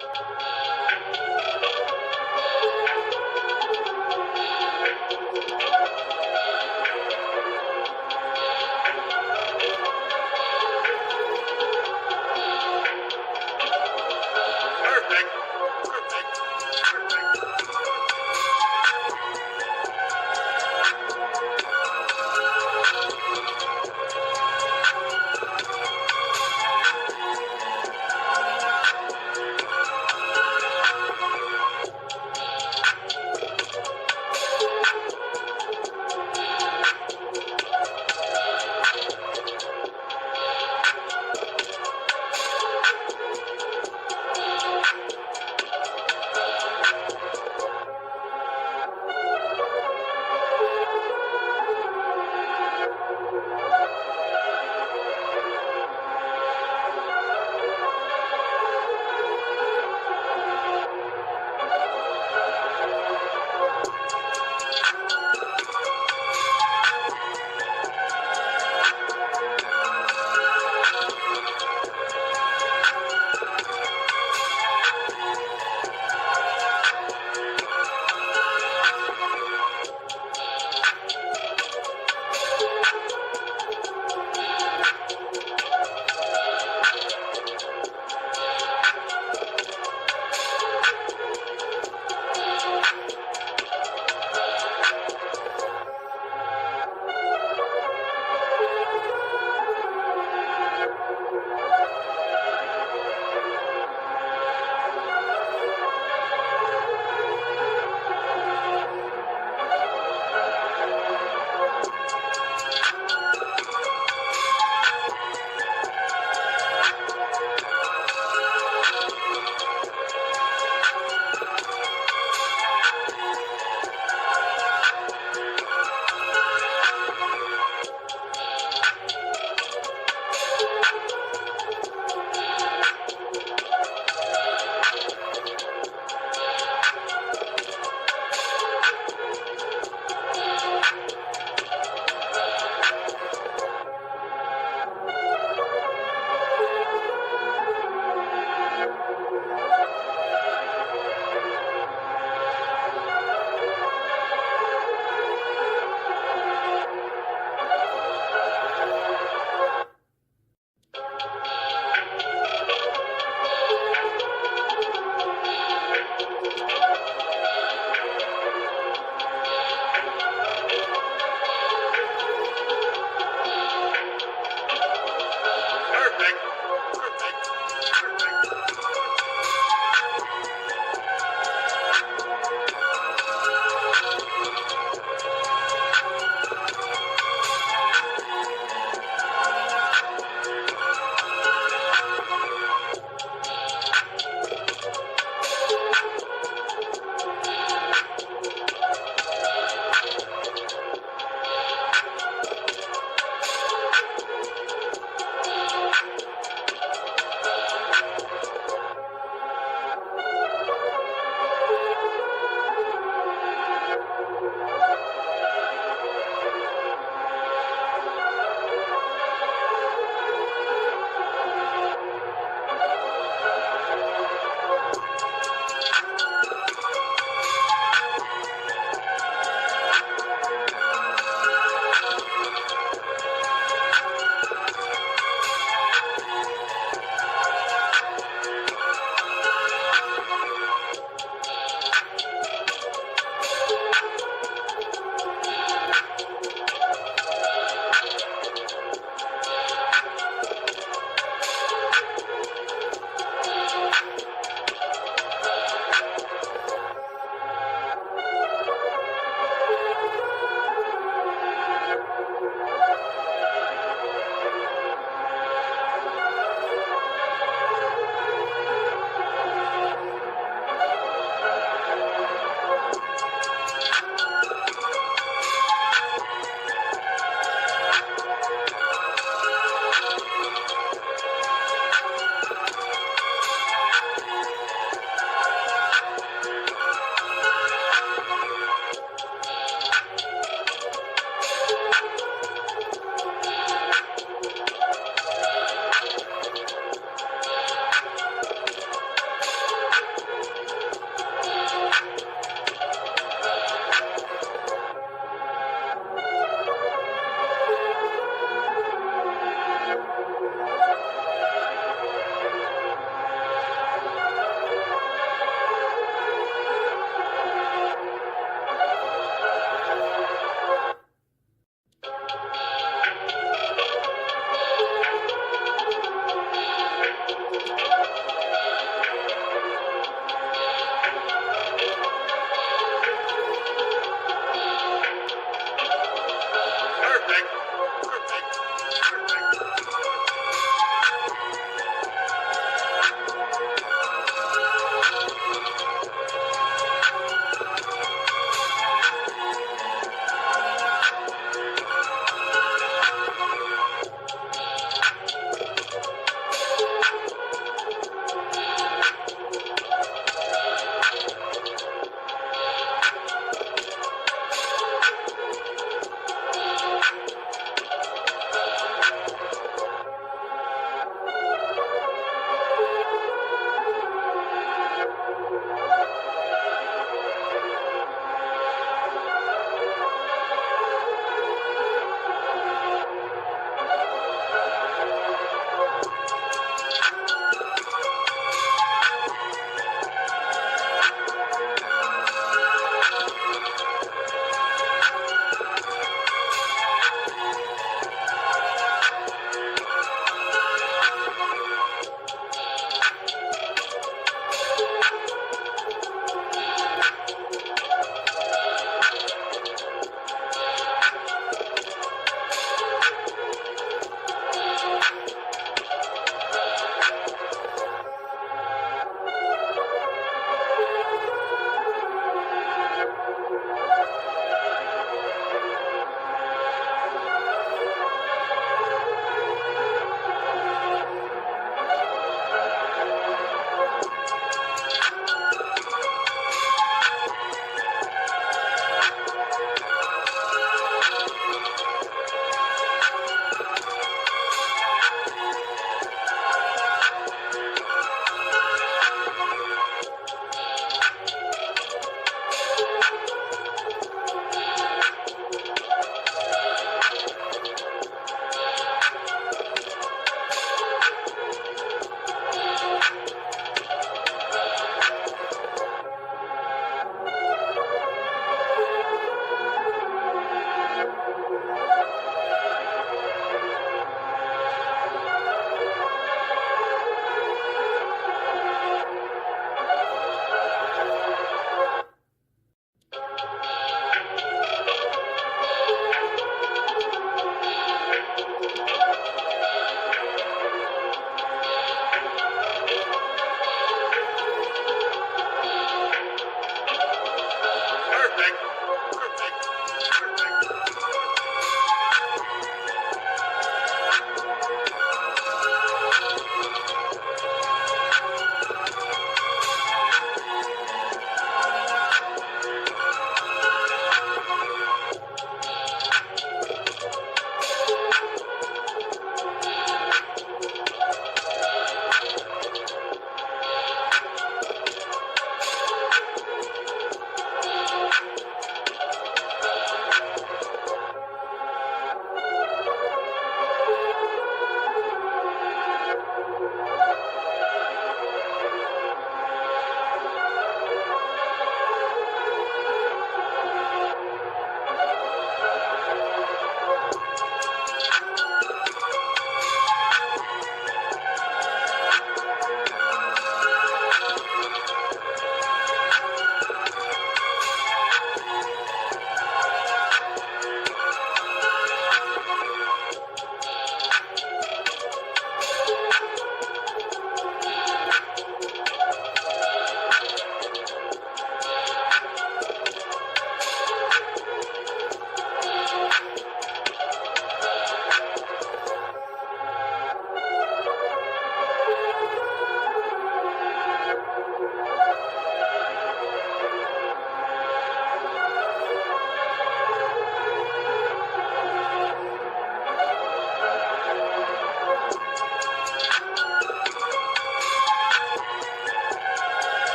Perfect. Perfect. Perfect.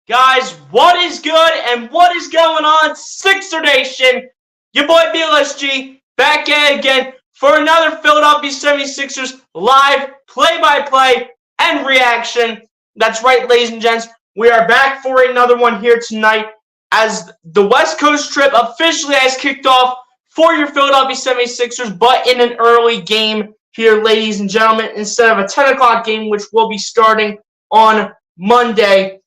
Guys, what is good and what is going on, Sixer Nation? Your boy BLSG back at it again for another Philadelphia 76ers live play-by-play and reaction. That's right, ladies and gents. We are back for another one here tonight as the West Coast trip officially has kicked off for your Philadelphia 76ers, but in an early game here, ladies and gentlemen, instead of a 10 o'clock game, which will be starting on Monday.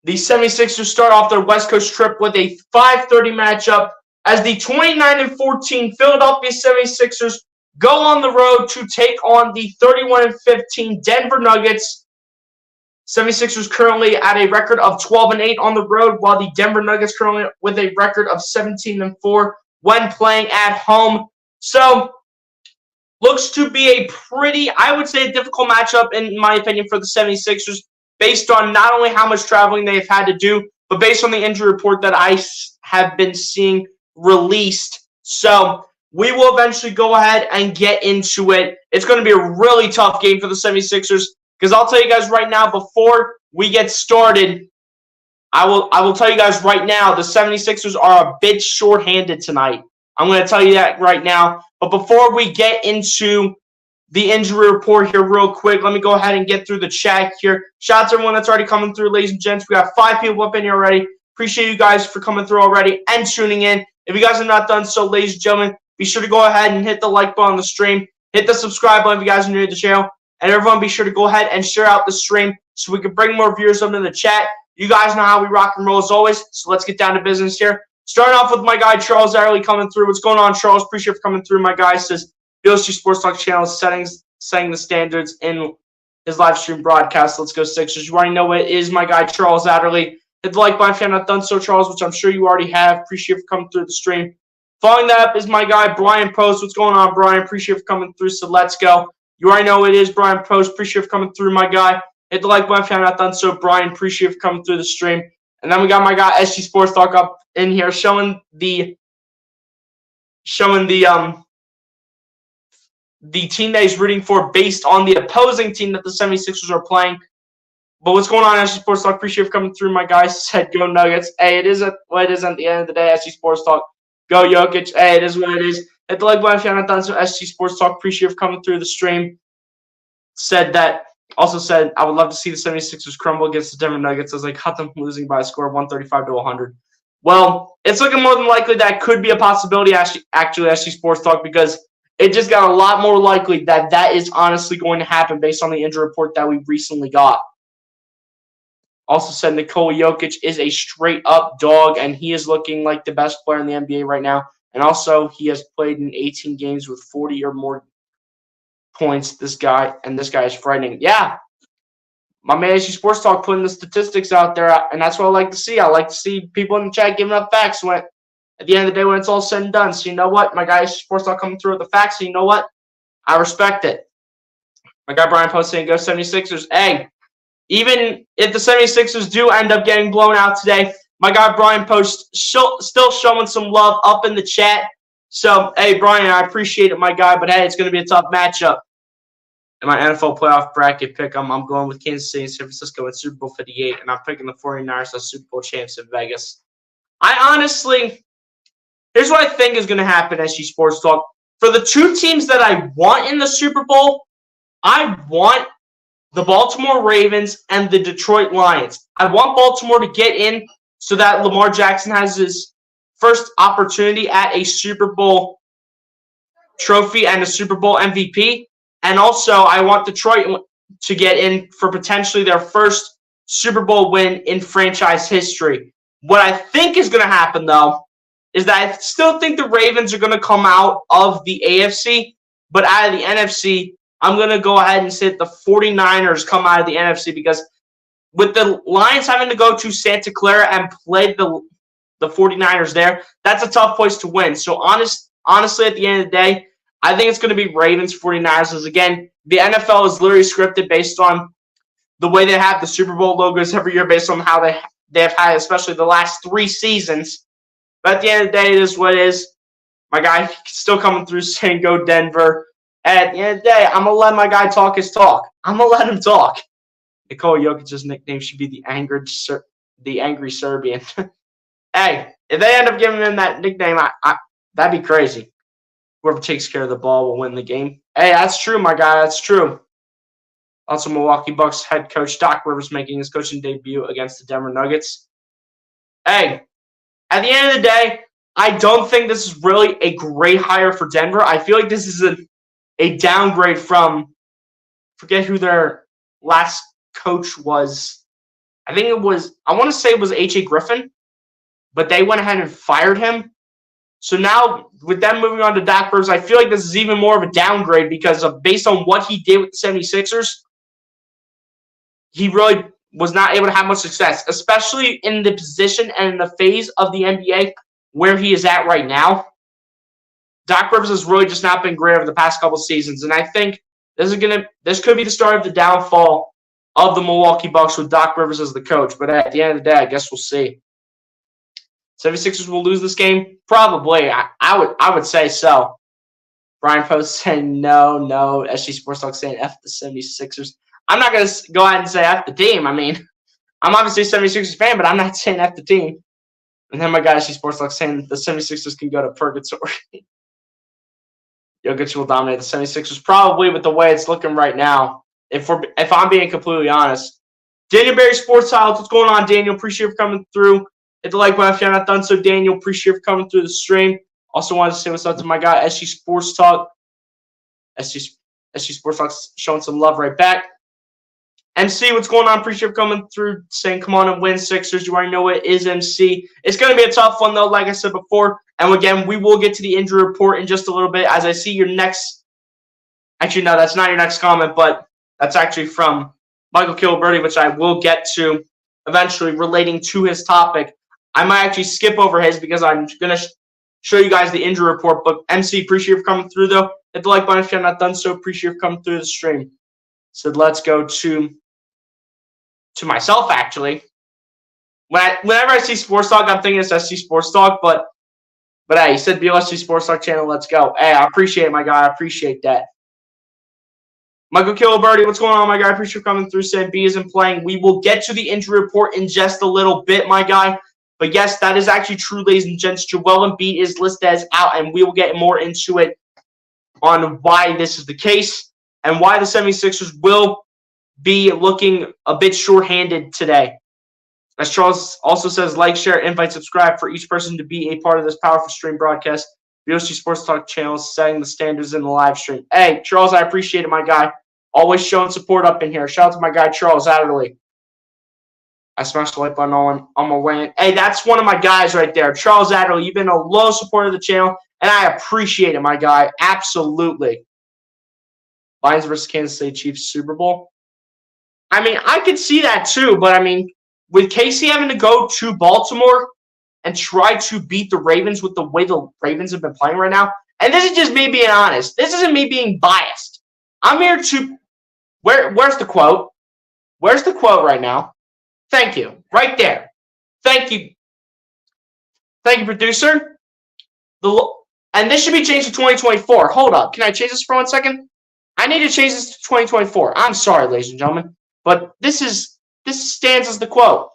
The 76ers start off their West Coast trip with a 5:30 matchup as the 29-14 Philadelphia 76ers go on the road to take on the 31-15 Denver Nuggets. 76ers currently at a record of 12-8 on the road, while the Denver Nuggets currently with a record of 17-4 when playing at home. So, looks to be a pretty, I would say, a difficult matchup, in my opinion, for the 76ers. Based on not only how much traveling they've had to do, but based on the injury report that I have been seeing released. So we will eventually go ahead and get into it. It's going to be a really tough game for the 76ers because I'll tell you guys right now, before we get started, I will tell you guys right now, the 76ers are a bit shorthanded tonight. I'm going to tell you that right now. But before we get into the injury report here real quick, let me go ahead and get through the chat here. Shout out to everyone that's already coming through, ladies and gents. We got 5 people up in here already. Appreciate you guys for coming through already and tuning in. If you guys have not done so, ladies and gentlemen, be sure to go ahead and hit the like button on the stream. Hit the subscribe button if you guys are new to the channel. And everyone be sure to go ahead and share out the stream so we can bring more viewers up in the chat. You guys know how we rock and roll as always, so let's get down to business here. Starting off with my guy, Charles Arley, coming through. What's going on, Charles? Appreciate you for coming through. My guy says, BLSG Sports Talk channel setting the standards in his live stream broadcast. Let's go Sixers. You already know it is my guy, Charles Adderley. Hit the like button if you have not done so, Charles, which I'm sure you already have. Appreciate you for coming through the stream. Following that up is my guy, Brian Post. What's going on, Brian? Appreciate you for coming through, so let's go. You already know it is Brian Post. Appreciate you for coming through, my guy. Hit the like button if you have not done so, Brian. Appreciate you for coming through the stream. And then we got my guy, SG Sports Talk, up in here showing the team that he's rooting for based on the opposing team that the 76ers are playing. But what's going on, SG Sports Talk? Appreciate you for coming through, my guys. Said go Nuggets. Hey, it is what it is at the end of the day, SG Sports Talk. Go Jokic. Hey, it is what it is. Hit the like button if you haven't done so, SG Sports Talk. Appreciate you for coming through the stream. Also said, I would love to see the 76ers crumble against the Denver Nuggets as I cut them losing by a score of 135-100. Well, it's looking more than likely that could be a possibility, actually, SG Sports Talk, because it just got a lot more likely that that is honestly going to happen based on the injury report that we recently got. Also said Nikola Jokic is a straight-up dog, and he is looking like the best player in the NBA right now. And also, he has played in 18 games with 40 or more points. This guy is frightening. Yeah, my man SG Sports Talk putting the statistics out there, and that's what I like to see. I like to see people in the chat giving up facts when at the end of the day when it's all said and done. So you know what? My guy Sports Talk coming through with the facts. So you know what? I respect it. My guy Brian Post saying go 76ers. Hey, even if the 76ers do end up getting blown out today, my guy Brian Post still showing some love up in the chat. So, hey, Brian, I appreciate it, my guy. But, hey, it's going to be a tough matchup. In my NFL playoff bracket pick, I'm going with Kansas City and San Francisco in Super Bowl 58, and I'm picking the 49ers as Super Bowl champs in Vegas. Here's what I think is going to happen, SG Sports Talk. For the two teams that I want in the Super Bowl, I want the Baltimore Ravens and the Detroit Lions. I want Baltimore to get in so that Lamar Jackson has his first opportunity at a Super Bowl trophy and a Super Bowl MVP. And also, I want Detroit to get in for potentially their first Super Bowl win in franchise history. What I think is going to happen, though, is that I still think the Ravens are going to come out of the AFC, but out of the NFC, I'm going to go ahead and say that the 49ers come out of the NFC because with the Lions having to go to Santa Clara and play the 49ers there, that's a tough place to win. So honestly, at the end of the day, I think it's going to be Ravens 49ers because, again, the NFL is literally scripted based on the way they have the Super Bowl logos every year based on how they've had, especially the last 3 seasons. But at the end of the day, it is what it is. My guy still coming through saying go Denver. At the end of the day, I'm going to let my guy talk his talk. I'm going to let him talk. Nikola Jokic's nickname should be the Angered the angry Serbian. Hey, if they end up giving him that nickname, that'd be crazy. Whoever takes care of the ball will win the game. Hey, that's true, my guy. That's true. Also, Milwaukee Bucks head coach Doc Rivers making his coaching debut against the Denver Nuggets. Hey, at the end of the day, I don't think this is really a great hire for Denver. I feel like this is a downgrade from, forget who their last coach was. I want to say it was H.A. Griffin, but they went ahead and fired him. So now, with them moving on to Doc Rivers, I feel like this is even more of a downgrade because based on what he did with the 76ers, he really was not able to have much success, especially in the position and in the phase of the NBA where he is at right now. Doc Rivers has really just not been great over the past couple seasons, and I think this could be the start of the downfall of the Milwaukee Bucks with Doc Rivers as the coach. But at the end of the day, I guess we'll see. 76ers will lose this game? Probably. I would say so. Brian Post saying no. SG Sports Talk saying F the 76ers. I'm not going to go ahead and say F the team. I mean, I'm obviously a 76ers fan, but I'm not saying F the team. And then my guy, SG Sports Talk saying the 76ers can go to purgatory. Jokic will dominate the 76ers probably with the way it's looking right now, if I'm being completely honest. Daniel Berry Sports Tiles, what's going on, Daniel? Appreciate you for coming through. Hit the like button if you're not done so, Daniel. Appreciate you for coming through the stream. Also wanted to say what's up to my guy, SG Sports Talk. SG Sports Talk showing some love right back. MC, what's going on? Appreciate you coming through, saying come on and win, Sixers. You already know it is MC. It's going to be a tough one, though, like I said before. And again, we will get to the injury report in just a little bit as I see your next – actually, no, that's not your next comment, but that's actually from Michael Kilberty, which I will get to eventually relating to his topic. I might actually skip over his because I'm going to show you guys the injury report. But MC, appreciate you for coming through, though. Hit the like button if you're not done so. Appreciate you for coming through the stream. So let's go to myself, actually. Whenever I see Sports Talk, I'm thinking it's SC Sports Talk, but hey, you said BLSC Sports Talk channel, let's go. Hey, I appreciate it, my guy. I appreciate that. Michael Kilberty, what's going on, my guy? I appreciate you coming through, saying B isn't playing. We will get to the injury report in just a little bit, my guy. But yes, that is actually true, ladies and gents. Joel Embiid is listed as out, and we will get more into it on why this is the case and why the 76ers will be looking a bit shorthanded today. As Charles also says, like, share, invite, subscribe for each person to be a part of this powerful stream broadcast. BOC Sports Talk channel setting the standards in the live stream. Hey, Charles, I appreciate it, my guy. Always showing support up in here. Shout out to my guy, Charles Adderley. I smashed the like button on my way in. Hey, that's one of my guys right there. Charles Adderley, you've been a low supporter of the channel, and I appreciate it, my guy. Absolutely. Lions versus Kansas City Chiefs Super Bowl. I mean, I could see that too, but I mean, with Casey having to go to Baltimore and try to beat the Ravens with the way the Ravens have been playing right now, and this is just me being honest. This isn't me being biased. I'm here to – where's the quote? Where's the quote right now? Thank you. Right there. Thank you. Thank you, producer. And this should be changed to 2024. Hold up. Can I change this for 1 second? I need to change this to 2024. I'm sorry, ladies and gentlemen. But this stands as the quote.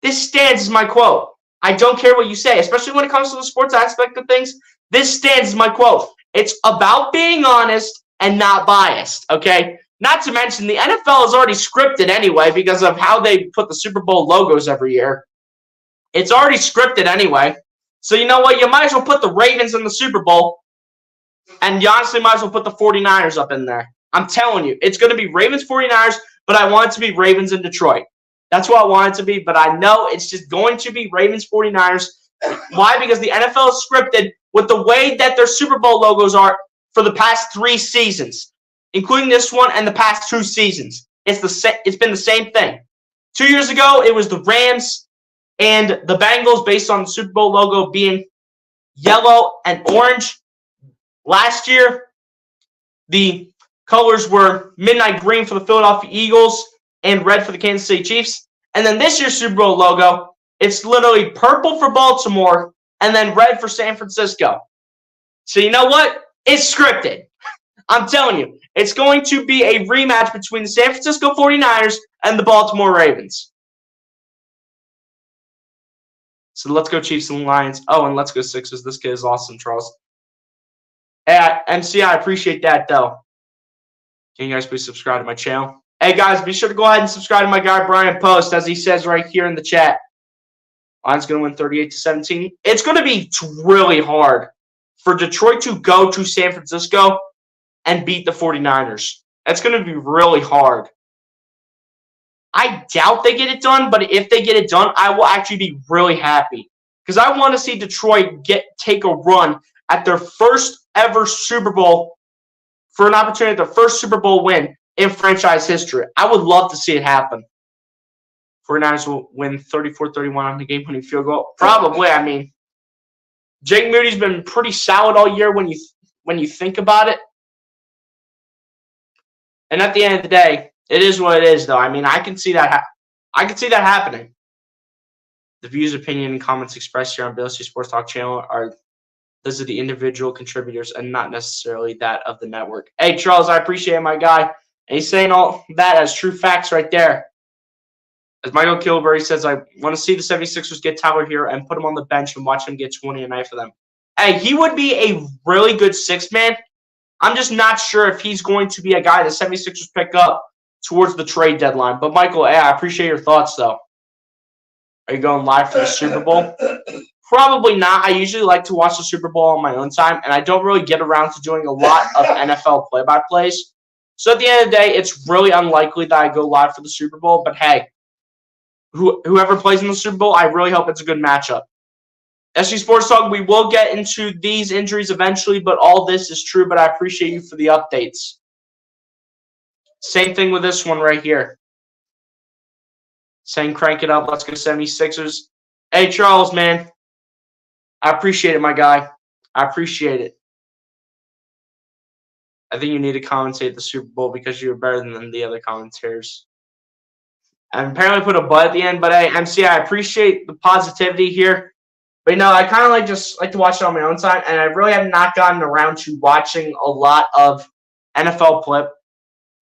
This stands as my quote. I don't care what you say, especially when it comes to the sports aspect of things. This stands as my quote. It's about being honest and not biased, okay? Not to mention the NFL is already scripted anyway because of how they put the Super Bowl logos every year. It's already scripted anyway. So you know what? You might as well put the Ravens in the Super Bowl, and you honestly might as well put the 49ers up in there. I'm telling you, it's going to be Ravens 49ers, but I want it to be Ravens in Detroit. That's what I want it to be, but I know it's just going to be Ravens 49ers. Why? Because the NFL is scripted with the way that their Super Bowl logos are for the past 3 seasons, including this one and the past 2 seasons. It's been the same thing. 2 years ago, it was the Rams and the Bengals based on the Super Bowl logo being yellow and orange. Last year, the colors were midnight green for the Philadelphia Eagles and red for the Kansas City Chiefs. And then this year's Super Bowl logo, it's literally purple for Baltimore and then red for San Francisco. So you know what? It's scripted. I'm telling you, it's going to be a rematch between the San Francisco 49ers and the Baltimore Ravens. So let's go Chiefs and Lions. Oh, and let's go Sixers. This kid is awesome, Charles. Hey, MC, I appreciate that, though. Can you guys please subscribe to my channel? Hey, guys, be sure to go ahead and subscribe to my guy, Brian Post, as he says right here in the chat. Lions going to win 38-17. It's going to be really hard for Detroit to go to San Francisco and beat the 49ers. That's going to be really hard. I doubt they get it done, but if they get it done, I will actually be really happy. Because I want to see Detroit take a run at their first ever Super Bowl for an opportunity, their first Super Bowl win in franchise history. I would love to see it happen. 49ers will win 34-31 on the game-winning field goal. Probably. I mean, Jake Moody's been pretty solid all year when you think about it. And at the end of the day, it is what it is, though. I mean, I can see that. I can see that happening. The views, opinion, and comments expressed here on BLC Sports Talk channel are those of the individual contributors and not necessarily that of the network. Hey, Charles, I appreciate it, my guy. And he's saying all that as true facts right there. As Michael Kilbury says, I want to see the 76ers get Tyler Hero and put him on the bench and watch him get 20 a night for them. Hey, he would be a really good sixth man. I'm just not sure if he's going to be a guy the 76ers pick up towards the trade deadline. But, Michael, hey, I appreciate your thoughts, though. Are you going live for the Super Bowl? Probably not. I usually like to watch the Super Bowl on my own time, and I don't really get around to doing a lot of NFL play-by-plays. So at the end of the day, it's really unlikely that I go live for the Super Bowl. But, hey, whoever plays in the Super Bowl, I really hope it's a good matchup. SG Sports Talk, we will get into these injuries eventually, but all this is true, but I appreciate you for the updates. Same thing with this one right here. Saying crank it up. Let's go 76ers. Hey, Charles, man. I appreciate it, my guy. I appreciate it. I think you need to commentate the Super Bowl because you're better than the other commentators. And apparently put a but at the end, but hey, MC, I appreciate the positivity here. But, you know, I kind of just like to watch it on my own time, and I really have not gotten around to watching a lot of NFL play.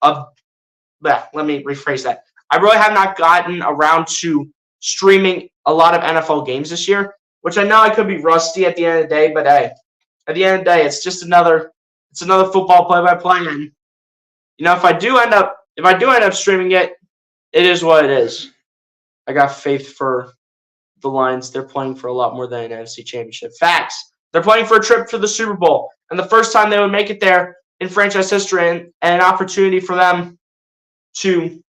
Let me rephrase that. I really have not gotten around to streaming a lot of NFL games this year, which I know I could be rusty at the end of the day, but hey, at the end of the day, it's just another football play-by-play, and you know, if I do end up streaming it, it is what it is. I got faith for the Lions. They're playing for a lot more than an NFC Championship. Facts. They're playing for a trip to the Super Bowl, and the first time they would make it there in franchise history, and an opportunity for them to,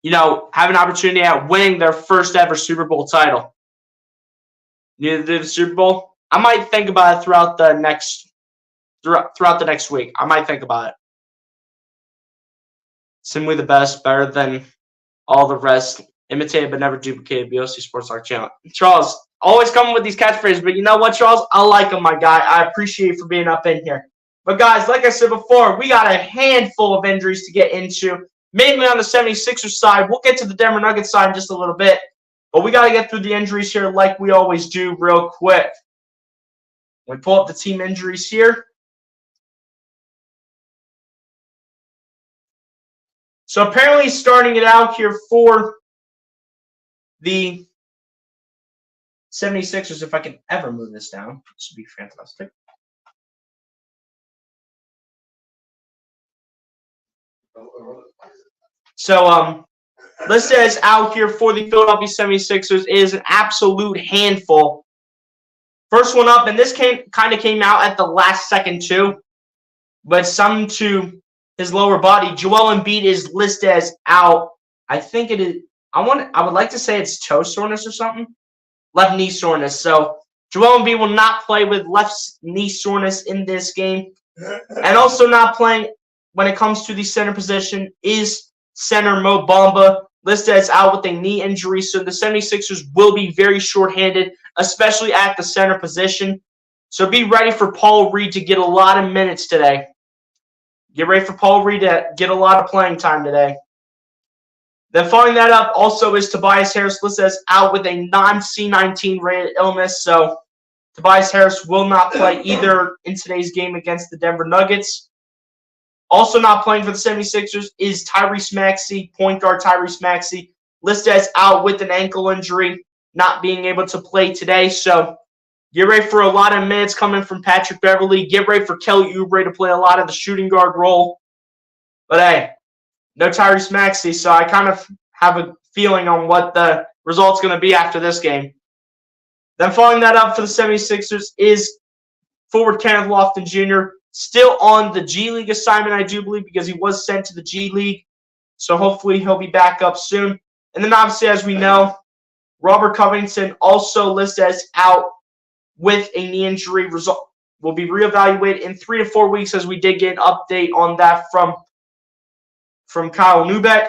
you know, have an opportunity at winning their first ever Super Bowl title. Need to do the Super Bowl? I might think about it throughout the next week. I might think about it. Simply the best, better than all the rest. Imitated but never duplicated. BOC Sports Talk channel. Charles, always coming with these catchphrases, but you know what, Charles? I like them, my guy. I appreciate you for being up in here. But, guys, like I said before, we got a handful of injuries to get into, mainly on the 76ers side. We'll get to the Denver Nuggets side in just a little bit. But we got to get through the injuries here like we always do real quick. We pull up the team injuries here. So apparently starting it out here for the 76ers, if I can ever move this down, this would be fantastic. So listed as out here for the Philadelphia 76ers is an absolute handful. First one up, and this kind of came out at the last second too, but some to his lower body. Joel Embiid is listed as out. I think it is. I would like to say it's toe soreness or something. Left knee soreness. So Joel Embiid will not play with left knee soreness in this game, and also not playing when it comes to the center position is center Mo Bamba, listed as out with a knee injury. So the 76ers will be very shorthanded, especially at the center position. So be ready for Paul Reed to get a lot of minutes today. Get ready for Paul Reed to get a lot of playing time today. Then following that up also is Tobias Harris, listed as out with a non-C19 rated illness. So Tobias Harris will not play either in today's game against the Denver Nuggets. Also not playing for the 76ers is Tyrese Maxey, point guard Tyrese Maxey, listed as out with an ankle injury. not being able to play today. So get ready for a lot of minutes coming from Patrick Beverley. Get ready for Kelly Oubre to play a lot of the shooting guard role. But hey, no Tyrese Maxey, so I kind of have a feeling on what the result's going to be after this game. Then following that up for the 76ers is forward Kenneth Lofton Jr., still on the G League assignment, I do believe, because he was sent to the G League. So hopefully he'll be back up soon. And then obviously, as we know, Robert Covington also listed as out with a knee injury. Result will be reevaluated in 3 to 4 weeks, as we did get an update on that from Kyle Neubeck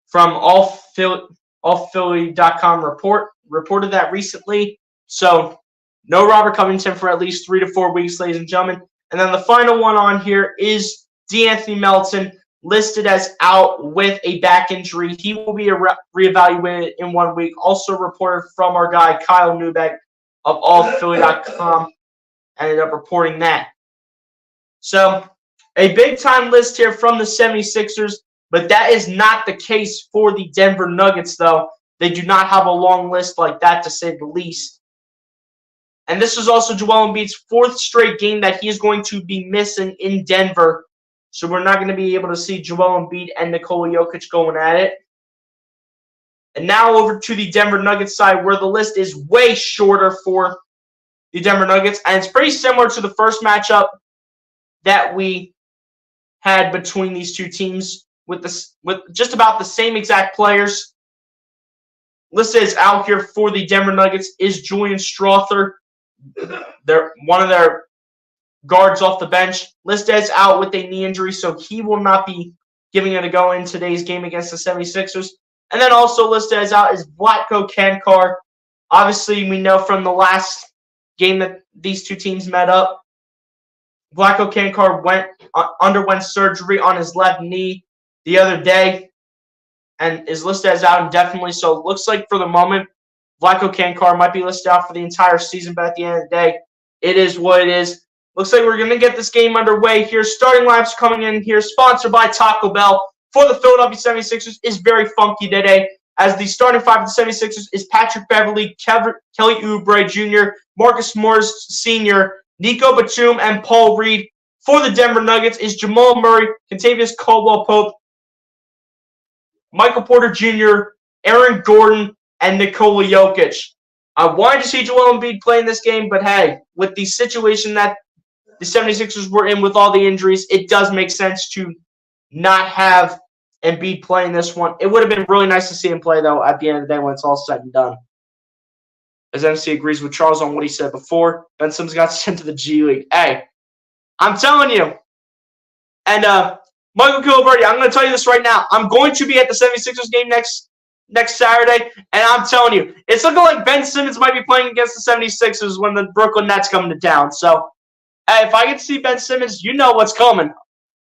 from allphilly.com reported that recently. So no Robert Covington for at least 3 to 4 weeks, ladies and gentlemen. And then the final one on here is DeAnthony Melton, listed as out with a back injury. He will be reevaluated in 1 week. Also reported from our guy Kyle Neubeck of allphilly.com. Ended up reporting that. So a big-time list here from the 76ers, but that is not the case for the Denver Nuggets, though. They do not have a long list like that, to say the least. And this is also Joel Embiid's 4th straight game that he is going to be missing in Denver. So we're not going to be able to see Joel Embiid and Nikola Jokic going at it. And now over to the Denver Nuggets side, where the list is way shorter for the Denver Nuggets. And it's pretty similar to the first matchup that we had between these two teams with just about the same exact players. Listed as out here for the Denver Nuggets is Julian Strawther. They're one of their guards off the bench. Listed as out with a knee injury, so he will not be giving it a go in today's game against the 76ers. And then also listed as out is Vlatko Cancar. Obviously, we know from the last game that these two teams met up, Vlatko Cancar underwent surgery on his left knee the other day and is listed as out indefinitely. So it looks like for the moment, Vlatko Cancar might be listed out for the entire season, but at the end of the day, it is what it is. Looks like we're going to get this game underway here. Starting lineups coming in here, sponsored by Taco Bell for the Philadelphia 76ers, is very funky today, as the starting five of the 76ers is Patrick Beverley, Kelly Oubre Jr., Marcus Morris Sr., Nico Batum, and Paul Reed. For the Denver Nuggets is Jamal Murray, Kentavious Caldwell-Pope, Michael Porter Jr., Aaron Gordon, and Nikola Jokic. I wanted to see Joel Embiid play in this game, but hey, with the situation that the 76ers were in with all the injuries, it does make sense to not have Embiid playing this one. It would have been really nice to see him play, though, at the end of the day when it's all said and done. As MC agrees with Charles on what he said before, Ben Simmons got sent to the G League. Hey, I'm telling you. And Michael Gilberti, I'm going to tell you this right now. I'm going to be at the 76ers game next Saturday, and I'm telling you, it's looking like Ben Simmons might be playing against the 76ers when the Brooklyn Nets come to town. So, hey, if I get to see Ben Simmons, you know what's coming.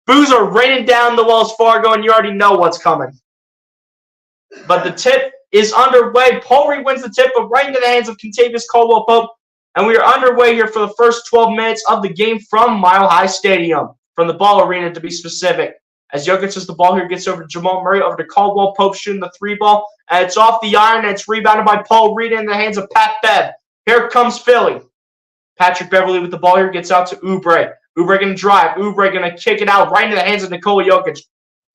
Boos are raining down the Wells Fargo, and you already know what's coming. But the tip is underway. Paul Reed wins the tip, but right into the hands of Kentavious Caldwell-Pope. And we are underway here for the first 12 minutes of the game from Mile High Stadium, from the Ball Arena to be specific. As Jokic has the ball here, gets over to Jamal Murray, over to Caldwell-Pope shooting the 3-ball. And it's off the iron, and it's rebounded by Paul Reed in the hands of Pat Bev. Here comes Philly. Patrick Beverley with the ball here, gets out to Oubre. Oubre going to drive. Oubre going to kick it out right into the hands of Nikola Jokic.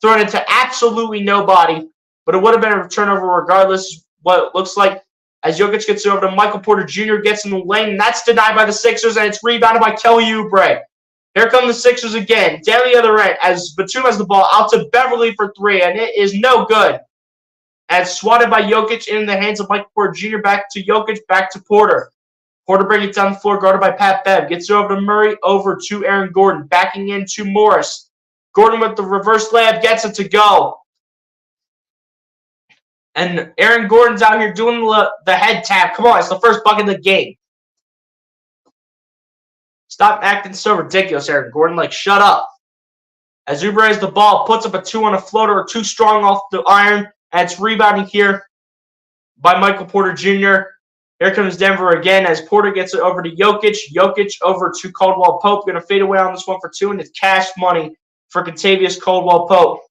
Thrown into absolutely nobody, but it would have been a turnover regardless what it looks like. As Jokic gets over to Michael Porter Jr., gets in the lane, and that's denied by the Sixers, and it's rebounded by Kelly Oubre. Here come the Sixers again, down the other end, as Batum has the ball out to Beverley for 3, and it is no good. And it's swatted by Jokic in the hands of Michael Porter Jr., back to Jokic, back to Porter. Porter bringing it down the floor, guarded by Pat Bev. Gets it over to Murray, over to Aaron Gordon, backing into Morris. Gordon with the reverse layup gets it to go. And Aaron Gordon's out here doing the head tap. Come on, it's the first bucket of the game. Stop acting so ridiculous, Aaron Gordon. Like, shut up. As Oubre has the ball, puts up a 2 on a floater, or 2 strong off the iron, and it's rebounding here by Michael Porter Jr. Here comes Denver again as Porter gets it over to Jokic. Jokic over to Caldwell-Pope. Going to fade away on this one for 2, and it's cash money for Kentavious Caldwell-Pope.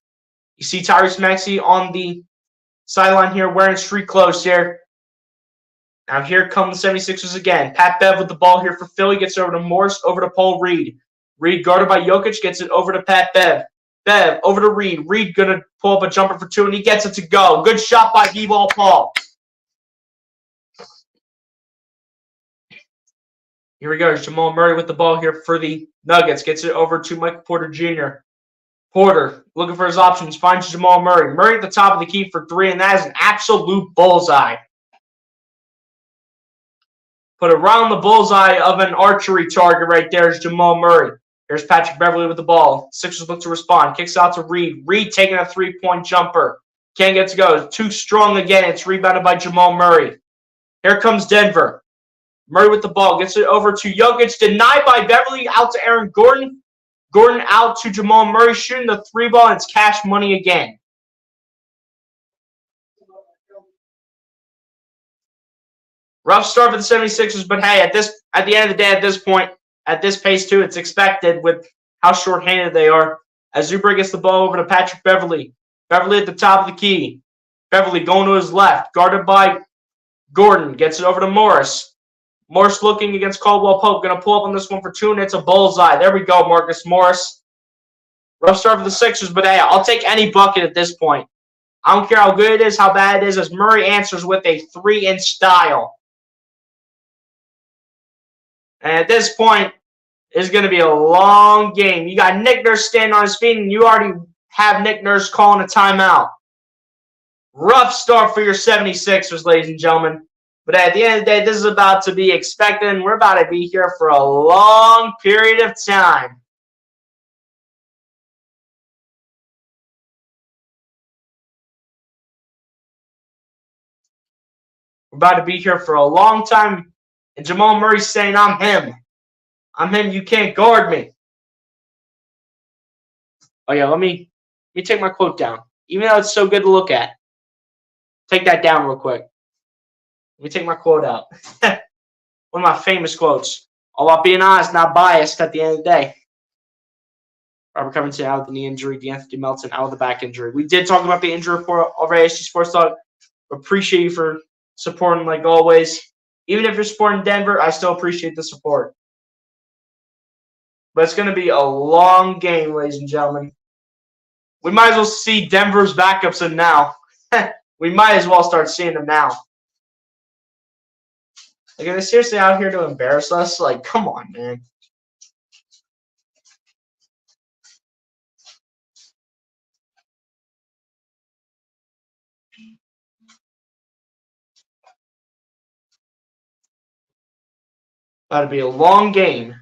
You see Tyrese Maxey on the sideline here wearing street clothes here. Now here come the 76ers again. Pat Bev with the ball here for Philly. Gets over to Morris, over to Paul Reed. Reed guarded by Jokic, gets it over to Pat Bev. Bev over to Reed. Reed gonna pull up a jumper for two, and he gets it to go. Good shot by B-Ball Paul. Here we go. Jamal Murray with the ball here for the Nuggets. Gets it over to Michael Porter Jr. Porter looking for his options. Finds Jamal Murray. Murray at the top of the key for three, and that is an absolute bullseye. Put it right on the bullseye of an archery target right there is Jamal Murray. Here's Patrick Beverley with the ball. Sixers look to respond. Kicks out to Reed. Reed taking a three-point jumper. Can't get to go. Too strong again. It's rebounded by Jamal Murray. Here comes Denver. Murray with the ball. Gets it over to Jokic. Denied by Beverley. Out to Aaron Gordon. Gordon out to Jamal Murray. Shooting the three ball. And it's cash money again. Rough start for the 76ers, but hey, at the end of the day, at this point, at this pace too, it's expected with how short-handed they are. As Oubre gets the ball over to Patrick Beverley. Beverley at the top of the key. Beverley going to his left, guarded by Gordon. Gets it over to Morris. Morris looking against Caldwell Pope. Going to pull up on this one for two, and it's a bullseye. There we go, Marcus Morris. Rough start for the Sixers, but hey, I'll take any bucket at this point. I don't care how good it is, how bad it is, as Murray answers with a three in style. And at this point, it's going to be a long game. You got Nick Nurse standing on his feet, and you already have Nick Nurse calling a timeout. Rough start for your 76ers, ladies and gentlemen. But at the end of the day, this is about to be expected, and we're about to be here for a long period of time. We're about to be here for a long time. And Jamal Murray's saying, I'm him. I'm him. You can't guard me. Oh, yeah, let me take my quote down. Even though it's so good to look at. Take that down real quick. Let me take my quote out. One of my famous quotes. All about being honest, not biased at the end of the day. Robert Covington out with the knee injury. DeAnthony Melton out with the back injury. We did talk about the injury report already. SG Sports Talk. Appreciate you for supporting like always. Even if you're supporting Denver, I still appreciate the support. But it's going to be a long game, ladies and gentlemen. We might as well see Denver's backups in now. We might as well start seeing them now. Like, are they seriously out here to embarrass us? Like, come on, man. About to be a long game.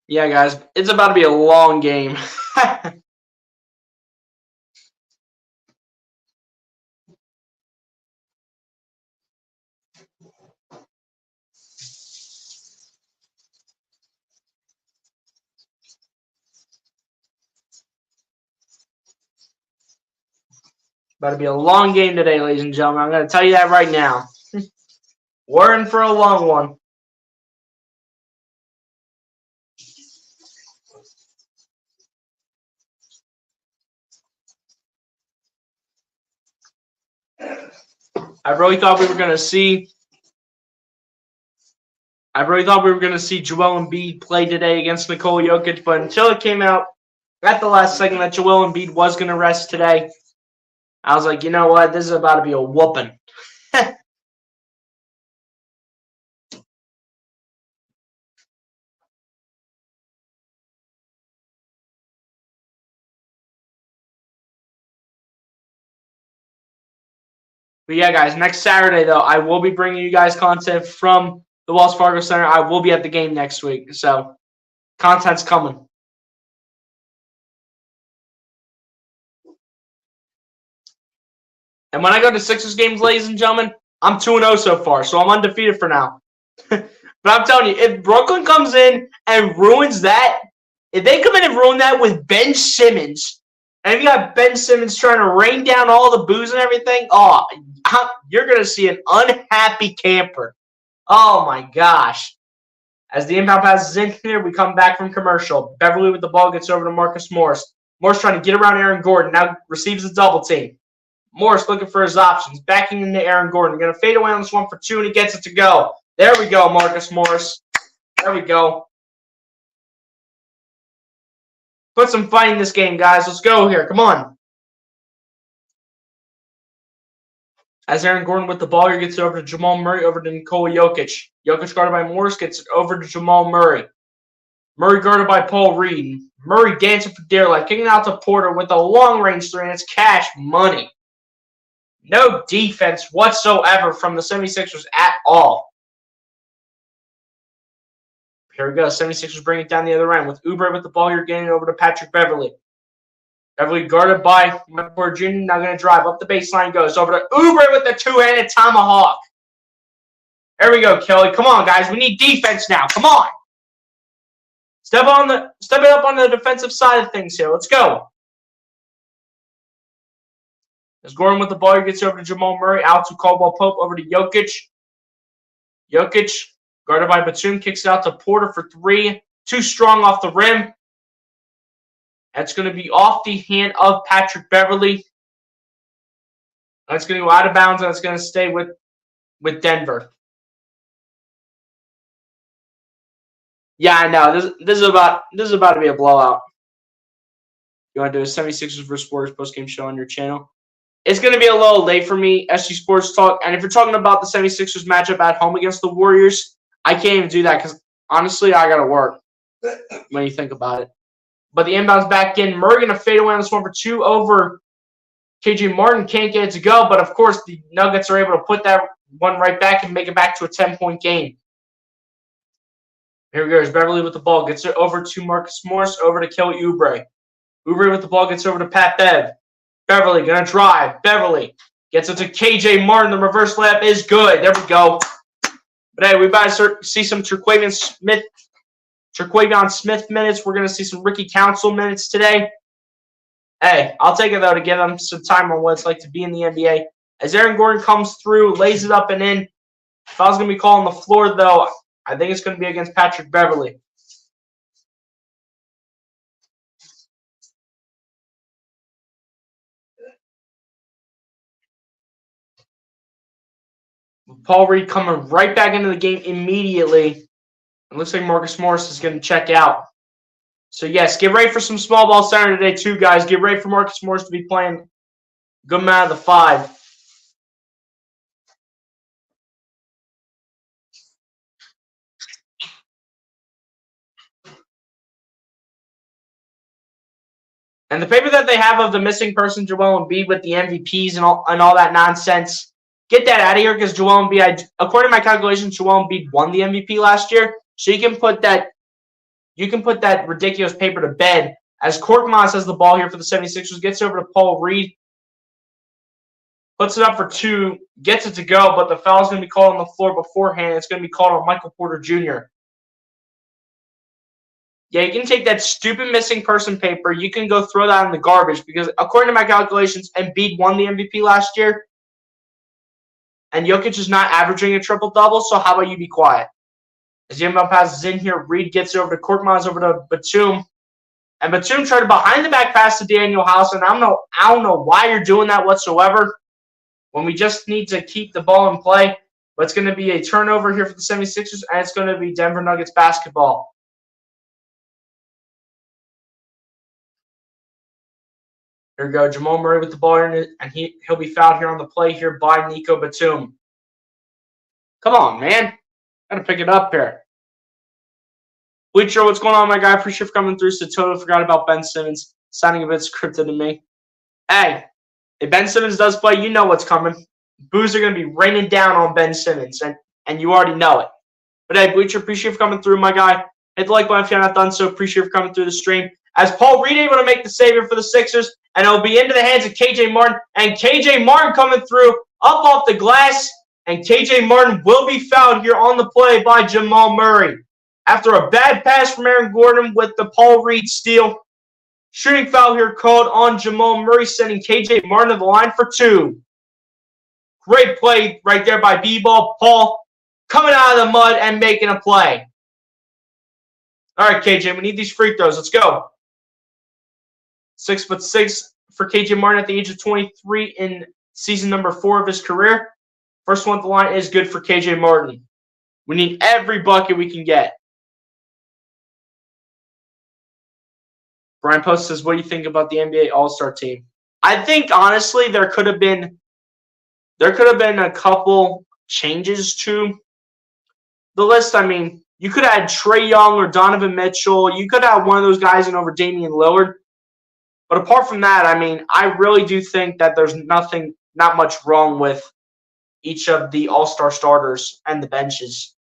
Yeah, guys, it's about to be a long game. About to be a long game today, ladies and gentlemen. I'm going to tell you that right now. We're in for a long one. I really thought we were going to see Joel Embiid play today against Nikola Jokic, but until it came out at the last second that Joel Embiid was going to rest today, I was like, you know what? This is about to be a whooping. But yeah, guys, next Saturday, though, I will be bringing you guys content from the Wells Fargo Center. I will be at the game next week, so content's coming. And when I go to Sixers games, ladies and gentlemen, I'm 2-0 so far, so I'm undefeated for now. But I'm telling you, if Brooklyn comes in and ruins that, if they come in and ruin that with Ben Simmons And if you got Ben Simmons trying to rain down all the booze and everything, oh, you're going to see an unhappy camper. Oh, my gosh. As the inbound pass is in here, we come back from commercial. Beverly with the ball gets over to Marcus Morris. Morris trying to get around Aaron Gordon. Now receives a double team. Morris looking for his options. Backing into Aaron Gordon. Going to fade away on this one for two, and he gets it to go. There we go, Marcus Morris. There we go. Put some fight in this game, guys. Let's go here. Come on. As Aaron Gordon with the ball here gets it over to Jamal Murray, over to Nikola Jokic. Jokic guarded by Morris, gets it over to Jamal Murray. Murray guarded by Paul Reed. Murray dancing for dear life, kicking out to Porter with a long-range three, and it's cash money. No defense whatsoever from the 76ers at all. Here we go. 76ers bring it down the other end with Oubre with the ball here, getting it over to Patrick Beverly. Beverly guarded by Michael Porter Jr. Now going to drive up the baseline. Goes over to Oubre with the two-handed tomahawk. There we go, Kelly. Come on, guys. We need defense now. Come on. Step it up on the defensive side of things here. Let's go. As Gordon with the ball, he gets over to Jamal Murray. Out to Caldwell Pope, over to Jokic. Jokic, guarded by Batum, kicks it out to Porter for three. Too strong off the rim. That's going to be off the hand of Patrick Beverly. That's going to go out of bounds, and it's going to stay with Denver. Yeah, I know. This is about to be a blowout. You want to do a 76ers vs. Warriors postgame show on your channel? It's going to be a little late for me, SG Sports Talk. And if you're talking about the 76ers matchup at home against the Warriors, I can't even do that because, honestly, I got to work when you think about it. But the inbound's back in. Murray going to fade away on this one for two over KJ Martin. Can't get it to go. But, of course, the Nuggets are able to put that one right back and make it back to a 10-point game. Here we go. Here's Beverly with the ball. Gets it over to Marcus Morris. Over to Kelly Oubre. Oubre with the ball. Gets over to Pat Bev. Beverly going to drive. Beverly gets it to KJ Martin. The reverse layup is good. There we go. But hey, we about to see some Terquavion Smith minutes. We're going to see some Ricky Council minutes today. Hey, I'll take it, though, to give them some time on what it's like to be in the NBA. As Aaron Gordon comes through, lays it up and in. If I was going to be calling the floor, though, I think it's going to be against Patrick Beverly. Paul Reed coming right back into the game immediately. It looks like Marcus Morris is going to check out. So, yes, get ready for some small ball center today, too, guys. Get ready for Marcus Morris to be playing good amount of the five. And the paper that they have of the missing person, Joel Embiid, with the MVPs and all that nonsense, get that out of here because Joel Embiid, according to my calculations, Joel Embiid won the MVP last year. So you can put that ridiculous paper to bed. As Korkmaz has the ball here for the 76ers, gets over to Paul Reed, puts it up for two, gets it to go, but the foul's going to be called on the floor beforehand. It's going to be called on Michael Porter Jr. Yeah, you can take that stupid missing person paper. You can go throw that in the garbage because, according to my calculations, Embiid won the MVP last year. And Jokic is not averaging a triple-double, so how about you be quiet? As the inbound pass is in here, Reed gets it over to Korkmaz, over to Batum. And Batum tried a behind-the-back pass to Daniel House, and I don't know why you're doing that whatsoever when we just need to keep the ball in play. But it's going to be a turnover here for the 76ers, and it's going to be Denver Nuggets basketball. Here we go, Jamal Murray with the ball, and he'll be fouled here on the play here by Nico Batum. Come on, man. Gotta pick it up here. Bleacher, what's going on, my guy? Appreciate you for coming through. So totally forgot about Ben Simmons. Sounding a bit scripted to me. Hey, if Ben Simmons does play, you know what's coming. Boos are going to be raining down on Ben Simmons, and you already know it. But hey, Bleacher, appreciate you for coming through, my guy. Hit the like button if you're not done so. Appreciate you for coming through the stream. As Paul Reed able to make the savior for the Sixers, and it'll be into the hands of KJ Martin. And KJ Martin coming through up off the glass. And KJ Martin will be fouled here on the play by Jamal Murray. After a bad pass from Aaron Gordon with the Paul Reed steal. Shooting foul here called on Jamal Murray, sending KJ Martin to the line for 2. Great play right there by B-Ball. Paul coming out of the mud and making a play. All right, KJ, we need these free throws. Let's go. 6'6" for KJ Martin at the age of 23 in season number 4 of his career. First one at the line is good for KJ Martin. We need every bucket we can get. Brian Post says, what do you think about the NBA All-Star team? I think, honestly, there could have been a couple changes to the list. I mean, you could have had Trae Young or Donovan Mitchell. You could have one of those guys in over Damian Lillard. But apart from that, I mean, I really do think that there's not much wrong with each of the All-Star starters and the benches.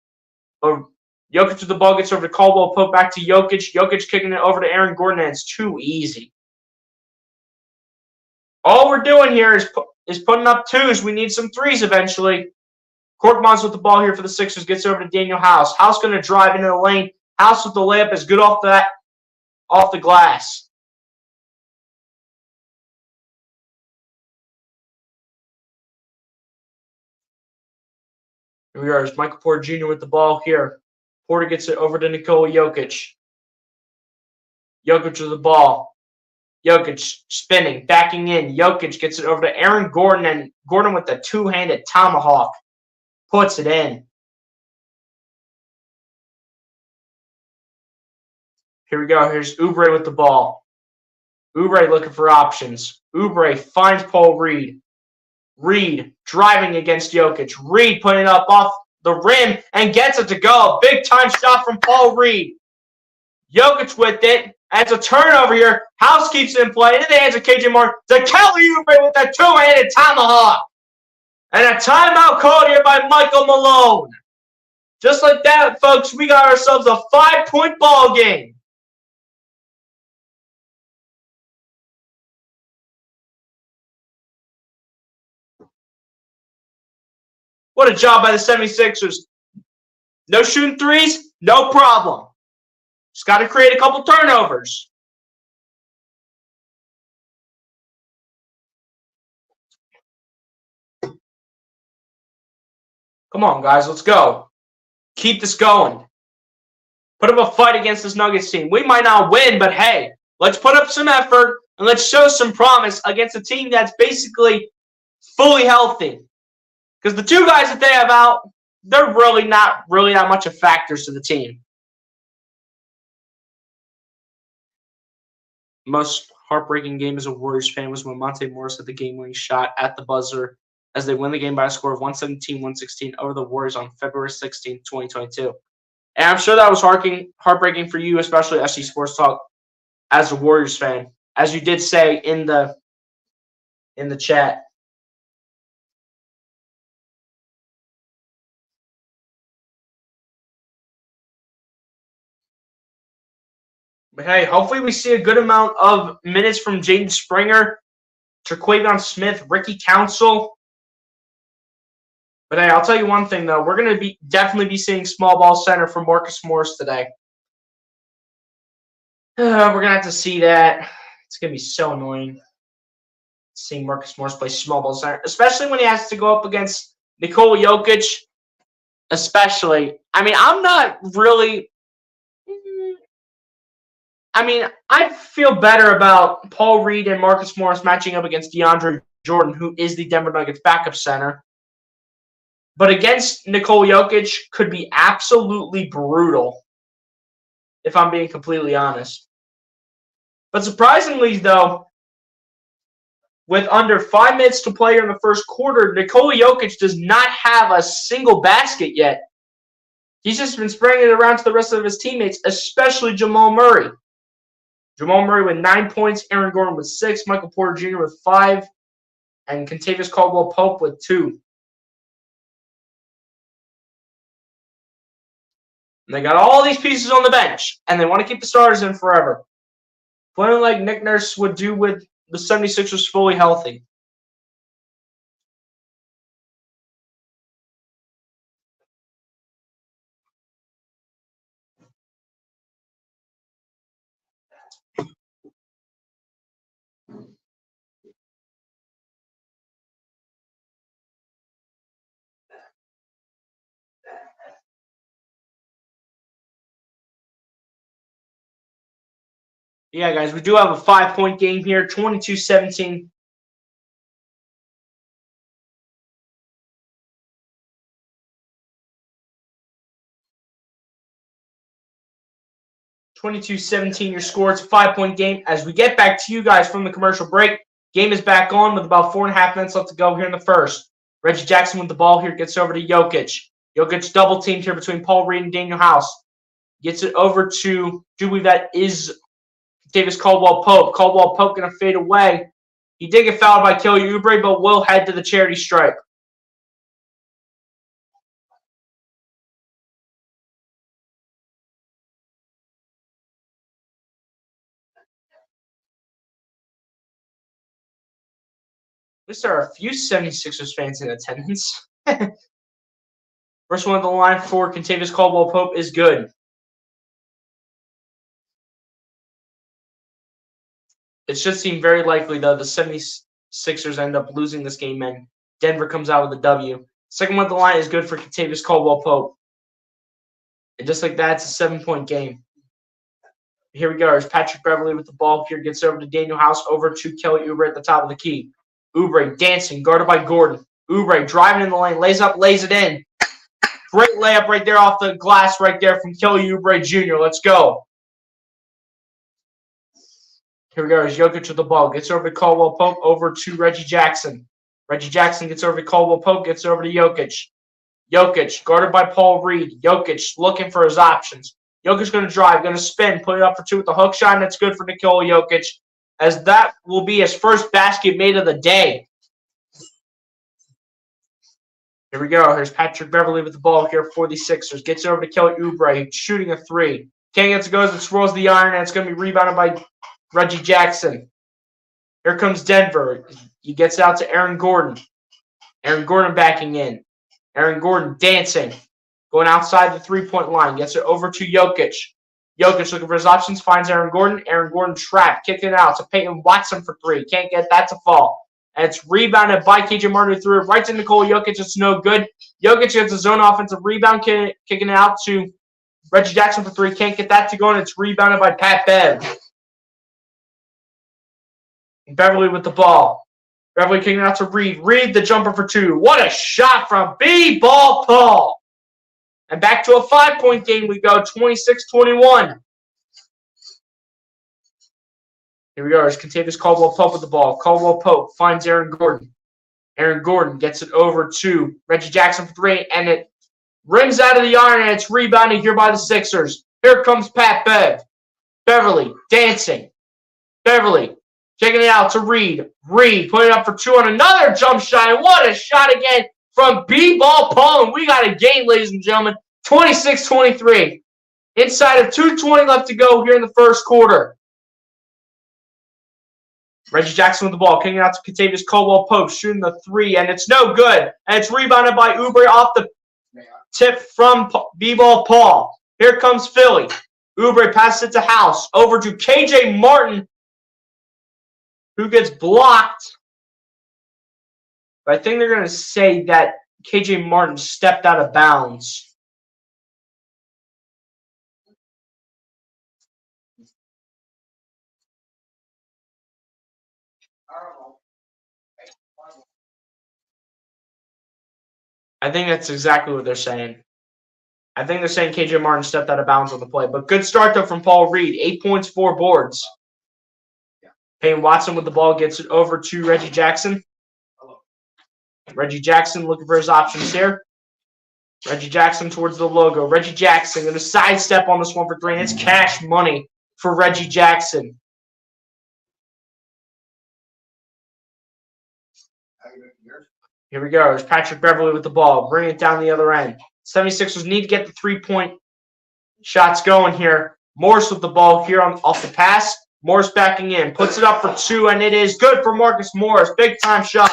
Jokic with the ball gets over to Caldwell, put back to Jokic. Jokic kicking it over to Aaron Gordon, and it's too easy. All we're doing here is putting up 2s. We need some 3s eventually. Korkmaz with the ball here for the Sixers, gets over to Daniel House. House going to drive into the lane. House with the layup is good off the glass. Here we are. It's Michael Porter Jr. with the ball here. Porter gets it over to Nikola Jokic. Jokic with the ball. Jokic spinning, backing in. Jokic gets it over to Aaron Gordon, and Gordon with the two-handed tomahawk puts it in. Here we go. Here's Oubre with the ball. Oubre looking for options. Oubre finds Paul Reed. Reed driving against Jokic. Reed putting it up off the rim and gets it to go. Big time shot from Paul Reed. Jokic with it. And it's a turnover here. House keeps it in play. In the hands of KJ Martin. To Kelly Oubre with that two-handed tomahawk. And a timeout called here by Michael Malone. Just like that, folks, we got ourselves a 5-point ball game. What a job by the 76ers. No shooting 3s, no problem. Just got to create a couple turnovers. Come on, guys, let's go. Keep this going. Put up a fight against this Nuggets team. We might not win, but hey, let's put up some effort and let's show some promise against a team that's basically fully healthy. Because the 2 guys that they have out, they're really not that much of factors to the team. Most heartbreaking game as a Warriors fan was when Monte Morris hit the game-winning shot at the buzzer as they win the game by a score of 117-116 over the Warriors on February 16, 2022. And I'm sure that was heartbreaking for you, especially SC Sports Talk, as a Warriors fan, as you did say in the chat. But hey, hopefully we see a good amount of minutes from Jaden Springer, Terquavion Smith, Ricky Council. But hey, I'll tell you one thing though, we're going to definitely be seeing small ball center from Marcus Morris today. We're going to have to see that. It's going to be so annoying seeing Marcus Morris play small ball center, especially when he has to go up against Nikola Jokic. Especially, I mean, I'm not really. I mean, I feel better about Paul Reed and Marcus Morris matching up against DeAndre Jordan, who is the Denver Nuggets backup center. But against Nikola Jokic could be absolutely brutal, if I'm being completely honest. But surprisingly, though, with under 5 minutes to play in the first quarter, Nikola Jokic does not have a single basket yet. He's just been spraying it around to the rest of his teammates, especially Jamal Murray. Jamal Murray with 9 points, Aaron Gordon with 6, Michael Porter Jr. with 5, and Kentavious Caldwell-Pope with 2. And they got all these pieces on the bench, and they want to keep the starters in forever. Playing like Nick Nurse would do with the 76ers fully healthy. Yeah, guys, we do have a 5-point game here, 22-17. Your score. It's a 5-point game. As we get back to you guys from the commercial break, game is back on with about 4.5 minutes left to go here in the first. Reggie Jackson with the ball here, gets over to Jokic. Jokic double teamed here between Paul Reed and Daniel House. Gets it over to, do believe that is Davis Caldwell-Pope. Caldwell-Pope going to fade away. He did get fouled by Kelly Oubre, but will head to the charity stripe. At least there are a few 76ers fans in attendance. First one on the line for Kentavious Caldwell-Pope is good. It should seem very likely, though, the 76ers end up losing this game, and Denver comes out with a W. Second one on the line is good for Kentavious Caldwell-Pope. And just like that, it's a 7-point game. Here we go. There's Patrick Beverley with the ball here. Gets over to Daniel House, over to Kelly Oubre at the top of the key. Oubre dancing, guarded by Gordon. Oubre driving in the lane, lays up, lays it in. Great layup right there off the glass right there from Kelly Oubre Jr. Let's go. Here we go. There's Jokic with the ball. Gets over to Caldwell-Pope, over to Reggie Jackson. Reggie Jackson gets over to Caldwell-Pope, gets over to Jokic. Jokic, guarded by Paul Reed. Jokic looking for his options. Jokic going to drive, going to spin, put it up for two with the hook shot, and that's good for Nikola Jokic, as that will be his first basket made of the day. Here we go. Here's Patrick Beverley with the ball here for the Sixers. Gets over to Kelly Oubre, shooting a three. Can't get to goes, it swirls the iron, and it's going to be rebounded by Reggie Jackson. Here comes Denver. He gets out to Aaron Gordon. Aaron Gordon backing in. Aaron Gordon dancing. Going outside the three-point line. Gets it over to Jokic. Jokic looking for his options. Finds Aaron Gordon. Aaron Gordon trapped. Kicking it out to Peyton Watson for three. Can't get that to fall. And it's rebounded by KJ Martin, who threw it right to Nikola Jokic. It's no good. Jokic gets a zone offensive rebound. Kicking it out to Reggie Jackson for three. Can't get that to go. And it's rebounded by Pat Bev. Beverley with the ball. Beverley kicking it out to Reed. Reed the jumper for two. What a shot from B-Ball Paul. And back to a 5-point game we go, 26-21. Here we go. There's Kentavious Caldwell-Pope with the ball. Caldwell-Pope finds Aaron Gordon. Aaron Gordon gets it over to Reggie Jackson for three, and it rims out of the iron, and it's rebounded here by the Sixers. Here comes Pat Bev. Beverley dancing. Beverley taking it out to Reed. Reed putting it up for two on another jump shot, and what a shot again from B-Ball Paul, and we got a game, ladies and gentlemen, 26-23. Inside of 2:20 left to go here in the first quarter. Reggie Jackson with the ball, kicking it out to Kentavious Caldwell-Pope, shooting the three, and it's no good. And it's rebounded by Oubre off the tip from B-Ball Paul. Here comes Philly. Oubre passes it to House, over to KJ Martin, who gets blocked. But I think they're going to say that KJ Martin stepped out of bounds. I think that's exactly what they're saying. I think they're saying KJ Martin stepped out of bounds on the play. But good start, though, from Paul Reed. 8 points, 4 boards. Payne Watson with the ball gets it over to Reggie Jackson. Reggie Jackson looking for his options here. Reggie Jackson towards the logo. Reggie Jackson going to sidestep on this one for three, and it's cash money for Reggie Jackson. Here we go. There's Patrick Beverley with the ball. Bring it down the other end. 76ers need to get the three-point shots going here. Morris with the ball here off the pass. Morris backing in. Puts it up for two, and it is good for Marcus Morris. Big-time shot.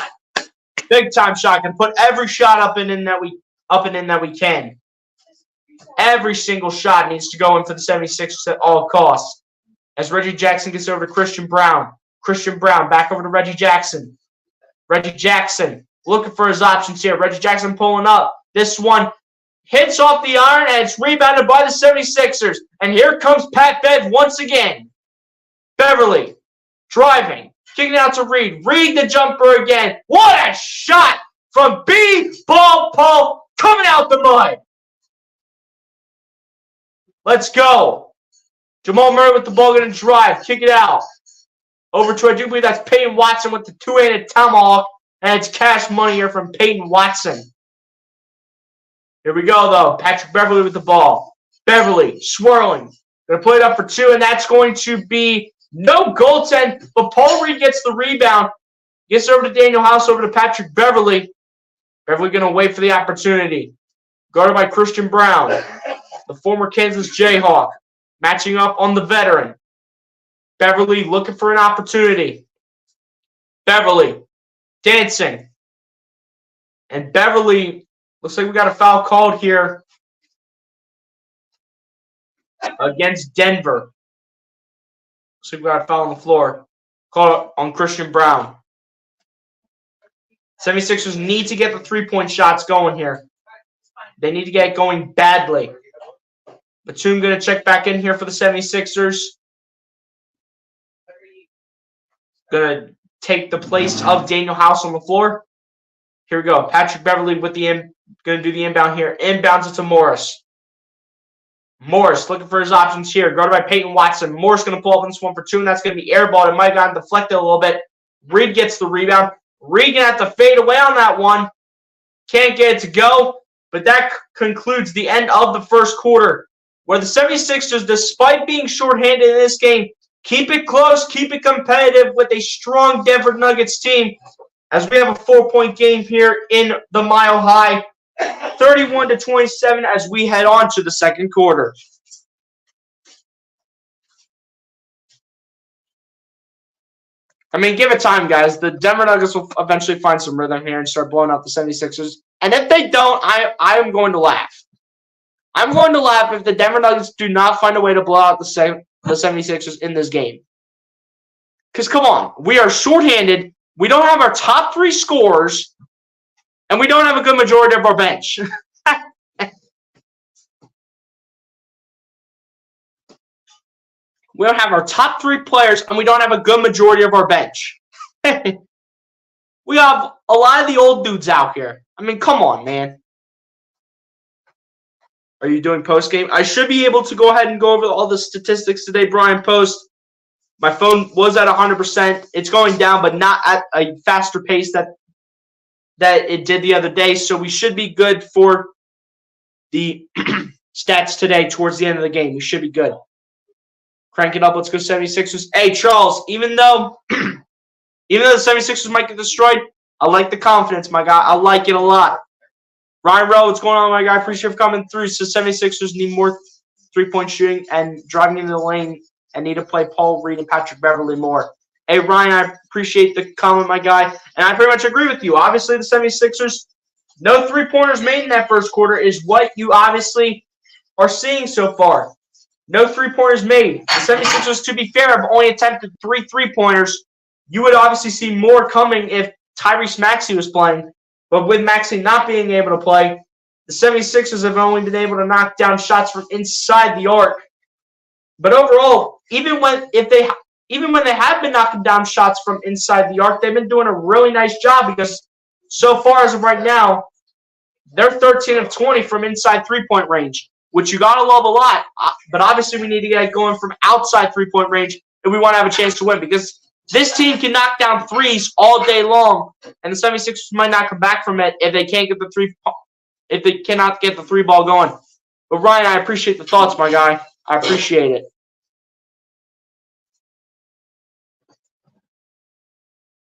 Big-time shot. Can put every shot up and in that we can. Every single shot needs to go in for the 76ers at all costs. As Reggie Jackson gets over to Christian Brown. Christian Brown back over to Reggie Jackson. Reggie Jackson looking for his options here. Reggie Jackson pulling up. This one hits off the iron, and it's rebounded by the 76ers. And here comes Pat Bev once again. Beverly, driving, kicking out to Reed. Reed the jumper again. What a shot from B-Ball Paul coming out the mud. Let's go. Jamal Murray with the ball, going to drive, kick it out. Over to, I do believe that's Peyton Watson with the two-handed tomahawk. And it's cash money here from Peyton Watson. Here we go, though. Patrick Beverly with the ball. Beverly swirling. Going to play it up for two, and that's going to be no goaltend. But Paul Reed gets the rebound. Gets over to Daniel House, over to Patrick Beverly. Beverly going to wait for the opportunity. Guarded by Christian Brown, the former Kansas Jayhawk. Matching up on the veteran. Beverly looking for an opportunity. Beverly dancing. And Beverly, looks like we got a foul called here against Denver. Looks like we got a foul on the floor. Called on Christian Brown. 76ers need to get the three-point shots going here. They need to get it going badly. Batum going to check back in here for the 76ers. Going to take the place of Daniel House on the floor. Here we go. Patrick Beverly with the going to do the inbound here. Inbounds it to Morris. Morris looking for his options here. Guarded by Peyton Watson. Morris going to pull up on this one for two, and that's going to be airballed. It might have gotten deflected a little bit. Reed gets the rebound. Reed going to have to fade away on that one. Can't get it to go. But that concludes the end of the first quarter, where the 76ers, despite being shorthanded in this game, keep it close, keep it competitive with a strong Denver Nuggets team, as we have a 4-point game here in the Mile High, 31-27 as we head on to the second quarter. I mean, give it time, guys. The Denver Nuggets will eventually find some rhythm here and start blowing out the 76ers. And if they don't, I am going to laugh. I'm going to laugh if the Denver Nuggets do not find a way to blow out the 76ers in this game. Because, come on, we are shorthanded. We don't have our top three scorers, and we don't have a good majority of our bench. We don't have our top three players, and we don't have a good majority of our bench. We have a lot of the old dudes out here. I mean, come on, man. Are you doing post-game? I should be able to go ahead and go over all the statistics today, Brian Post. My phone was at 100%. It's going down, but not at a faster pace that it did the other day. So we should be good for the stats today towards the end of the game. We should be good. Crank it up. Let's go 76ers. Hey, Charles, even though the 76ers might get destroyed, I like the confidence, my guy. I like it a lot. Ryan Rowe, what's going on, my guy? Appreciate you coming through. So 76ers need more three-point shooting and driving into the lane and need to play Paul Reed and Patrick Beverly more. Hey, Ryan, I appreciate the comment, my guy. And I pretty much agree with you. Obviously, the 76ers, no three-pointers made in that first quarter is what you obviously are seeing so far. No three-pointers made. The 76ers, to be fair, have only attempted 3 three-pointers. You would obviously see more coming if Tyrese Maxey was playing. But with Maxey not being able to play, the 76ers have only been able to knock down shots from inside the arc. But overall, even when they have been knocking down shots from inside the arc, they've been doing a really nice job because so far as of right now, they're 13 of 20 from inside three-point range, which you got to love a lot. But obviously we need to get it going from outside three-point range if we want to have a chance to win, because this team can knock down threes all day long, and the 76ers might not come back from it if they cannot get the three ball going. But Ryan, I appreciate the thoughts, my guy. I appreciate it.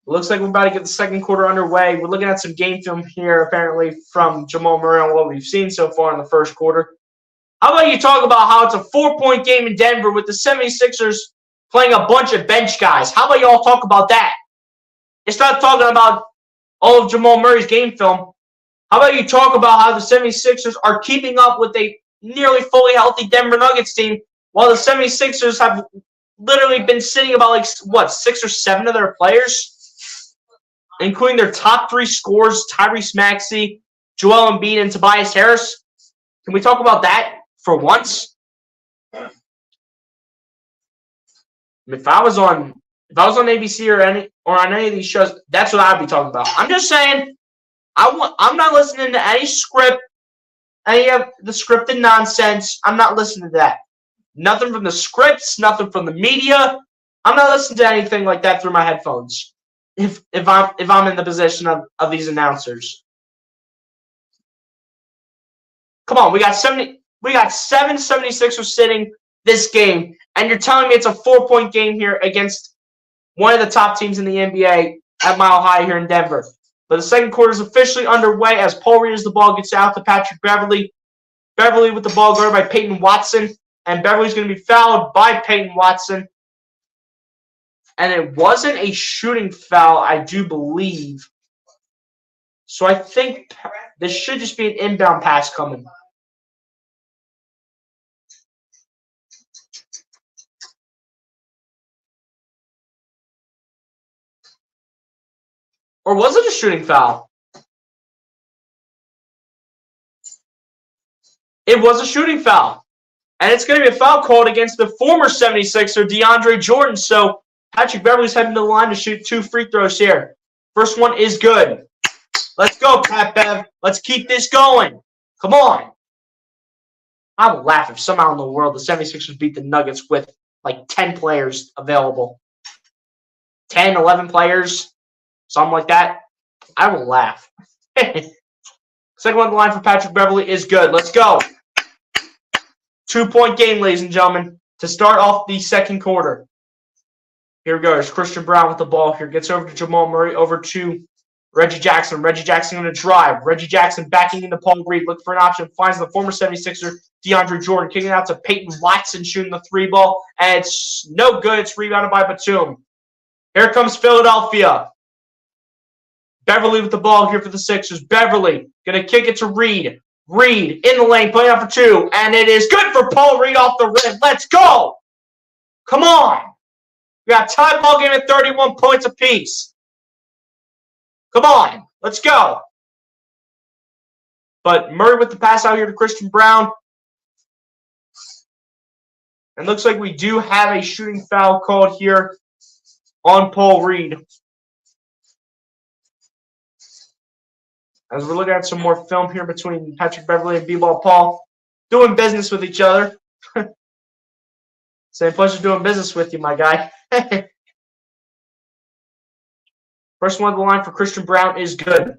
Looks like we're about to get the second quarter underway. We're looking at some game film here, apparently, from Jamal Murray on what we've seen so far in the first quarter. How about you talk about how it's a 4-point game in Denver with the 76ers playing a bunch of bench guys? How about y'all talk about that? It's not talking about all of Jamal Murray's game film. How about you talk about how the 76ers are keeping up with a nearly fully healthy Denver Nuggets team, while the 76ers have literally been sitting about, 6 or 7 of their players, including their top 3 scorers, Tyrese Maxey, Joel Embiid, and Tobias Harris. Can we talk about that for once? If I was on ABC or on any of these shows, that's what I'd be talking about. I'm just saying, I'm not listening to any script, any of the scripted nonsense. I'm not listening to that. Nothing from the scripts, nothing from the media. I'm not listening to anything like that through my headphones. If I'm in the position of these announcers. Come on, we got 7 76ers sitting this game, and you're telling me it's a 4-point game here against one of the top teams in the NBA at Mile High here in Denver. But the second quarter is officially underway as Paul Reed as the ball gets out to Patrick Beverley. Beverley with the ball guarded by Peyton Watson, and Beverley's going to be fouled by Peyton Watson. And it wasn't a shooting foul, I do believe. So I think this should just be an inbound pass coming. Or was it a shooting foul? It was a shooting foul. And it's going to be a foul called against the former 76er, DeAndre Jordan. So Patrick Beverley's heading to the line to shoot 2 free throws here. First one is good. Let's go, Pat Bev. Let's keep this going. Come on. I would laugh if somehow in the world the 76ers beat the Nuggets with like 10 players available. 10, 11 players, something like that. I will laugh. Second one on the line for Patrick Beverley is good. Let's go. 2-point game, ladies and gentlemen, to start off the second quarter. Here we go. There's Christian Braun with the ball here. Gets over to Jamal Murray, over to Reggie Jackson. Reggie Jackson going to drive. Reggie Jackson backing into Paul Reed. Looking for an option. Finds the former 76er, DeAndre Jordan. Kicking it out to Peyton Watson, shooting the 3 ball. And it's no good. It's rebounded by Batum. Here comes Philadelphia. Beverley with the ball here for the Sixers. Beverley going to kick it to Reed. Reed in the lane, playing out for 2. And it is good for Paul Reed off the rim. Let's go. Come on. We got a tie ball game at 31 points apiece. Come on. Let's go. But Murray with the pass out here to Christian Braun. And looks like we do have a shooting foul called here on Paul Reed. As we're looking at some more film here between Patrick Beverley and B-Ball Paul, doing business with each other. Same pleasure doing business with you, my guy. First one on the line for Christian Braun is good.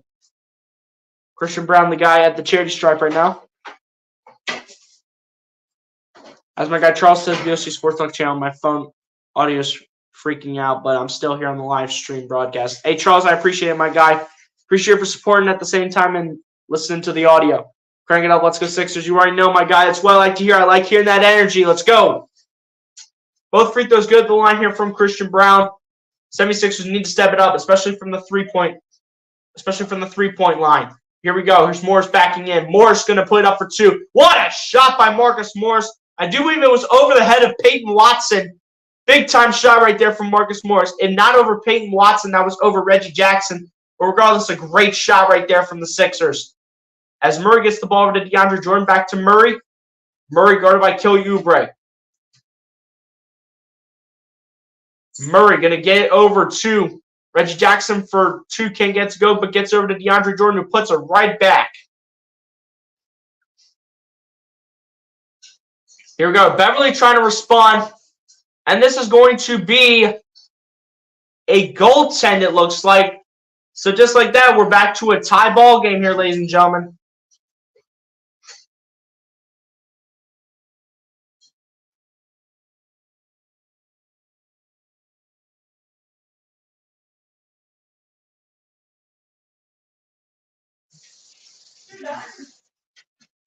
Christian Braun, the guy at the charity stripe right now. As my guy Charles says, VOC Sports Talk channel, my phone audio is freaking out, but I'm still here on the live stream broadcast. Hey, Charles, I appreciate it, my guy. Appreciate you for supporting at the same time and listening to the audio. Crank it up. Let's go, Sixers. You already know, my guy. That's what I like to hear. I like hearing that energy. Let's go. Both free throws good at the line here from Christian Braun. 76ers need to step it up, especially from the three-point line. Here we go. Here's Morris backing in. Morris going to put it up for 2. What a shot by Marcus Morris. I do believe it was over the head of Peyton Watson. Big-time shot right there from Marcus Morris. And not over Peyton Watson. That was over Reggie Jackson. But regardless, a great shot right there from the Sixers. As Murray gets the ball over to DeAndre Jordan, back to Murray. Murray guarded by Kelly Oubre. Murray going to get it over to Reggie Jackson for 2. Can't get to go, but gets over to DeAndre Jordan, who puts it right back. Here we go. Beverley trying to respond. And this is going to be a goaltend, it looks like. So just like that, we're back to a tie ball game here, ladies and gentlemen.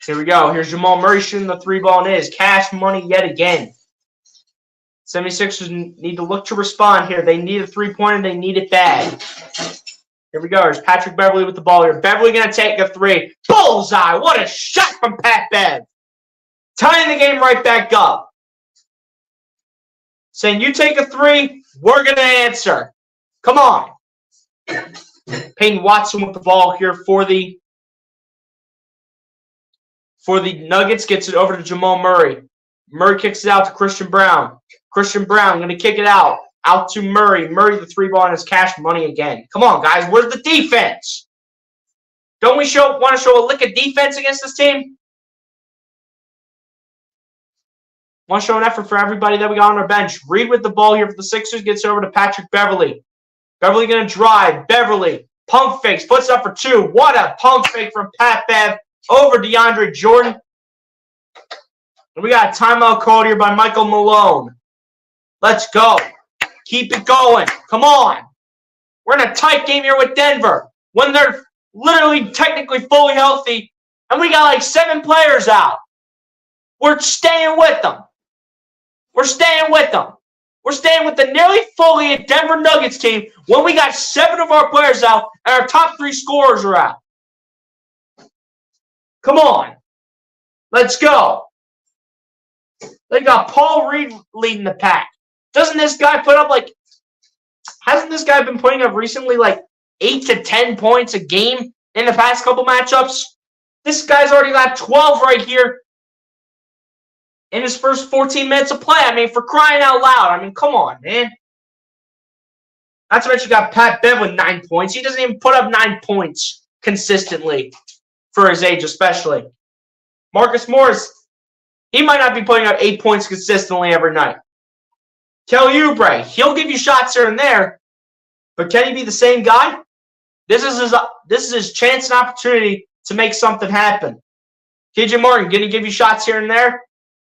Here we go. Here's Jamal Murray shooting the 3 ball, and it is cash money yet again. 76ers need to look to respond here. They need a 3-pointer. They need it bad. Here we go. Here's Patrick Beverley with the ball here. Beverley going to take a 3. Bullseye. What a shot from Pat Bev. Tying the game right back up. Saying, you take a 3, we're going to answer. Come on. Peyton Watson with the ball here for the Nuggets. Gets it over to Jamal Murray. Murray kicks it out to Christian Braun. Christian Brown going to kick it out to Murray. Murray, the 3-ball, and his cash money again. Come on, guys. Where's the defense? Don't we want to show a lick of defense against this team? Want to show an effort for everybody that we got on our bench. Reed with the ball here for the Sixers. Gets over to Patrick Beverly. Beverly going to drive. Beverly. Pump fakes. Puts up for 2. What a pump fake from Pat Bev over DeAndre Jordan. And we got a timeout called here by Michael Malone. Let's go. Keep it going. Come on. We're in a tight game here with Denver when they're literally technically fully healthy and we got like 7 players out. We're staying with them. We're staying with them. We're staying with the nearly fully Denver Nuggets team when we got 7 of our players out and our top 3 scorers are out. Come on. Let's go. They got Paul Reed leading the pack. Doesn't this guy put up hasn't this guy been putting up recently 8 to 10 points a game in the past couple matchups? This guy's already got 12 right here in his first 14 minutes of play. I mean, for crying out loud. I mean, come on, man. Not to mention you got Pat Bev with 9 points. He doesn't even put up 9 points consistently for his age, especially. Marcus Morris, he might not be putting up 8 points consistently every night. Kelly Oubre, he'll give you shots here and there, but can he be the same guy? This is his chance and opportunity to make something happen. KJ Martin, going to give you shots here and there.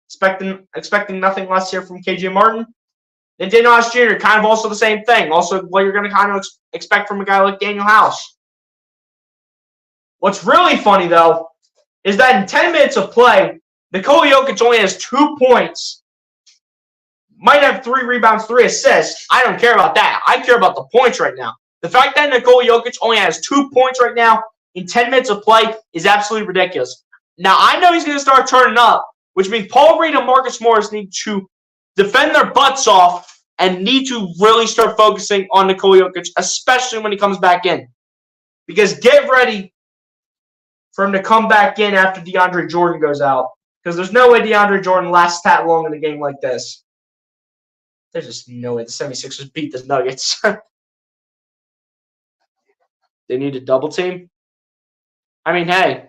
Expecting nothing less here from KJ Martin. Then Daniel House Jr., kind of also the same thing. Also, what you're going to kind of expect from a guy like Daniel House. What's really funny, though, is that in 10 minutes of play, Nikola Jokic only has 2 points. Might have 3 rebounds, 3 assists. I don't care about that. I care about the points right now. The fact that Nikola Jokic only has 2 points right now in 10 minutes of play is absolutely ridiculous. Now, I know he's going to start turning up, which means Paul Reed and Marcus Morris need to defend their butts off and need to really start focusing on Nikola Jokic, especially when he comes back in. Because get ready for him to come back in after DeAndre Jordan goes out. Because there's no way DeAndre Jordan lasts that long in a game like this. There's just no way the 76ers beat the Nuggets. They need a double team. I mean, hey,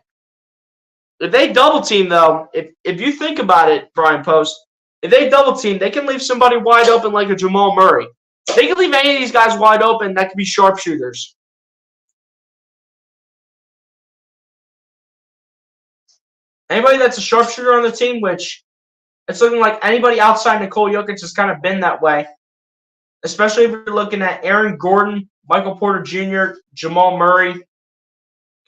if they double team, though, if you think about it, Brian Post, if they double team, they can leave somebody wide open like a Jamal Murray. They can leave any of these guys wide open that could be sharpshooters. Anybody that's a sharpshooter on the team, which it's looking like anybody outside Nikola Jokic has kind of been that way, especially if you're looking at Aaron Gordon, Michael Porter Jr., Jamal Murray,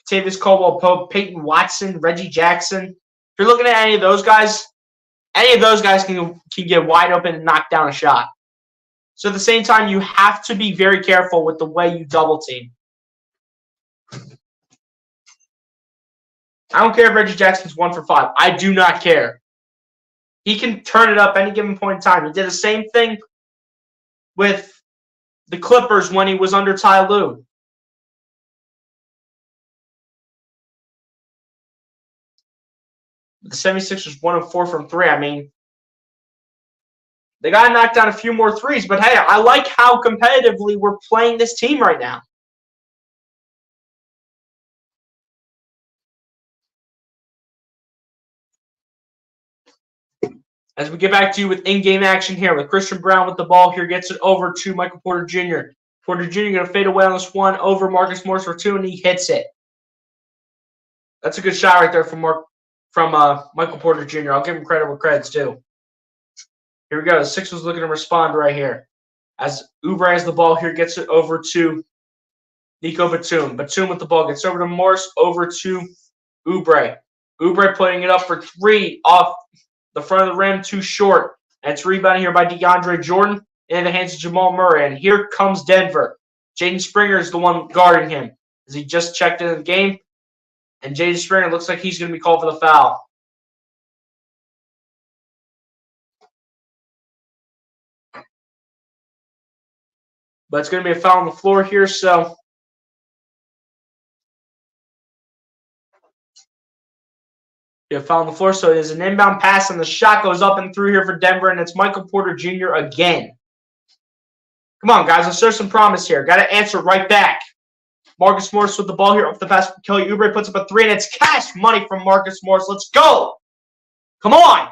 Kentavious Caldwell-Pope, Peyton Watson, Reggie Jackson. If you're looking at any of those guys can get wide open and knock down a shot. So at the same time, you have to be very careful with the way you double team. I don't care if Reggie Jackson's 1 for 5. I do not care. He can turn it up any given point in time. He did the same thing with the Clippers when he was under Ty Lue. The 76ers 1 of 4 from 3. I mean, they got to knock down a few more threes. But, hey, I like how competitively we're playing this team right now. As we get back to you with in-game action here with Christian Brown with the ball here, gets it over to Michael Porter Jr. Porter Jr. going to fade away on this one over Marcus Morris for 2, and he hits it. That's a good shot right there from Michael Porter Jr. I'll give him credit where credit's due. Here we go. The Sixers looking to respond right here. As Oubre has the ball here, gets it over to Nico Batum. Batum with the ball gets over to Morris, over to Oubre. Oubre putting it up for 3 off the front of the rim, too short. And it's rebounded here by DeAndre Jordan in the hands of Jamal Murray. And here comes Denver. Jaden Springer is the one guarding him as he just checked into the game. And Jaden Springer looks like he's going to be called for the foul. But it's going to be a foul on the floor here, so You foul on the floor, so it is an inbound pass, and the shot goes up and through here for Denver, and it's Michael Porter Jr. again. Come on, guys, let's show some promise here. Got to answer right back. Marcus Morris with the ball here off the pass. Kelly Oubre puts up a three, and it's cash money from Marcus Morris. Let's go. Come on.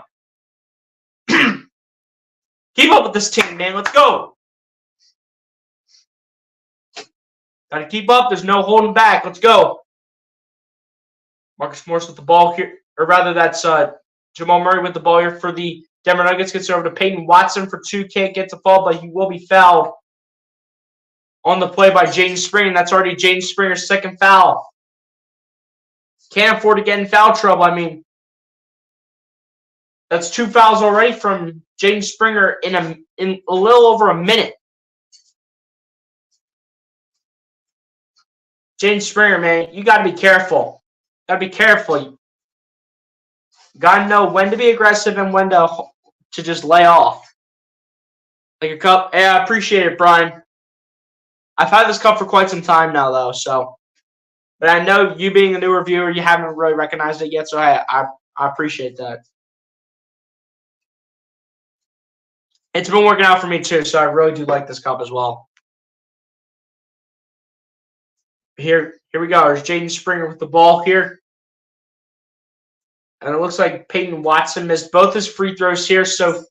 Keep up with this team, man. Let's go. Got to keep up. There's no holding back. Let's go. Marcus Morris with the ball here. Or rather, that's Jamal Murray with the ball here for the Denver Nuggets. Gets it over to Peyton Watson for two. Can't get the fall, but he will be fouled on the play by Jaden Springer. That's already Jaden Springer's second foul. Can't afford to get in foul trouble. I mean, that's two fouls already from Jaden Springer in a little over a minute. Jaden Springer, man, you got to be careful. Got to be careful. Got to know when to be aggressive and when to just lay off. Like a cup. Hey, I appreciate it, Brian. I've had this cup for quite some time now, though. So, but I know you being a new reviewer, you haven't really recognized it yet. So I appreciate that. It's been working out for me too, so I really do like this cup as well. Here we go. There's Jaden Springer with the ball here. And it looks like Peyton Watson missed both his free throws here. So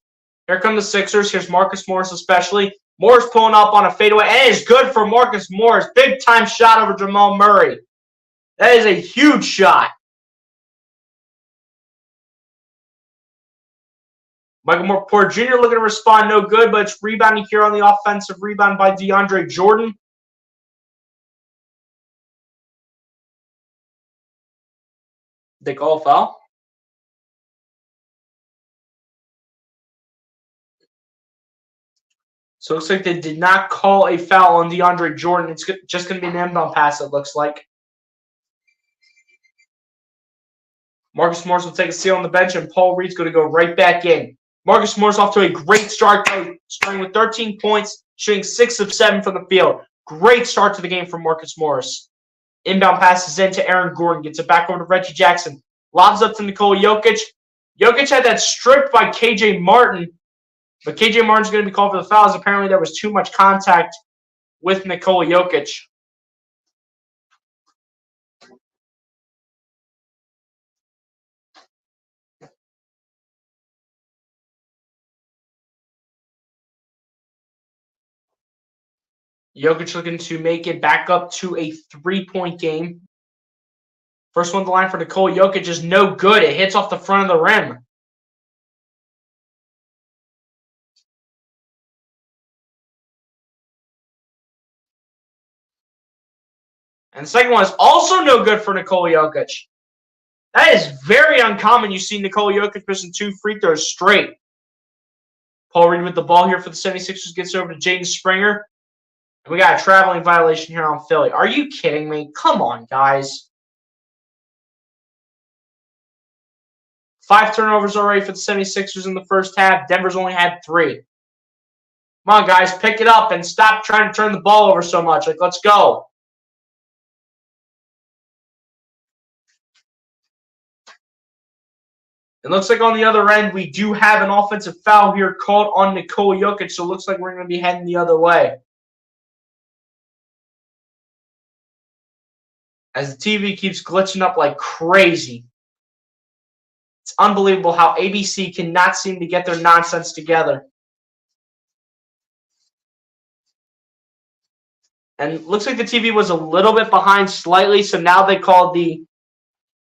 here come the Sixers. Here's Marcus Morris especially. Morris pulling up on a fadeaway. And it's good for Marcus Morris. Big time shot over Jamal Murray. That is a huge shot. Michael Porter Jr. looking to respond, no good, but it's rebounding here on the offensive rebound by DeAndre Jordan. They call a foul. So it looks like they did not call a foul on DeAndre Jordan. It's just going to be an inbound pass, it looks like. Marcus Morris will take a steal on the bench, and Paul Reed's going to go right back in. Marcus Morris off to a great start, starting with 13 points, shooting 6 of 7 from the field. Great start to the game for Marcus Morris. Inbound passes in to Aaron Gordon. Gets it back over to Reggie Jackson. Lobs up to Nikola Jokic. Jokic had that stripped by KJ Martin. But KJ Martin's going to be called for the fouls. Apparently there was too much contact with Nikola Jokic. Jokic looking to make it back up to a 3-point game. First one on the line for Nikola Jokic is no good. It hits off the front of the rim. And the second one is also no good for Nikola Jokic. That is very uncommon. You see Nikola Jokic missing 2 free throws straight. Paul Reed with the ball here for the 76ers. Gets over to Jaden Springer. And we got a traveling violation here on Philly. Are you kidding me? Come on, guys. 5 turnovers already for the 76ers in the first half. Denver's only had 3. Come on, guys. Pick it up and stop trying to turn the ball over so much. Like, let's go. It looks like on the other end, we do have an offensive foul here called on Nikola Jokic, so it looks like we're going to be heading the other way. As the TV keeps glitching up like crazy. It's unbelievable how ABC cannot seem to get their nonsense together. And it looks like the TV was a little bit behind slightly, so now they called the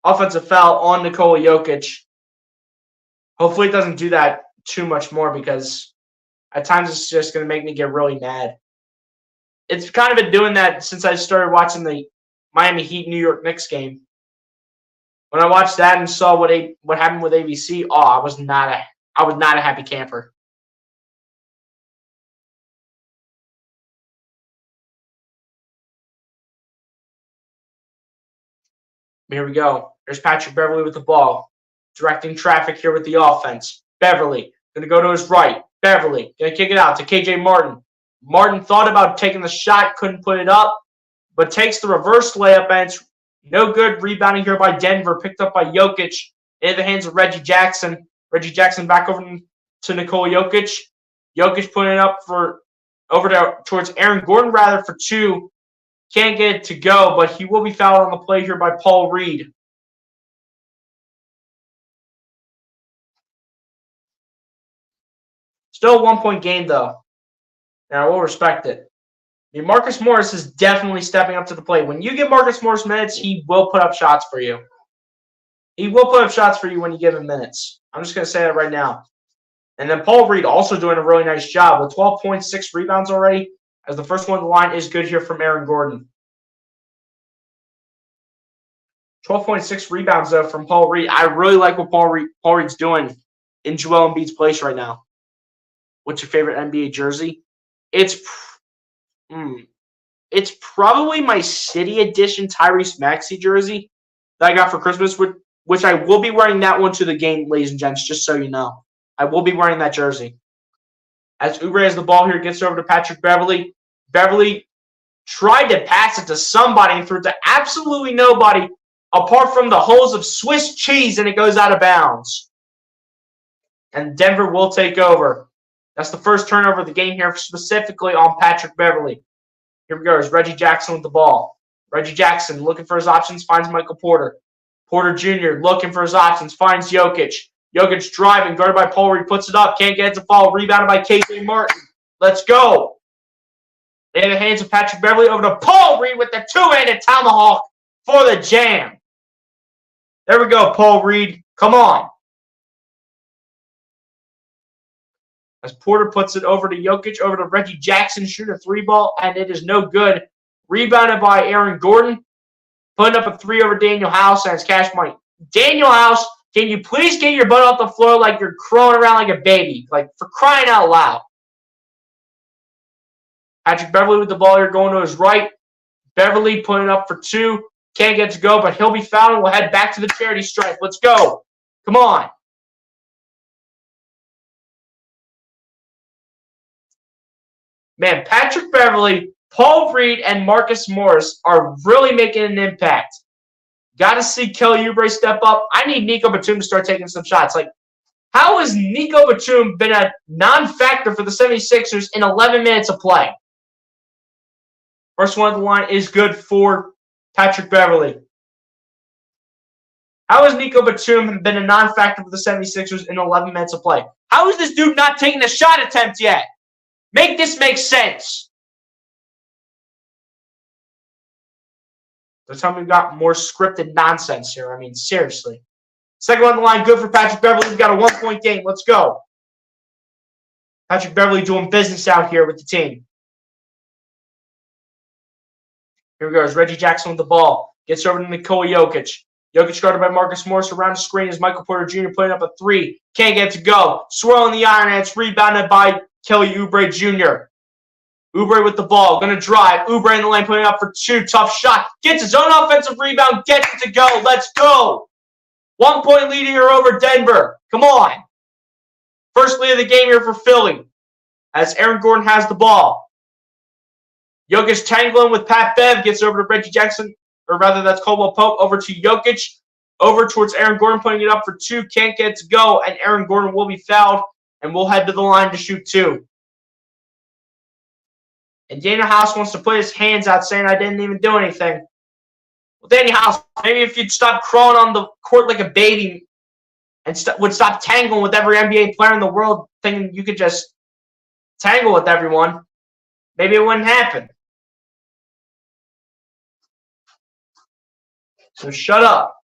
offensive foul on Nikola Jokic. Hopefully it doesn't do that too much more because at times it's just going to make me get really mad. It's kind of been doing that since I started watching the Miami Heat New York Knicks game. When I watched that and saw what happened with ABC, I was not a happy camper. Here we go. There's Patrick Beverley with the ball. Directing traffic here with the offense. Beverley going to go to his right. Beverley going to kick it out to KJ Martin. Martin thought about taking the shot, couldn't put it up, but takes the reverse layup, and it's no good. Rebounding here by Denver, picked up by Jokic. In the hands of Reggie Jackson. Reggie Jackson back over to Nikola Jokic. Jokic putting it up towards Aaron Gordon rather for 2. Can't get it to go, but he will be fouled on the play here by Paul Reed. Still a 1-point game, though. And I will respect it. I mean, Marcus Morris is definitely stepping up to the plate. When you give Marcus Morris minutes, he will put up shots for you. He will put up shots for you when you give him minutes. I'm just going to say that right now. And then Paul Reed also doing a really nice job with 12.6 rebounds already, as the first one on the line is good here from Aaron Gordon. 12.6 rebounds, though, from Paul Reed. I really like what Paul Reed's doing in Joel Embiid's place right now. What's your favorite NBA jersey? It's probably my City Edition Tyrese Maxey jersey that I got for Christmas, which I will be wearing that one to the game, ladies and gents, just so you know. I will be wearing that jersey. As Oubre has the ball here, gets over to Patrick Beverley. Beverley tried to pass it to somebody and threw it to absolutely nobody apart from the holes of Swiss cheese, and it goes out of bounds. And Denver will take over. That's the first turnover of the game here, specifically on Patrick Beverley. Here we go. It's Reggie Jackson with the ball. Reggie Jackson looking for his options, finds Michael Porter. Porter Jr. looking for his options, finds Jokic. Jokic driving, guarded by Paul Reed, puts it up, can't get it to fall, rebounded by KJ Martin. Let's go. In the hands of Patrick Beverley, over to Paul Reed with the two-handed tomahawk for the jam. There we go, Paul Reed. Come on. As Porter puts it over to Jokic, over to Reggie Jackson, shoot a 3-ball, and it is no good. Rebounded by Aaron Gordon, putting up a 3 over Daniel House, and it's cash money. Daniel House, can you please get your butt off the floor like you're crowing around like a baby? Like, for crying out loud. Patrick Beverley with the ball here going to his right. Beverley putting up for 2. Can't get to go, but he'll be fouled, and we'll head back to the charity stripe. Let's go. Come on. Man, Patrick Beverley, Paul Reed, and Marcus Morris are really making an impact. Got to see Kelly Oubre step up. I need Nico Batum to start taking some shots. Like, how has Nico Batum been a non-factor for the 76ers in 11 minutes of play? First one on the line is good for Patrick Beverley. How has Nico Batum been a non-factor for the 76ers in 11 minutes of play? How is this dude not taking a shot attempt yet? Make this make sense. Don't tell me we've got more scripted nonsense here. I mean, seriously. Second one on the line, good for Patrick Beverley. We've got a 1-point game. Let's go. Patrick Beverley doing business out here with the team. Here we go. It's Reggie Jackson with the ball. Gets over to Nikola Jokic. Jokic guarded by Marcus Morris around the screen as Michael Porter Jr. putting up a 3. Can't get it to go. Swirling the iron, and it's rebounded by Kelly Oubre Jr. Oubre with the ball. Going to drive. Oubre in the lane putting up for 2. Tough shot. Gets his own offensive rebound. Gets it to go. Let's go. 1-point lead here over Denver. Come on. First lead of the game here for Philly as Aaron Gordon has the ball. Jokic tangling with Pat Bev. Gets over to Reggie Jackson. Or rather, that's Caldwell Pope. Over to Jokic. Over towards Aaron Gordon, putting it up for 2. Can't get it to go. And Aaron Gordon will be fouled. And we'll head to the line to shoot 2. And Daniel House wants to put his hands out saying, I didn't even do anything. Well, Daniel House, maybe if you'd stop crawling on the court like a baby and would stop tangling with every NBA player in the world, thinking you could just tangle with everyone, maybe it wouldn't happen. So shut up.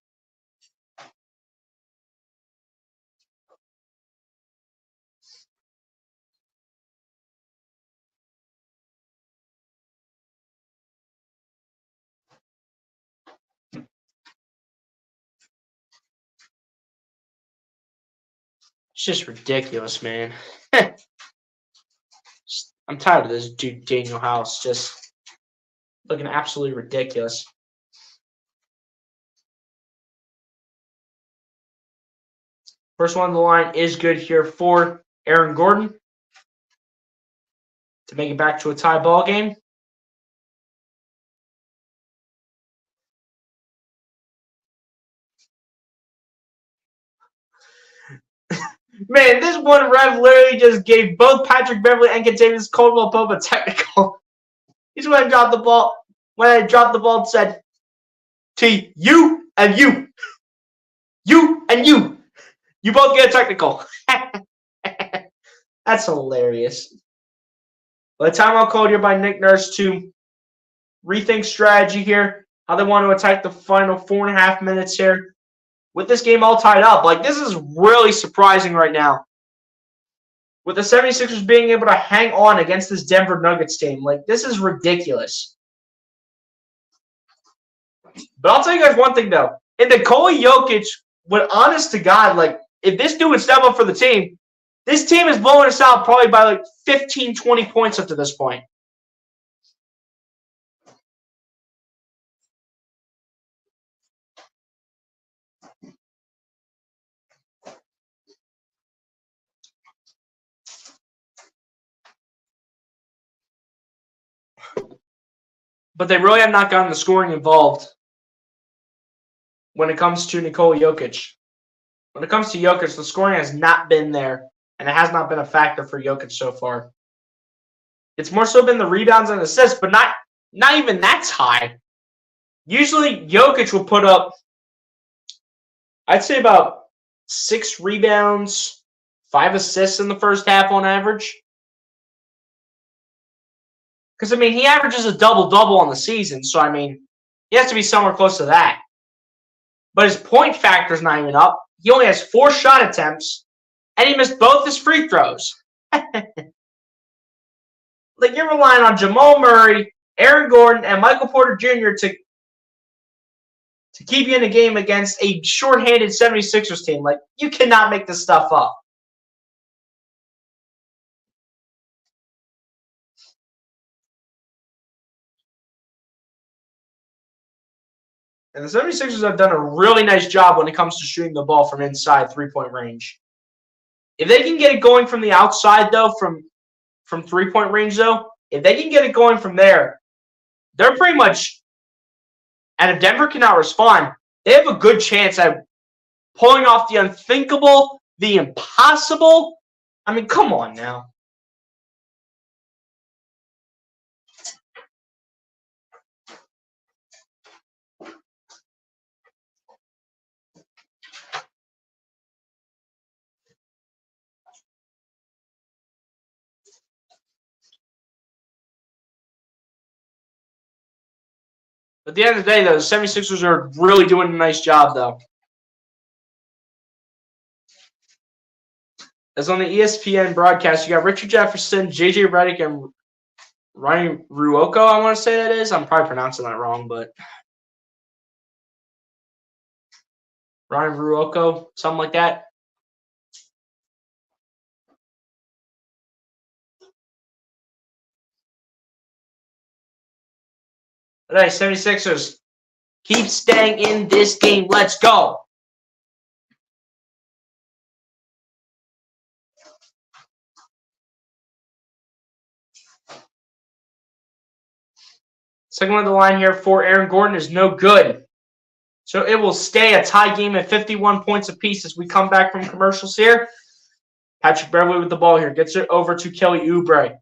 It's just ridiculous, man. I'm tired of this dude, Daniel House, just looking absolutely ridiculous. First one on the line is good here for Aaron Gordon to make it back to a tie ball game. Man, this one ref literally just gave both Patrick Beverley and Kentavious Caldwell-Pope a technical. He's when I dropped the ball. When I dropped the ball, it said, "T, you and you. You and you. You both get a technical." That's hilarious. But the timeout called here by Nick Nurse to rethink strategy here. How they want to attack the final 4.5 minutes here. With this game all tied up. Like, this is really surprising right now. With the 76ers being able to hang on against this Denver Nuggets team. Like, this is ridiculous. But I'll tell you guys one thing, though. If Nikola Jokic would, honest to God, like, if this dude would step up for the team, this team is blowing us out probably by like 15, 20 points up to this point. But they really have not gotten the scoring involved when it comes to Nikola Jokic. When it comes to Jokic, the scoring has not been there, and it has not been a factor for Jokic so far. It's more so been the rebounds and assists, but not even that's high. Usually, Jokic will put up, I'd say about 6 rebounds, 5 assists in the first half on average. Because, I mean, he averages a double-double on the season, so, I mean, he has to be somewhere close to that. But his point factor's not even up. He only has 4 shot attempts, and he missed both his free throws. Like, you're relying on Jamal Murray, Aaron Gordon, and Michael Porter Jr. to keep you in the game against a shorthanded 76ers team. Like, you cannot make this stuff up. And the 76ers have done a really nice job when it comes to shooting the ball from inside three-point range. If they can get it going from the outside, though, from three-point range, though, if they can get it going from there, they're pretty much, and if Denver cannot respond, they have a good chance at pulling off the unthinkable, the impossible. I mean, come on now. At the end of the day, though, the 76ers are really doing a nice job, though. As on the ESPN broadcast, you got Richard Jefferson, J.J. Redick, and Ryan Ruocco, I want to say that is. I'm probably pronouncing that wrong, but Ryan Ruocco, something like that. All right, 76ers, keep staying in this game. Let's go. Second one of the line here for Aaron Gordon is no good. So it will stay a tie game at 51 points apiece as we come back from commercials here. Patrick Beverley with the ball here. Gets it over to Kelly Oubre.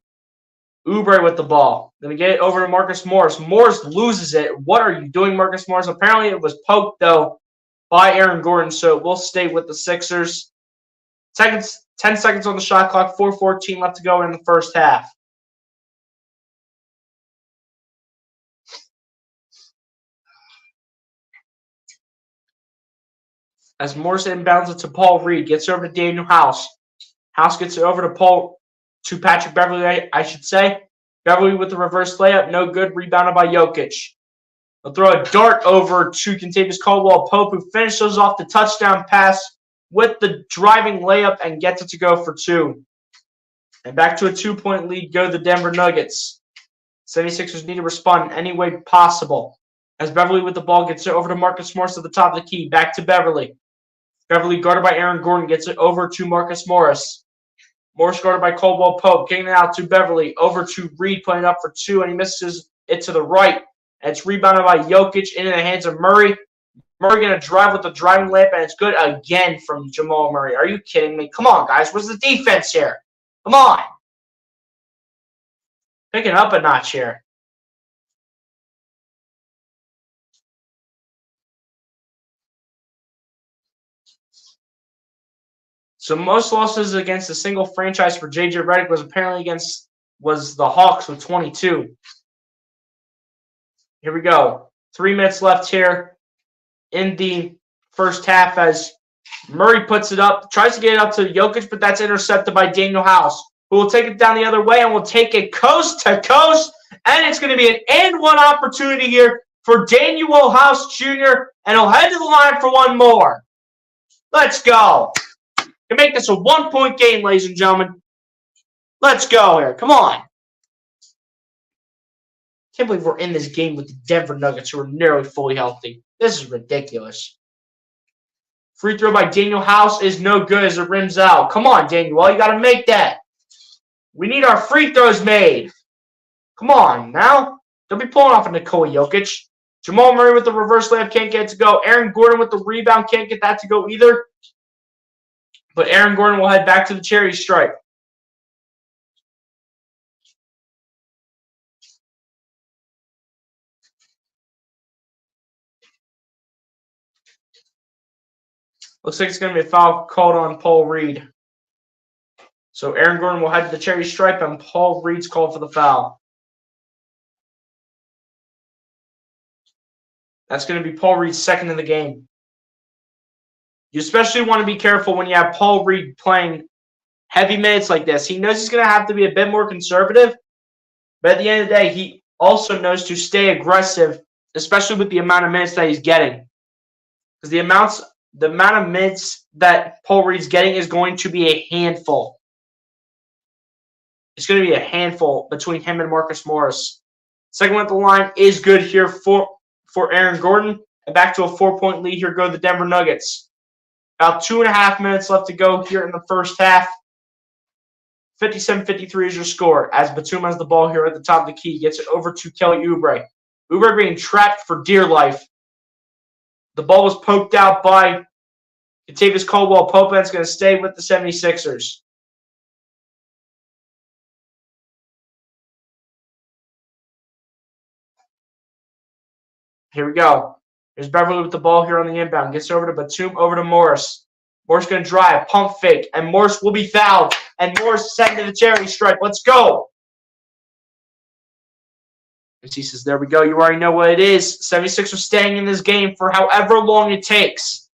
Oubre with the ball. Then we get it over to Marcus Morris. Morris loses it. What are you doing, Marcus Morris? Apparently it was poked, though, by Aaron Gordon, so we'll stay with the Sixers. 10 seconds on the shot clock. 4:14 left to go in the first half. As Morris inbounds it to Paul Reed. Gets over to Daniel House. House gets it over to Patrick Beverley, I should say. Beverley with the reverse layup. No good. Rebounded by Jokic. They'll throw a dart over to Kentavious Caldwell-Pope, who finishes off the touchdown pass with the driving layup and gets it to go for 2. And back to a 2-point lead go the Denver Nuggets. 76ers need to respond in any way possible. As Beverley with the ball gets it over to Marcus Morris at the top of the key. Back to Beverley. Beverley guarded by Aaron Gordon gets it over to Marcus Morris. Morris guarded by Caldwell-Pope, getting it out to Beverley, over to Reed, playing up for 2, and he misses it to the right. And it's rebounded by Jokic into the hands of Murray. Murray going to drive with the driving layup, and it's good again from Jamal Murray. Are you kidding me? Come on, guys. Where's the defense here? Come on. Picking up a notch here. So most losses against a single franchise for J.J. Redick was apparently was the Hawks with 22. Here we go. 3 minutes left here in the first half as Murray puts it up, tries to get it up to Jokic, but that's intercepted by Daniel House, who will take it down the other way and will take it coast to coast. And it's going to be an and-one opportunity here for Daniel House Jr., and he'll head to the line for one more. Let's go. Can make this a one-point game, ladies and gentlemen. Let's go here. Come on. Can't believe we're in this game with the Denver Nuggets, who are nearly fully healthy. This is ridiculous. Free throw by Daniel House is no good as it rims out. Come on, Daniel. You got to make that. We need our free throws made. Come on now. Don't be pulling off a Nikola Jokic. Jamal Murray with the reverse layup can't get it to go. Aaron Gordon with the rebound can't get that to go either. But Aaron Gordon will head back to the charity stripe. Looks like it's going to be a foul called on Paul Reed. So Aaron Gordon will head to the charity stripe, and Paul Reed's called for the foul. That's going to be Paul Reed's second in the game. You especially want to be careful when you have Paul Reed playing heavy minutes like this. He knows he's going to have to be a bit more conservative, but at the end of the day, he also knows to stay aggressive, especially with the amount of minutes that he's getting. Because the amount of minutes that Paul Reed's getting is going to be a handful. It's going to be a handful between him and Marcus Morris. Second one at the line is good here for Aaron Gordon. And back to a 4-point lead. Here go the Denver Nuggets. About 2.5 minutes left to go here in the first half. 57-53 is your score as Batum has the ball here at the top of the key. Gets it over to Kelly Oubre. Oubre being trapped for dear life. The ball was poked out by Kentavious Caldwell-Pope, and it's going to stay with the 76ers. Here we go. There's Beverly with the ball here on the inbound. Gets over to Batum, over to Morris. Morris going to drive, pump fake, and Morris will be fouled. And Morris is sent to the charity stripe. Let's go. And he says, there we go. You already know what it is. 76ers staying in this game for however long it takes.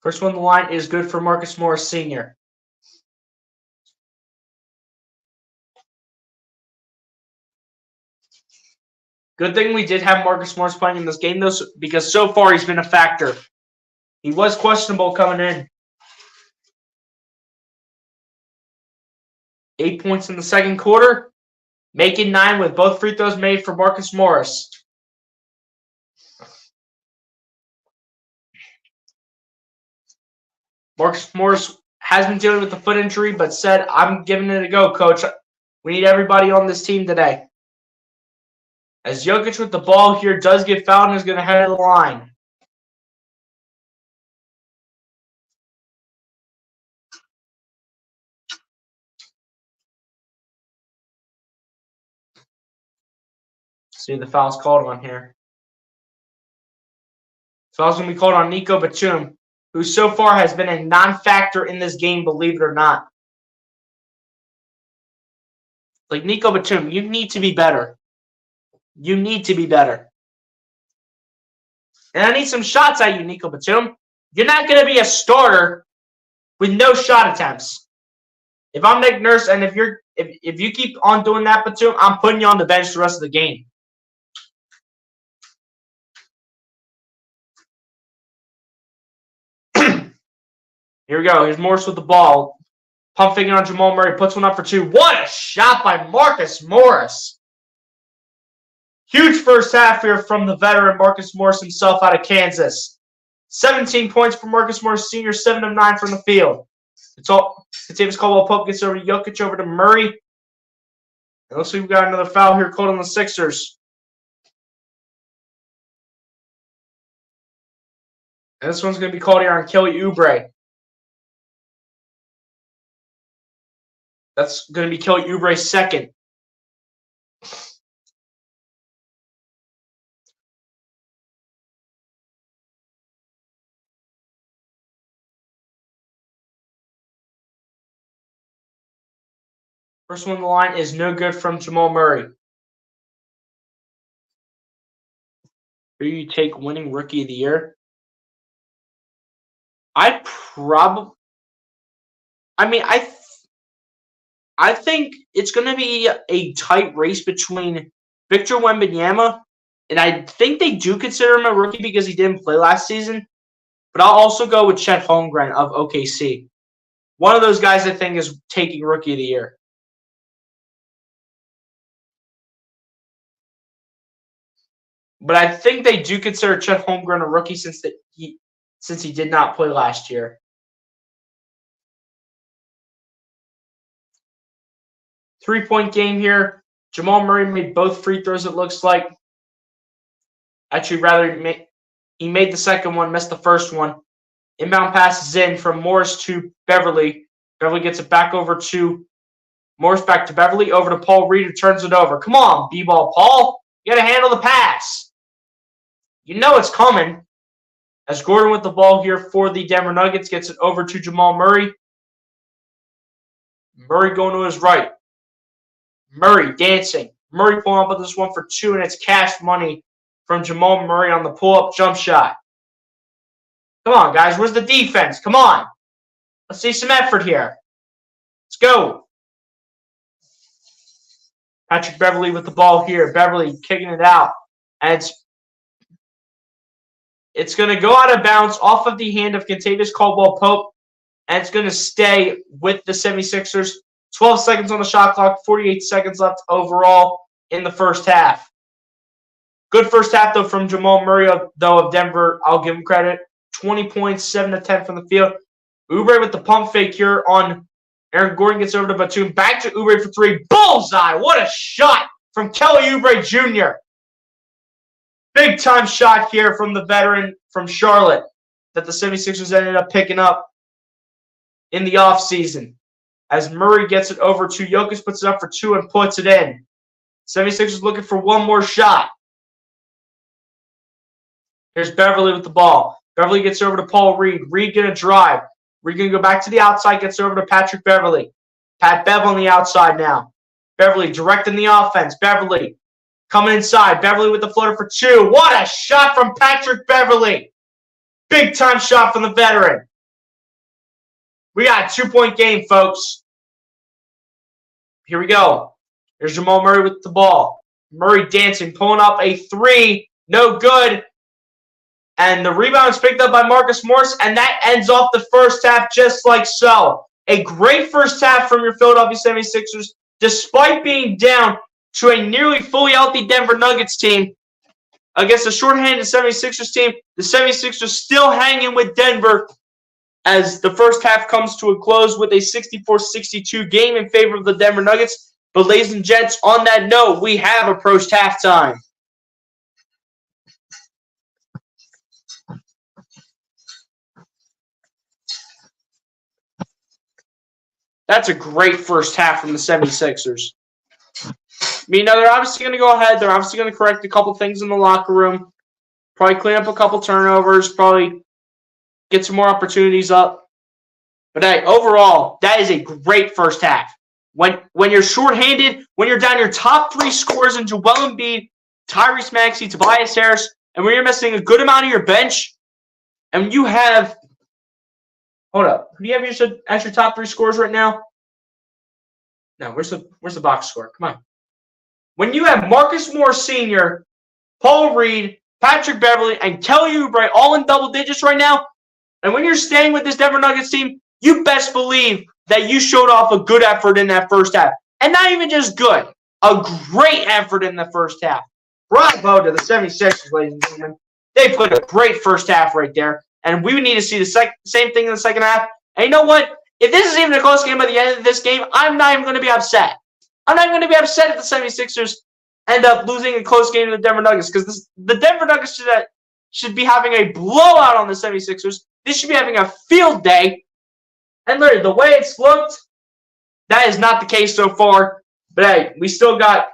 First one on the line is good for Marcus Morris Sr. Good thing we did have Marcus Morris playing in this game, though, because so far he's been a factor. He was questionable coming in. 8 points in the second quarter, making 9 with both free throws made for Marcus Morris. Marcus Morris has been dealing with the foot injury, but said, I'm giving it a go, coach. We need everybody on this team today. As Jokic with the ball here does get fouled and is going to head to the line. See the foul's called on here. Foul's going to be called on Nico Batum, who so far has been a non-factor in this game, believe it or not. Like, Nico Batum, you need to be better. You need to be better. And I need some shots at you, Nico Batum. You're not going to be a starter with no shot attempts. If I'm Nick Nurse and if you keep on doing that, Batum, I'm putting you on the bench the rest of the game. Here we go. Here's Morris with the ball. Pump faking on Jamal Murray. Puts one up for 2. What a shot by Marcus Morris. Huge first half here from the veteran Marcus Morris himself out of Kansas. 17 points for Marcus Morris Sr., 7 of 9 from the field. It's all. Kentavious Caldwell-Pope gets over to Jokic, over to Murray. It looks like we've got another foul here called on the Sixers. And this one's going to be called here on Kelly Oubre. That's going to be Kelly Oubre's second. First one on the line is no good from Jamal Murray. Who do you take winning Rookie of the Year? I think it's going to be a tight race between Victor Wembanyama, and I think they do consider him a rookie because he didn't play last season. But I'll also go with Chet Holmgren of OKC. One of those guys I think is taking Rookie of the Year. But I think they do consider Chet Holmgren a rookie since he did not play last year. Three-point game here. Jamal Murray made both free throws, it looks like. Actually, he made the second one, missed the first one. Inbound pass is in from Morris to Beverly. Beverly gets it back over to Morris, back to Beverly, over to Paul Reed, who turns it over. Come on, B-ball, Paul. You got to handle the pass. You know it's coming. As Gordon with the ball here for the Denver Nuggets gets it over to Jamal Murray. Murray going to his right. Murray dancing. Murray pulling up with this one for two, and it's cash money from Jamal Murray on the pull-up jump shot. Come on, guys. Where's the defense? Come on. Let's see some effort here. Let's go. Patrick Beverly with the ball here. Beverly kicking it out. And it's going to go out of bounds off of the hand of Kentavious Caldwell-Pope, and it's going to stay with the 76ers. 12 seconds on the shot clock, 48 seconds left overall in the first half. Good first half, though, from Jamal Murray, though, of Denver. I'll give him credit. 20 points, 7 of 10 from the field. Oubre with the pump fake here on Aaron Gordon, gets over to Batum. Back to Oubre for three. Bullseye! What a shot from Kelly Oubre Jr. Big-time shot here from the veteran from Charlotte that the 76ers ended up picking up in the offseason. As Murray gets it over to Jokic, puts it up for two and puts it in. 76ers looking for one more shot. Here's Beverly with the ball. Beverly gets over to Paul Reed. Reed going to drive. Reed going to go back to the outside, gets over to Patrick Beverly. Pat Bev on the outside now. Beverly directing the offense. Beverly coming inside. Beverly with the floater for two. What a shot from Patrick Beverly. Big-time shot from the veteran. We got a 2-point game, folks. Here we go. Here's Jamal Murray with the ball. Murray dancing, pulling up a three. No good. And the rebound is picked up by Marcus Morris, and that ends off the first half just like so. A great first half from your Philadelphia 76ers, despite being down to a nearly fully healthy Denver Nuggets team. Against a shorthanded 76ers team, the 76ers still hanging with Denver as the first half comes to a close with a 64-62 game in favor of the Denver Nuggets. But ladies and gents, on that note, we have approached halftime. That's a great first half from the 76ers. I mean, they're obviously going to go ahead. They're obviously going to correct a couple things in the locker room. Probably clean up a couple turnovers. Probably get some more opportunities up. But hey, overall, that is a great first half. When you're shorthanded, when you're down your top three scorers in Joel Embiid, Tyrese Maxey, Tobias Harris, and when you're missing a good amount of your bench, and you have – hold up. Who do you have as your top three scorers right now? No, where's the box score? Come on. When you have Marcus Morris Sr., Paul Reed, Patrick Beverly, and Kelly Oubre all in double digits right now, and when you're staying with this Denver Nuggets team, you best believe that you showed off a good effort in that first half. And not even just good, a great effort in the first half. Bravo to the 76ers, ladies and gentlemen. They played a great first half right there. And we would need to see the same thing in the second half. And you know what? If this is even a close game by the end of this game, I'm not even going to be upset. I'm not going to be upset if the 76ers end up losing a close game to the Denver Nuggets, because the Denver Nuggets should be having a blowout on the 76ers. This should be having a field day. And literally, the way it's looked, that is not the case so far. But hey, we still got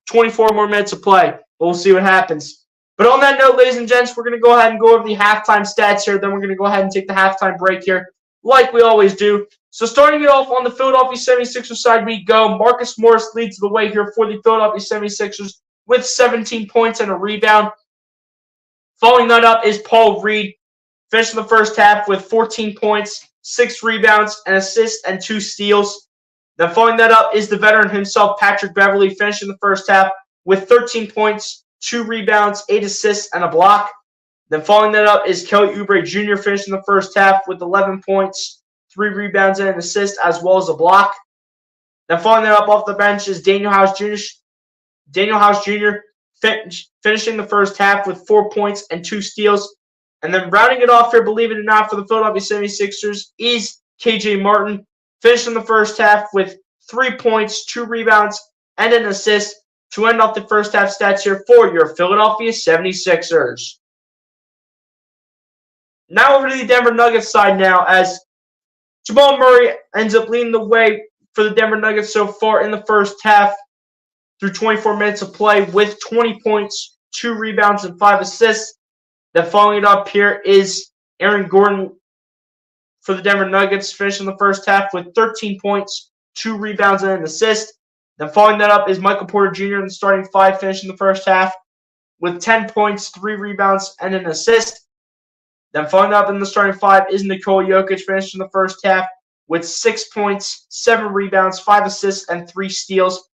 24 more minutes of play. We'll see what happens. But on that note, ladies and gents, we're going to go ahead and go over the halftime stats here. Then we're going to go ahead and take the halftime break here, like we always do. So starting it off on the Philadelphia 76ers side, we go. Marcus Morris leads the way here for the Philadelphia 76ers with 17 points and a rebound. Following that up is Paul Reed, finishing the first half with 14 points, 6 rebounds, an assist, and 2 steals. Then following that up is the veteran himself, Patrick Beverley, finishing the first half with 13 points, 2 rebounds, 8 assists, and a block. Then following that up is Kelly Oubre Jr. finishing the first half with 11 points, 3 rebounds, and an assist, as well as a block. Then following that up off the bench is Daniel House Jr. Finishing the first half with 4 points and 2 steals. And then rounding it off here, believe it or not, for the Philadelphia 76ers is KJ Martin, finishing the first half with 3 points, 2 rebounds, and an assist to end off the first half stats here for your Philadelphia 76ers. Now over to the Denver Nuggets side now, as Jamal Murray ends up leading the way for the Denver Nuggets so far in the first half through 24 minutes of play with 20 points, 2 rebounds, and 5 assists. Then following it up here is Aaron Gordon for the Denver Nuggets, finishing the first half with 13 points, 2 rebounds, and an assist. Then following that up is Michael Porter Jr. in the starting 5, finishing the first half with 10 points, 3 rebounds, and an assist. Then following up in the starting 5 is Nikola Jokic, finishing the first half with 6 points, 7 rebounds, 5 assists, and 3 steals.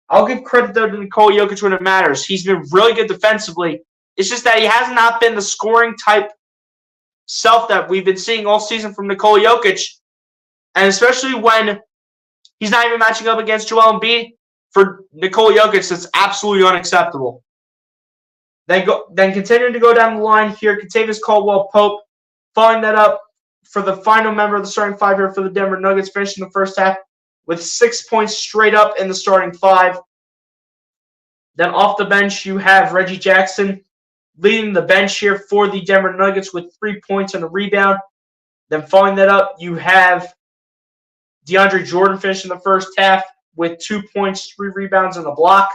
I'll give credit, though, to Nikola Jokic when it matters. He's been really good defensively. It's just that he has not been the scoring type self that we've been seeing all season from Nikola Jokic. And especially when he's not even matching up against Joel Embiid, for Nikola Jokic, that's absolutely unacceptable. Then continuing to go down the line here, Kentavious Caldwell-Pope, following that up for the final member of the starting 5 here for the Denver Nuggets, finishing the first half with 6 points straight up in the starting 5. Then off the bench, you have Reggie Jackson leading the bench here for the Denver Nuggets with 3 points and a rebound. Then following that up, you have DeAndre Jordan finishing the first half with 2 points, 3 rebounds, and a block.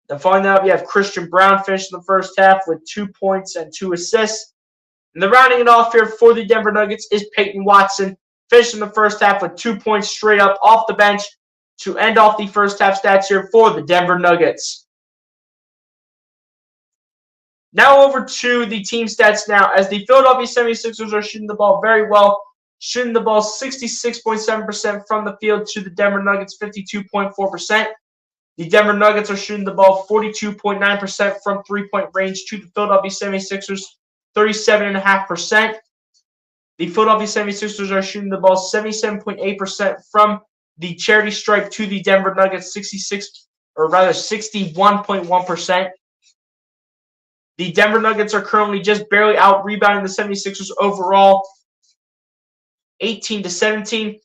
Then following that up, you have Christian Brown finishing the first half with 2 points and 2 assists. And then rounding it off here for the Denver Nuggets is Peyton Watson, finishing the first half with 2 points straight up off the bench to end off the first half stats here for the Denver Nuggets. Now over to the team stats now, as the Philadelphia 76ers are shooting the ball very well, shooting the ball 66.7% from the field to the Denver Nuggets 52.4%. The Denver Nuggets are shooting the ball 42.9% from three-point range to the Philadelphia 76ers 37.5%. The Philadelphia 76ers are shooting the ball 77.8% from the charity stripe to the Denver Nuggets 61.1%. The Denver Nuggets are currently just barely out rebounding the 76ers overall, 18-17.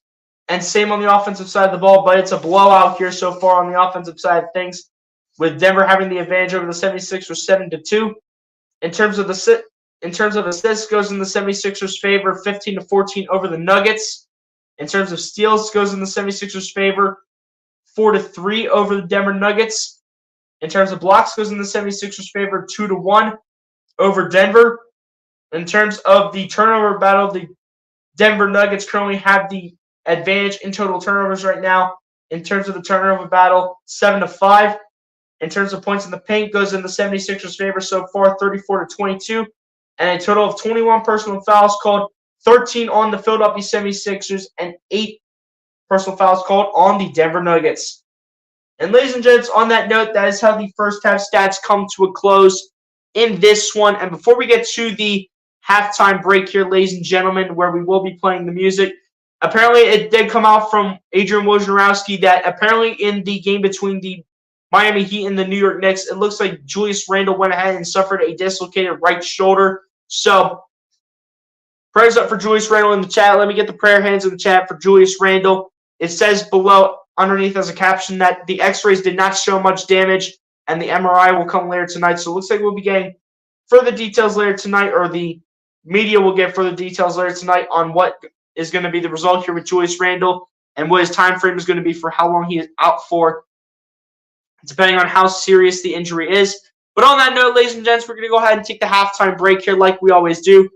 And same on the offensive side of the ball, but it's a blowout here so far on the offensive side of things, with Denver having the advantage over the 76ers 7-2. In terms of assists, goes in the 76ers' favor, 15-14 over the Nuggets. In terms of steals, goes in the 76ers' favor, 4-3 over the Denver Nuggets. In terms of blocks, goes in the 76ers' favor, 2-1 over Denver. In terms of the turnover battle, the Denver Nuggets currently have the advantage in total turnovers right now. In terms of the turnover battle, 7-5. In terms of points in the paint, goes in the 76ers' favor so far, 34-22. And a total of 21 personal fouls called, 13 on the Philadelphia 76ers, and 8 personal fouls called on the Denver Nuggets. And ladies and gents, on that note, that is how the first half stats come to a close in this one. And before we get to the halftime break here, ladies and gentlemen, where we will be playing the music, apparently it did come out from Adrian Wojnarowski that apparently in the game between the Miami Heat and the New York Knicks. It looks like Julius Randle went ahead and suffered a dislocated right shoulder. So, prayers up for Julius Randle in the chat. Let me get the prayer hands in the chat for Julius Randle. It says below, underneath as a caption, that the x-rays did not show much damage, and the MRI will come later tonight. So it looks like we'll be getting further details later tonight, or the media will get further details later tonight on what is going to be the result here with Julius Randle and what his time frame is going to be for how long he is out for, depending on how serious the injury is. But on that note, ladies and gents, we're going to go ahead and take the halftime break here like we always do.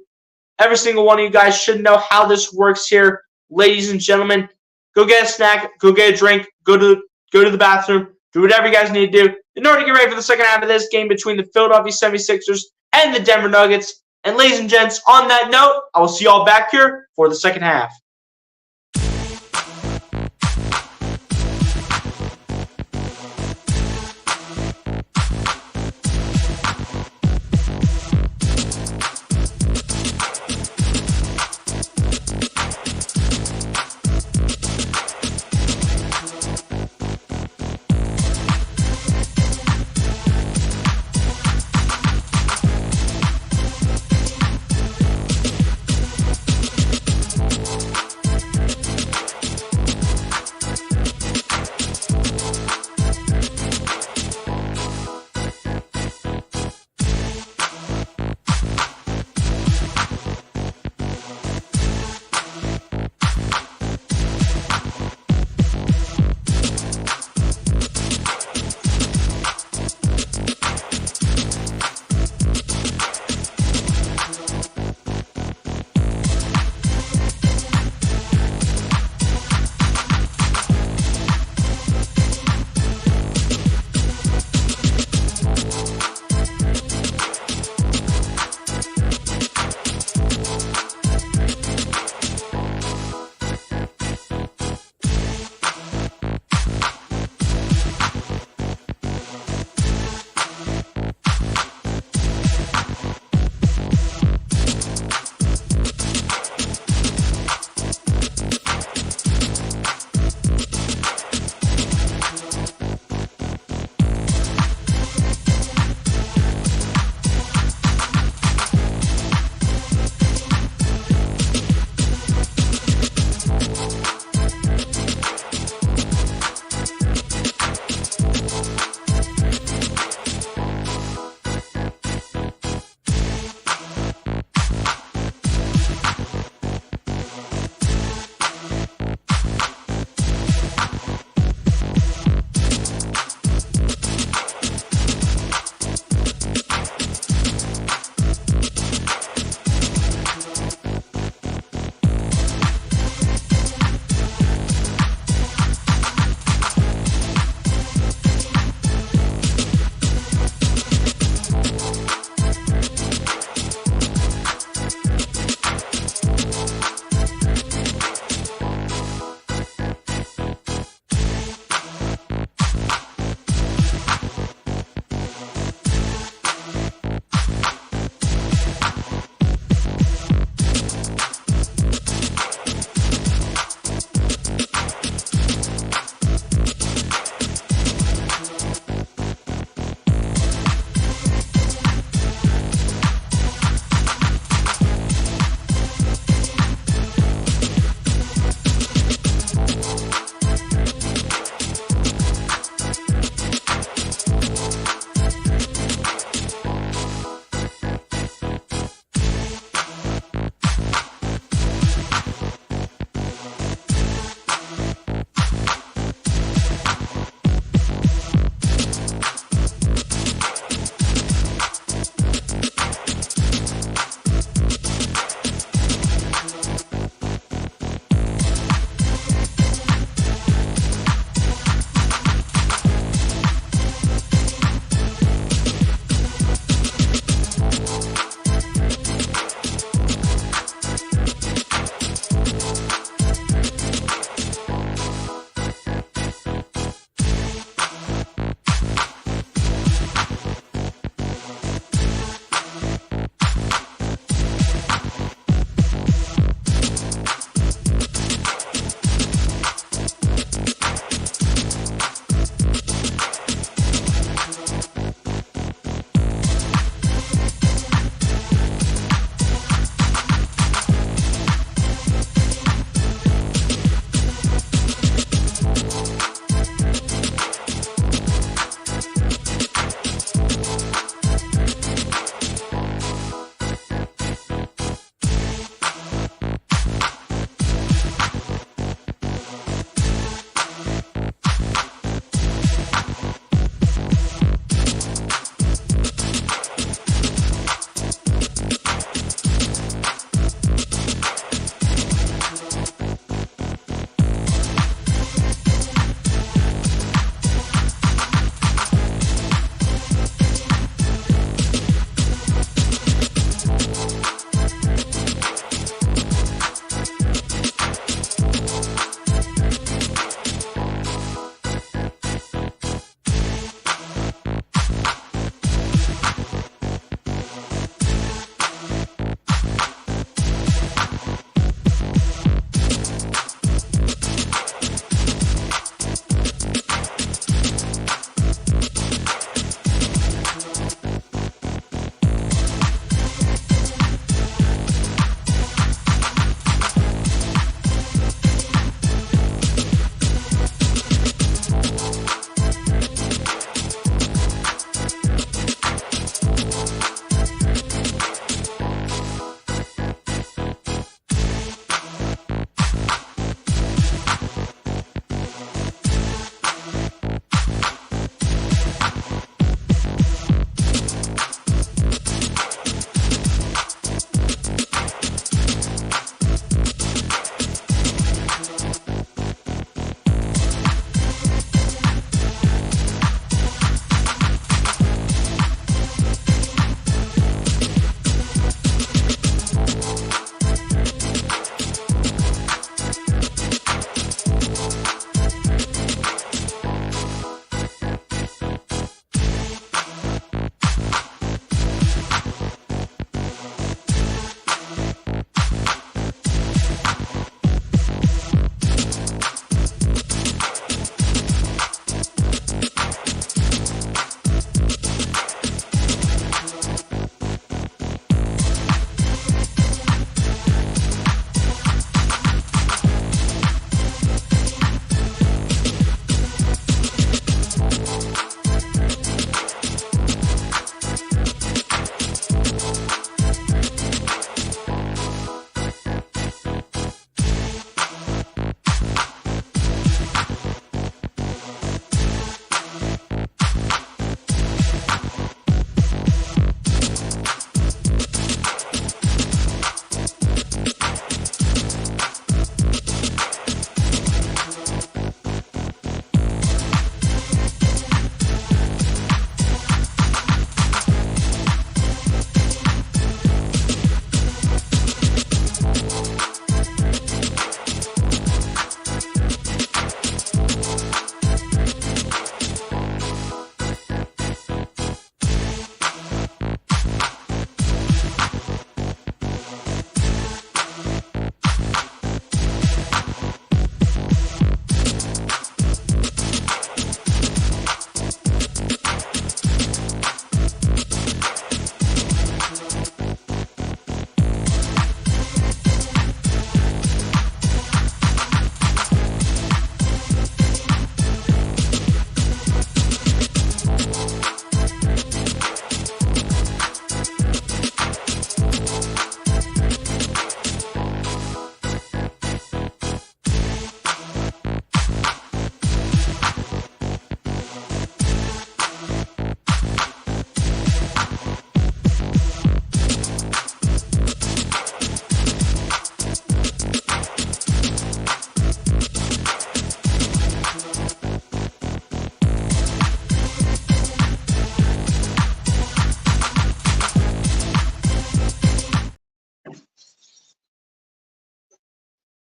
Every single one of you guys should know how this works here. Ladies and gentlemen, go get a snack, go get a drink, go to the bathroom, do whatever you guys need to do in order to get ready for the second half of this game between the Philadelphia 76ers and the Denver Nuggets. And ladies and gents, on that note, I will see you all back here for the second half.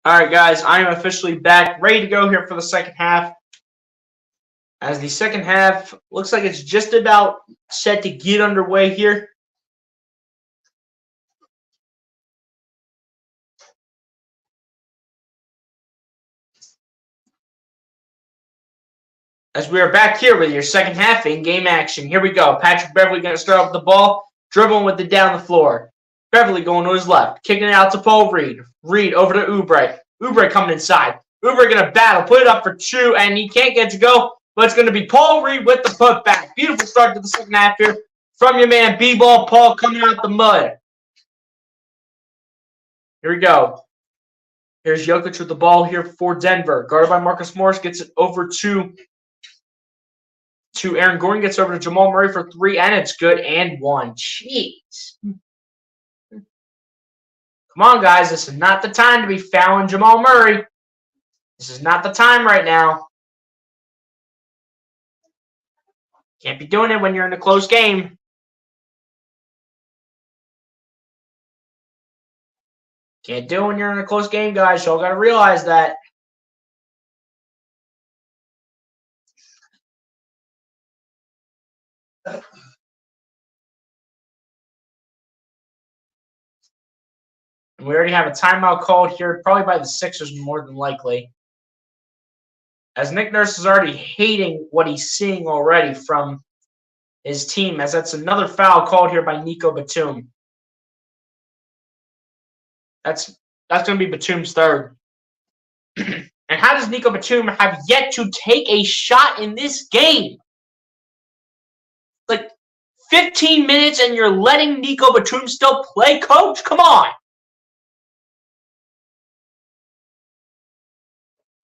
All right, guys, I am officially back, ready to go here for the second half. As the second half looks like it's just about set to get underway here. As we are back here with your second half in-game action. Here we go. Patrick Beverley going to start off with the ball, dribbling with it down the floor. Beverley going to his left, kicking it out to Paul Reed. Reed over to Oubre. Oubre coming inside. Oubre going to battle, put it up for two, and he can't get to go, but it's going to be Paul Reed with the putback. Beautiful start to the second half here from your man B-Ball Paul coming out the mud. Here we go. Here's Jokic with the ball here for Denver. Guarded by Marcus Morris, gets it over to Aaron Gordon, gets over to Jamal Murray for three, and it's good, and one. Jeez. Come on, guys. This is not the time to be fouling Jamal Murray. This is not the time right now. Can't be doing it when you're in a close game. Can't do it when you're in a close game, guys. Y'all got to realize that. And we already have a timeout called here, probably by the Sixers more than likely. As Nick Nurse is already hating what he's seeing already from his team, as that's another foul called here by Nico Batum. That's going to be Batum's third. And how does Nico Batum have yet to take a shot in this game? Like 15 minutes and you're letting Nico Batum still play, coach? Come on.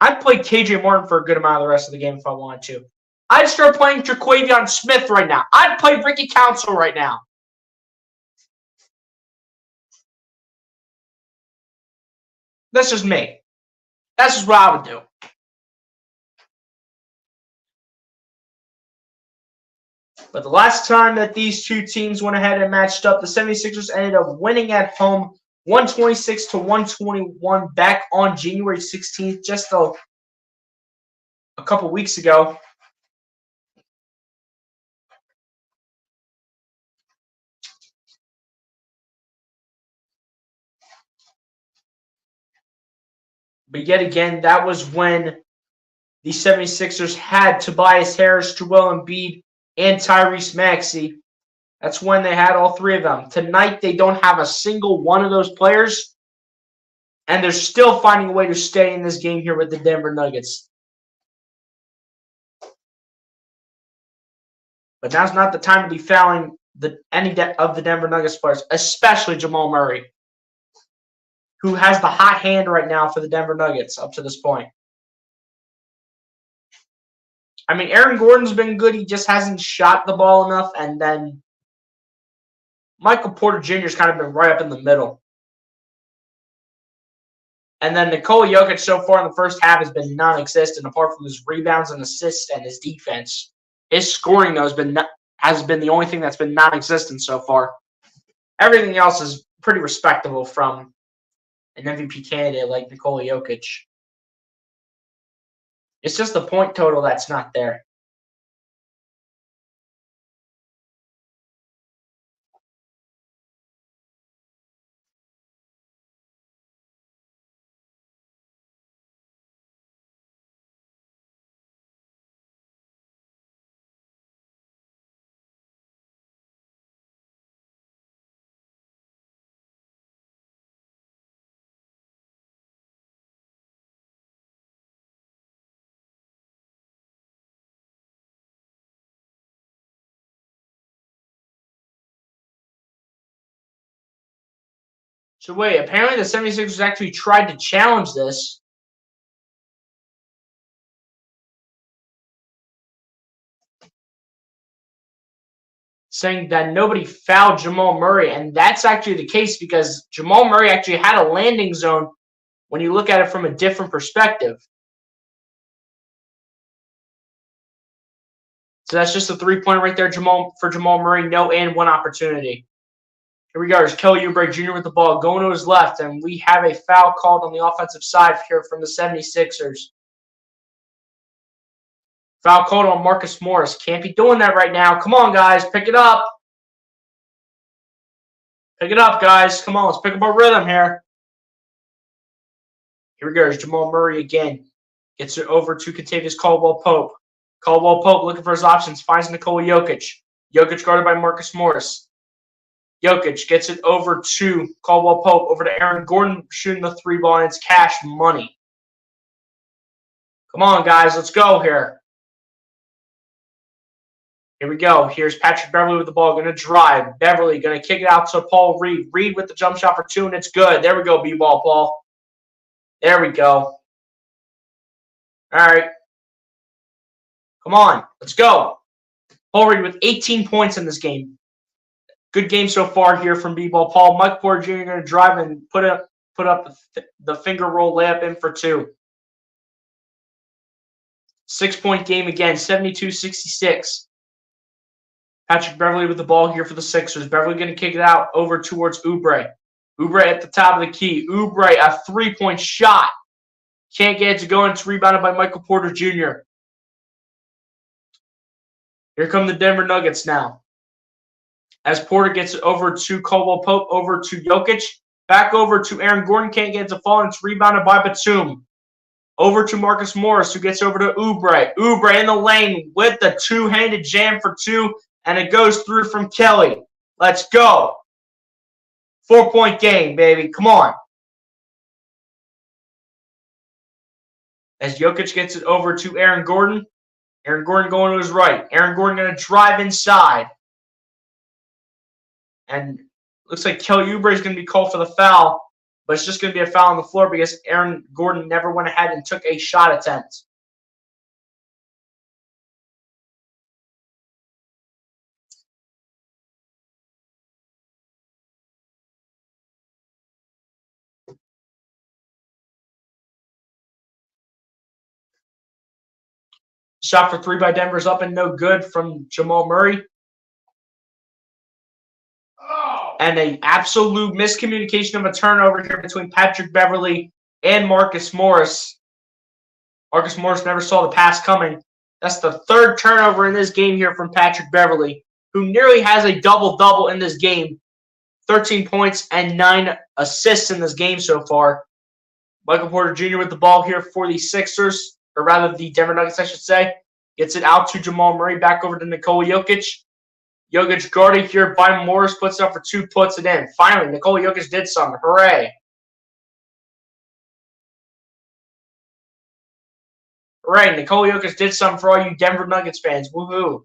I'd play KJ Martin for a good amount of the rest of the game if I wanted to. I'd start playing Jaquavion Smith right now. I'd play Ricky Council right now. That's just me. That's just what I would do. But the last time that these two teams went ahead and matched up, the 76ers ended up winning at home 126-121 back on January 16th, just a couple weeks ago. But yet again, that was when the 76ers had Tobias Harris, Joel Embiid, and Tyrese Maxey. That's when they had all three of them. Tonight, they don't have a single one of those players, and they're still finding a way to stay in this game here with the Denver Nuggets. But now's not the time to be fouling any of the Denver Nuggets players, especially Jamal Murray, who has the hot hand right now for the Denver Nuggets up to this point. I mean, Aaron Gordon's been good. He just hasn't shot the ball enough. And then Michael Porter Jr. has kind of been right up in the middle. And then Nikola Jokic so far in the first half has been non-existent, apart from his rebounds and assists and his defense. His scoring, though, has been the only thing that's been non-existent so far. Everything else is pretty respectable from an MVP candidate like Nikola Jokic. It's just the point total that's not there. So wait, apparently the 76ers actually tried to challenge this. Saying that nobody fouled Jamal Murray, and that's actually the case because Jamal Murray actually had a landing zone when you look at it from a different perspective. So that's just a three-pointer right there for Jamal Murray, no and one opportunity. Here we go. There's Kelly Oubre Jr. with the ball going to his left, and we have a foul called on the offensive side here from the 76ers. Foul called on Marcus Morris. Can't be doing that right now. Come on, guys. Pick it up. Pick it up, guys. Come on. Let's pick up our rhythm here. Here we go. There's Jamal Murray again. Gets it over to Kentavious Caldwell-Pope. Caldwell-Pope looking for his options. Finds Nikola Jokic. Jokic guarded by Marcus Morris. Jokic gets it over to Caldwell-Pope. Over to Aaron Gordon shooting the three ball, and it's cash money. Come on, guys. Let's go here. Here we go. Here's Patrick Beverley with the ball. Going to drive. Beverley going to kick it out to Paul Reed. Reed with the jump shot for two, and it's good. There we go, B-ball, Paul. There we go. All right. Come on. Let's go. Paul Reed with 18 points in this game. Good game so far here from B-ball Paul. Mike Porter Jr. going to drive and put up the finger roll layup in for two. 6-point game again, 72-66. Patrick Beverley with the ball here for the Sixers. Beverley going to kick it out over towards Oubre. Oubre at the top of the key. Oubre, a three-point shot. Can't get it to go, and it's rebounded by Michael Porter Jr. Here come the Denver Nuggets now. As Porter gets it over to Caldwell-Pope, over to Jokic. Back over to Aaron Gordon. Can't get it to fall, and it's rebounded by Batum. Over to Marcus Morris, who gets over to Oubre. Oubre in the lane with the two-handed jam for two. And it goes through from Kelly. Let's go. 4-point game, baby. Come on. As Jokic gets it over to Aaron Gordon. Aaron Gordon going to his right. Aaron Gordon going to drive inside. And looks like Kelly Oubre is going to be called for the foul. But it's just going to be a foul on the floor because Aaron Gordon never went ahead and took a shot attempt. Shot for three by Denver's up and no good from Jamal Murray. And an absolute miscommunication of a turnover here between Patrick Beverley and Marcus Morris. Marcus Morris never saw the pass coming. That's the third turnover in this game here from Patrick Beverley, who nearly has a double-double in this game. 13 points and 9 assists in this game so far. Michael Porter Jr. with the ball here for the Sixers, or rather the Denver Nuggets, I should say. Gets it out to Jamal Murray, back over to Nikola Jokic. Jokic guarded here by Morris, puts it up for two, puts it in. Finally, Nikola Jokic did something. Hooray. Hooray, Nikola Jokic did something for all you Denver Nuggets fans. Woohoo.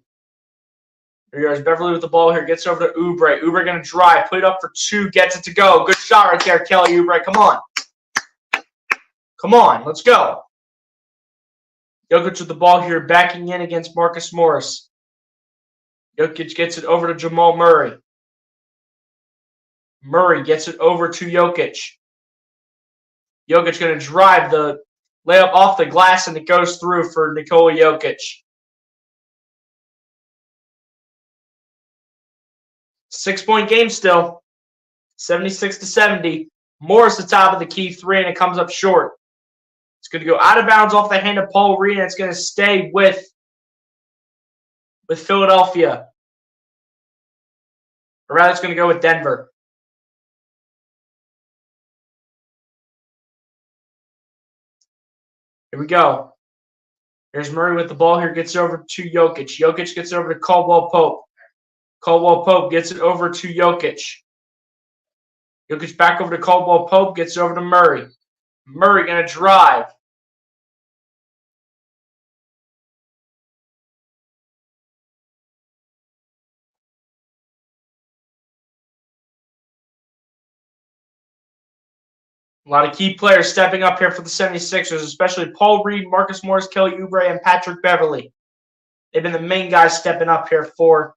Here goes Beverley with the ball here, gets over to Oubre. Oubre going to drive, put it up for two, gets it to go. Good shot right there, Kelly Oubre. Come on. Come on, let's go. Jokic with the ball here, backing in against Marcus Morris. Jokic gets it over to Jamal Murray. Murray gets it over to Jokic. Jokic going to drive the layup off the glass, and it goes through for Nikola Jokic. 6-point game still. 76-70. Morris the top of the key three, and it comes up short. It's going to go out of bounds off the hand of Paul Reed, and it's going to stay with Philadelphia. Or rather, it's going to go with Denver. Here we go. Here's Murray with the ball here, gets over to Jokic. Jokic gets over to Caldwell-Pope. Caldwell-Pope gets it over to Jokic. Jokic back over to Caldwell-Pope, gets over to Murray. Murray going to drive. A lot of key players stepping up here for the 76ers, especially Paul Reed, Marcus Morris, Kelly Oubre, and Patrick Beverley. They've been the main guys stepping up here for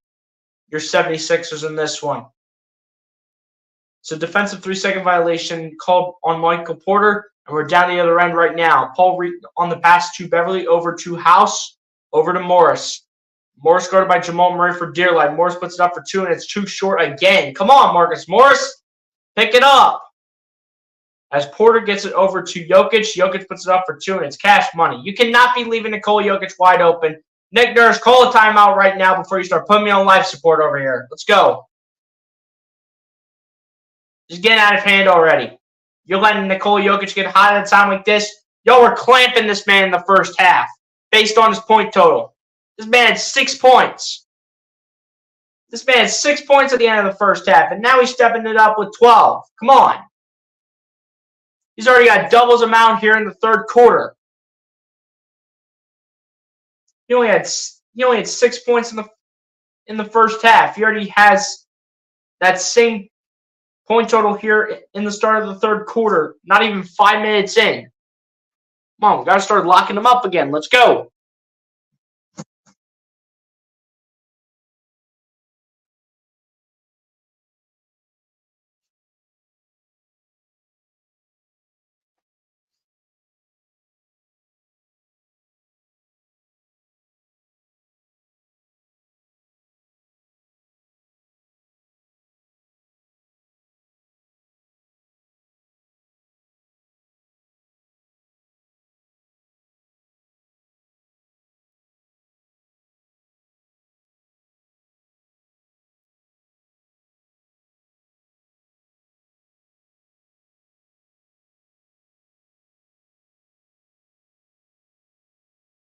your 76ers in this one. So defensive 3-second violation called on Michael Porter, and we're down the other end right now. Paul Reed on the pass to Beverley, over to House, over to Morris. Morris guarded by Jamal Murray for dear life. Morris puts it up for 2, and it's too short again. Come on, Marcus Morris. Pick it up. As Porter gets it over to Jokic, Jokic puts it up for 2, and it's cash money. You cannot be leaving Nikola Jokic wide open. Nick Nurse, call a timeout right now before you start putting me on life support over here. Let's go. Just getting out of hand already. You're letting Nikola Jokic get hot at a time like this. Y'all were clamping this man in the first half based on his point total. This man had 6 points. This man had 6 points at the end of the first half, and now he's stepping it up with 12. Come on. He's already got double his amount here in the third quarter. He only had 6 points in the first half. He already has that same point total here in the start of the third quarter. Not even 5 minutes in. Come on, we got to start locking him up again. Let's go.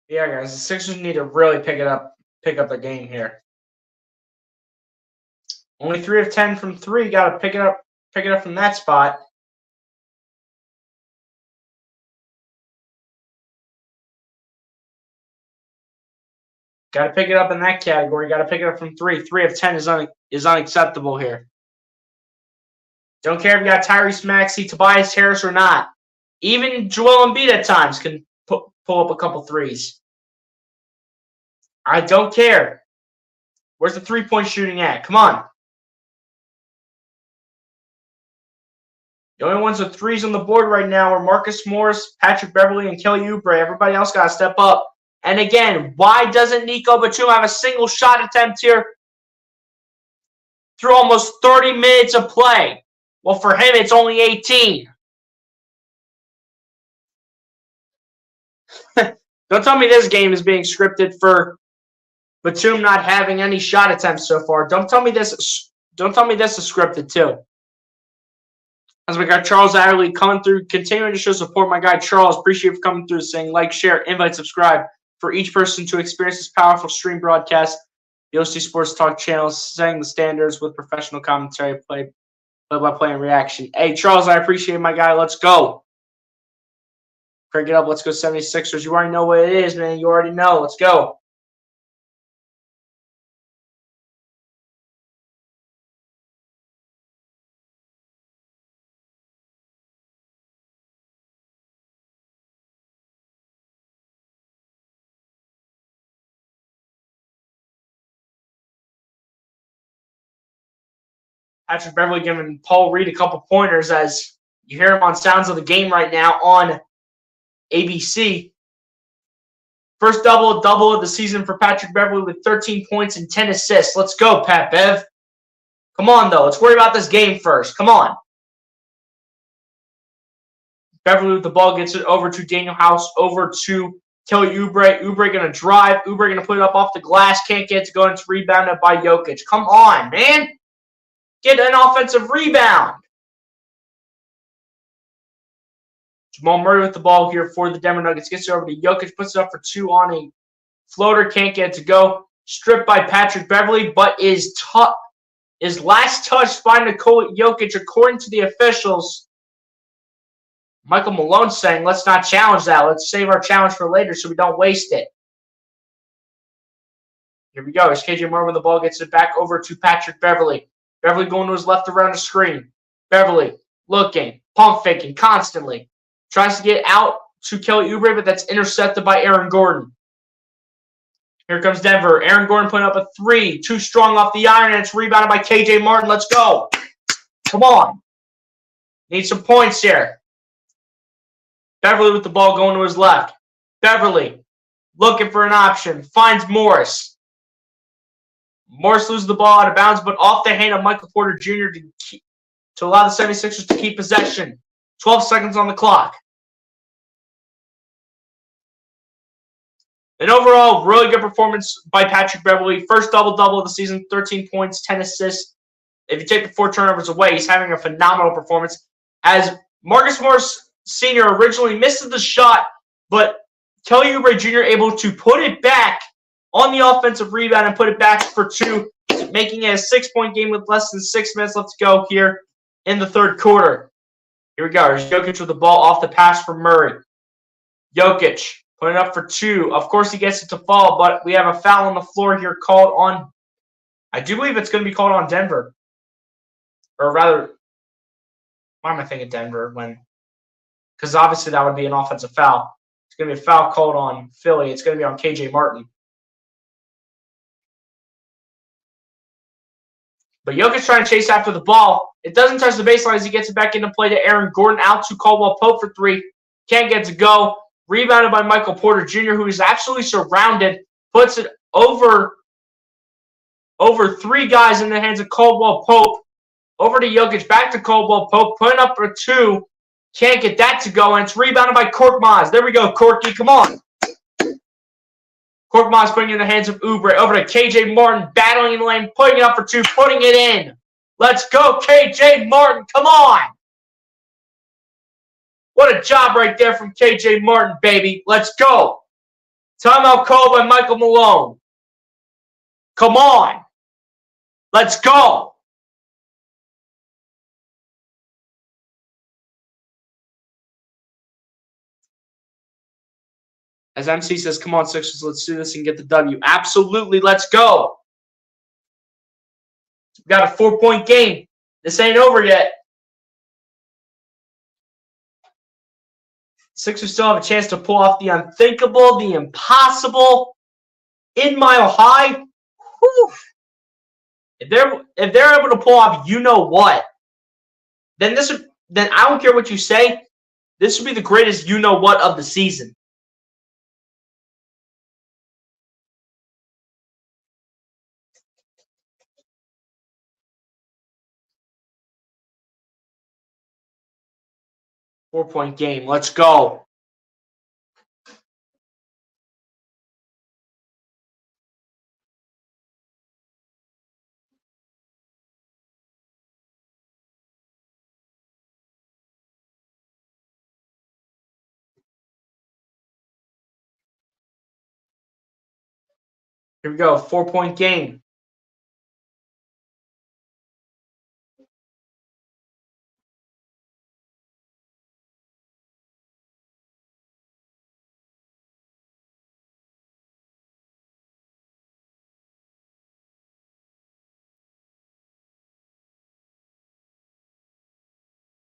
Yeah, guys, the Sixers need to really pick up their game here. Only 3 of 10 from 3. Got to pick it up from that spot. Got to pick it up in that category. Got to pick it up from 3. 3 of 10 is unacceptable here. Don't care if you got Tyrese Maxey, Tobias Harris, or not. Even Joel Embiid at times can pull up a couple threes. I don't care. Where's the three-point shooting at? Come on. The only ones with threes on the board right now are Marcus Morris, Patrick Beverley, and Kelly Oubre. Everybody else got to step up. And again, why doesn't Nico Batum have a single shot attempt here through almost 30 minutes of play? Well, for him, it's only 18. Don't tell me this game is being scripted for Batum not having any shot attempts so far. Don't tell me this is scripted too. As we got Charles Adderley coming through, continuing to show support. My guy Charles, appreciate you for coming through, saying like, share, invite, subscribe for each person to experience this powerful stream broadcast. The OC Sports Talk channel, setting the standards with professional commentary, play-by-play and reaction. Hey, Charles, I appreciate it, my guy. Let's go. Crank it up. Let's go 76ers. You already know what it is, man. You already know. Let's go. Patrick Beverley giving Paul Reed a couple pointers as you hear him on Sounds of the Game right now on ABC. First double-double of the season for Patrick Beverley with 13 points and 10 assists. Let's go, Pat Bev. Come on, though. Let's worry about this game first. Come on. Beverley with the ball gets it over to Daniel House, over to Kelly Oubre. Oubre going to drive. Oubre going to put it up off the glass. Can't get it to go. It's rebounded by Jokic. Come on, man. Get an offensive rebound. Jamal Murray with the ball here for the Denver Nuggets. Gets it over to Jokic. Puts it up for 2 on a floater. Can't get it to go. Stripped by Patrick Beverley, but is last touched by Nikola Jokic, according to the officials. Michael Malone saying, let's not challenge that. Let's save our challenge for later so we don't waste it. Here we go. Here's KJ Moore with the ball. Gets it back over to Patrick Beverley. Beverley going to his left around the screen. Beverley looking, pump faking constantly. Tries to get out to Kelly Oubre, but that's intercepted by Aaron Gordon. Here comes Denver. Aaron Gordon putting up a 3. Too strong off the iron, and it's rebounded by KJ Martin. Let's go. Come on. Need some points here. Beverley with the ball going to his left. Beverley looking for an option. Finds Morris. Morris loses the ball out of bounds, but off the hand of Michael Porter Jr. to allow the 76ers to keep possession. 12 seconds on the clock. An overall really good performance by Patrick Beverley. First double-double of the season, 13 points, 10 assists. If you take the 4 turnovers away, he's having a phenomenal performance. As Marcus Morris Sr. originally missed the shot, but Kelly Oubre Jr. able to put it back on the offensive rebound and put it back for 2, making it a 6-point game with less than 6 minutes left to go here in the third quarter. Here we go. There's Jokic with the ball off the pass from Murray. Jokic putting it up for 2. Of course, he gets it to fall, but we have a foul on the floor here called on, I do believe it's going to be called on Denver. Or rather, why am I thinking Denver? Because obviously that would be an offensive foul. It's going to be a foul called on Philly. It's going to be on KJ Martin. But Jokic trying to chase after the ball. It doesn't touch the baseline as he gets it back into play to Aaron Gordon. Out to Caldwell Pope for 3. Can't get to go. Rebounded by Michael Porter Jr., who is absolutely surrounded. Puts it over 3 guys in the hands of Caldwell Pope. Over to Jokic. Back to Caldwell Pope. Putting up for 2. Can't get that to go. And it's rebounded by Korkmaz. There we go, Corky. Come on. Korkmaz putting it in the hands of Oubre. Over to KJ Martin, battling in the lane, putting it up for 2, putting it in. Let's go, KJ Martin. Come on. What a job right there from KJ Martin, baby. Let's go. Timeout called by Michael Malone. Come on. Let's go. As MC says, come on, Sixers, let's do this and get the W. Absolutely, let's go. We got a 4-point game. This ain't over yet. Sixers still have a chance to pull off the unthinkable, the impossible, in Mile High. Whew. If they're able to pull off you know what, then I don't care what you say, this would be the greatest you know what of the season. Four-point game. Let's go. Here we go. 4-point game.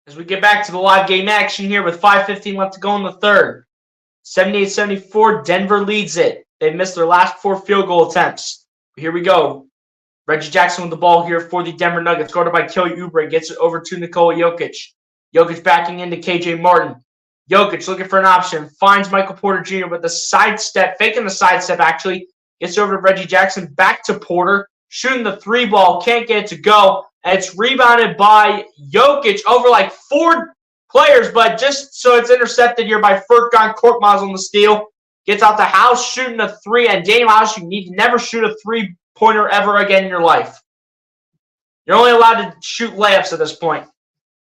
As we get back to the live game action here with 5:15 left to go in the third. 78-74, Denver leads it. They've missed their last 4 field goal attempts. Here we go. Reggie Jackson with the ball here for the Denver Nuggets. Guarded by Kelly Oubre. Gets it over to Nikola Jokic. Jokic backing into KJ Martin. Jokic looking for an option. Finds Michael Porter Jr. with a sidestep. Faking the sidestep, actually. Gets over to Reggie Jackson. Back to Porter. Shooting the 3 ball. Can't get it to go. And it's rebounded by Jokic over like 4 players, but just so it's intercepted here by Furkan Korkmaz on the steal. Gets out the house, shooting a 3. And Daniel House, you need to never shoot a 3-pointer ever again in your life. You're only allowed to shoot layups at this point.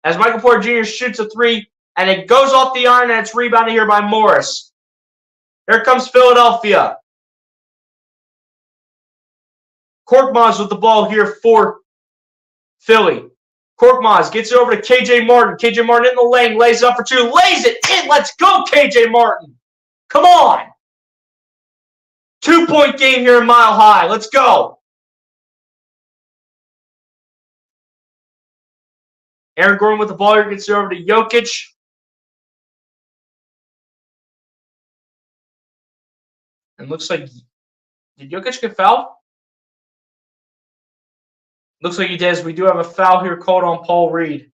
As Michael Porter Jr. shoots a 3, and it goes off the iron, and it's rebounded here by Morris. Here comes Philadelphia. Korkmaz with the ball here for Philly. Korkmaz gets it over to KJ Martin. KJ Martin in the lane, lays it up for 2, lays it in. Let's go, KJ Martin. Come on. 2-point game here in Mile High. Let's go. Aaron Gordon with the ball here gets it over to Jokic. And looks like, did Jokic get fouled? Looks like he does. We do have a foul here called on Paul Reed.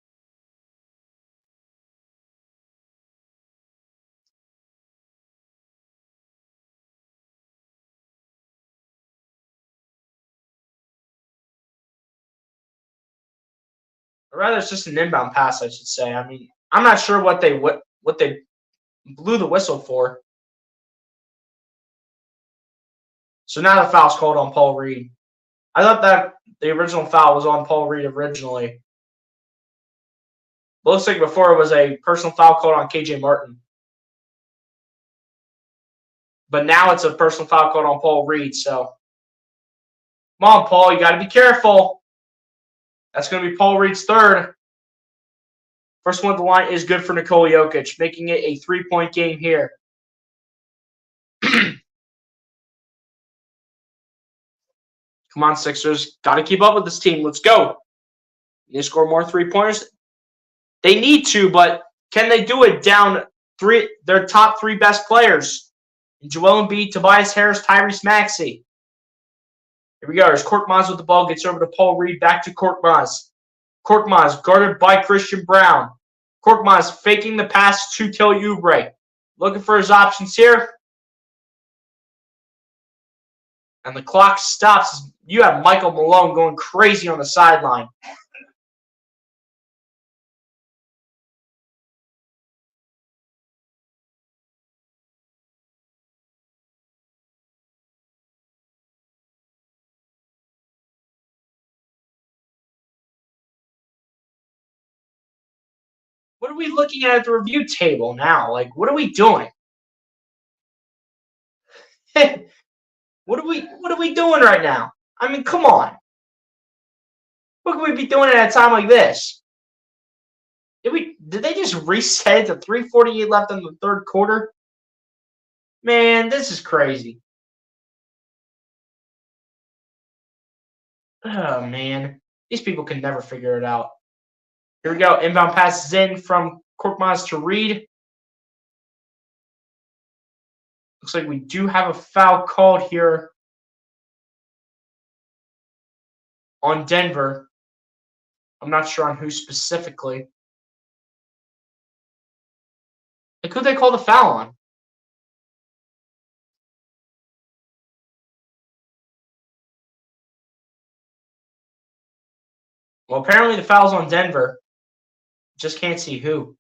Or rather, it's just an inbound pass, I should say. I mean, I'm not sure what they blew the whistle for. So now the foul's called on Paul Reed. I thought that the original foul was on Paul Reed originally. Looks like before it was a personal foul called on KJ Martin. But now it's a personal foul called on Paul Reed. So, come on, Paul, you got to be careful. That's going to be Paul Reed's third. First one at the line is good for Nikola Jokic, making it a 3-point game here. Come on, Sixers. Got to keep up with this team. Let's go. They score more 3-pointers. They need to, but can they do it down their top 3 best players? Joel Embiid, Tobias Harris, Tyrese Maxey. Here we go. As Korkmaz with the ball gets over to Paul Reed. Back to Korkmaz. Korkmaz guarded by Christian Braun. Korkmaz faking the pass to Kelly Oubre. Looking for his options here. And the clock stops. You have Michael Malone going crazy on the sideline. What are we looking at the review table now? Like, what are we doing? What are we doing right now? I mean, come on. What could we be doing at a time like this? Did they just reset it to 3:48 left in the third quarter? Man, this is crazy. Oh man. These people can never figure it out. Here we go. Inbound passes in from Korkmaz to Reed. Looks like we do have a foul called here on Denver. I'm not sure on who specifically. Like, who they call the foul on? Well, apparently the foul's on Denver. Just can't see who.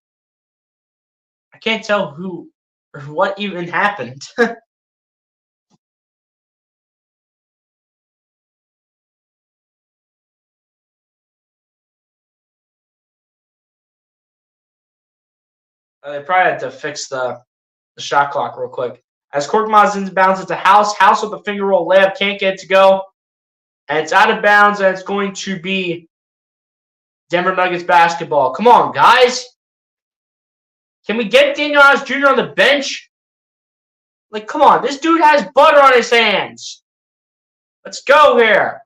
I can't tell who or what even happened. They probably had to fix the shot clock real quick. As Korkmaz inbounds it to House. House with the finger roll layup. Can't get it to go. And it's out of bounds, and it's going to be Denver Nuggets basketball. Come on, guys. Can we get Daniel House Jr. on the bench? Like, come on. This dude has butter on his hands. Let's go here.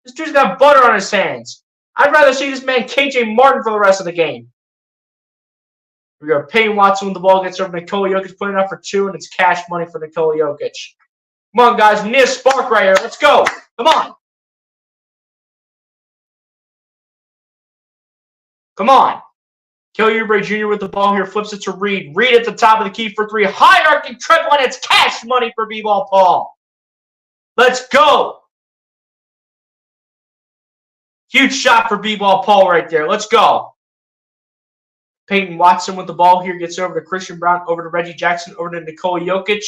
This dude's got butter on his hands. I'd rather see this man KJ Martin for the rest of the game. We go. Payne Watson when the ball gets over Nikola Jokic, putting it up for 2, and it's cash money for Nikola Jokic. Come on, guys. We need a spark right here. Let's go. Come on. Come on. Kelly Oubre Jr. with the ball here. Flips it to Reed. Reed at the top of the key for 3. High arcing triple, and it's cash money for B-Ball Paul. Let's go. Huge shot for B-Ball Paul right there. Let's go. Peyton Watson with the ball here. Gets over to Christian Braun, over to Reggie Jackson, over to Nikola Jokic.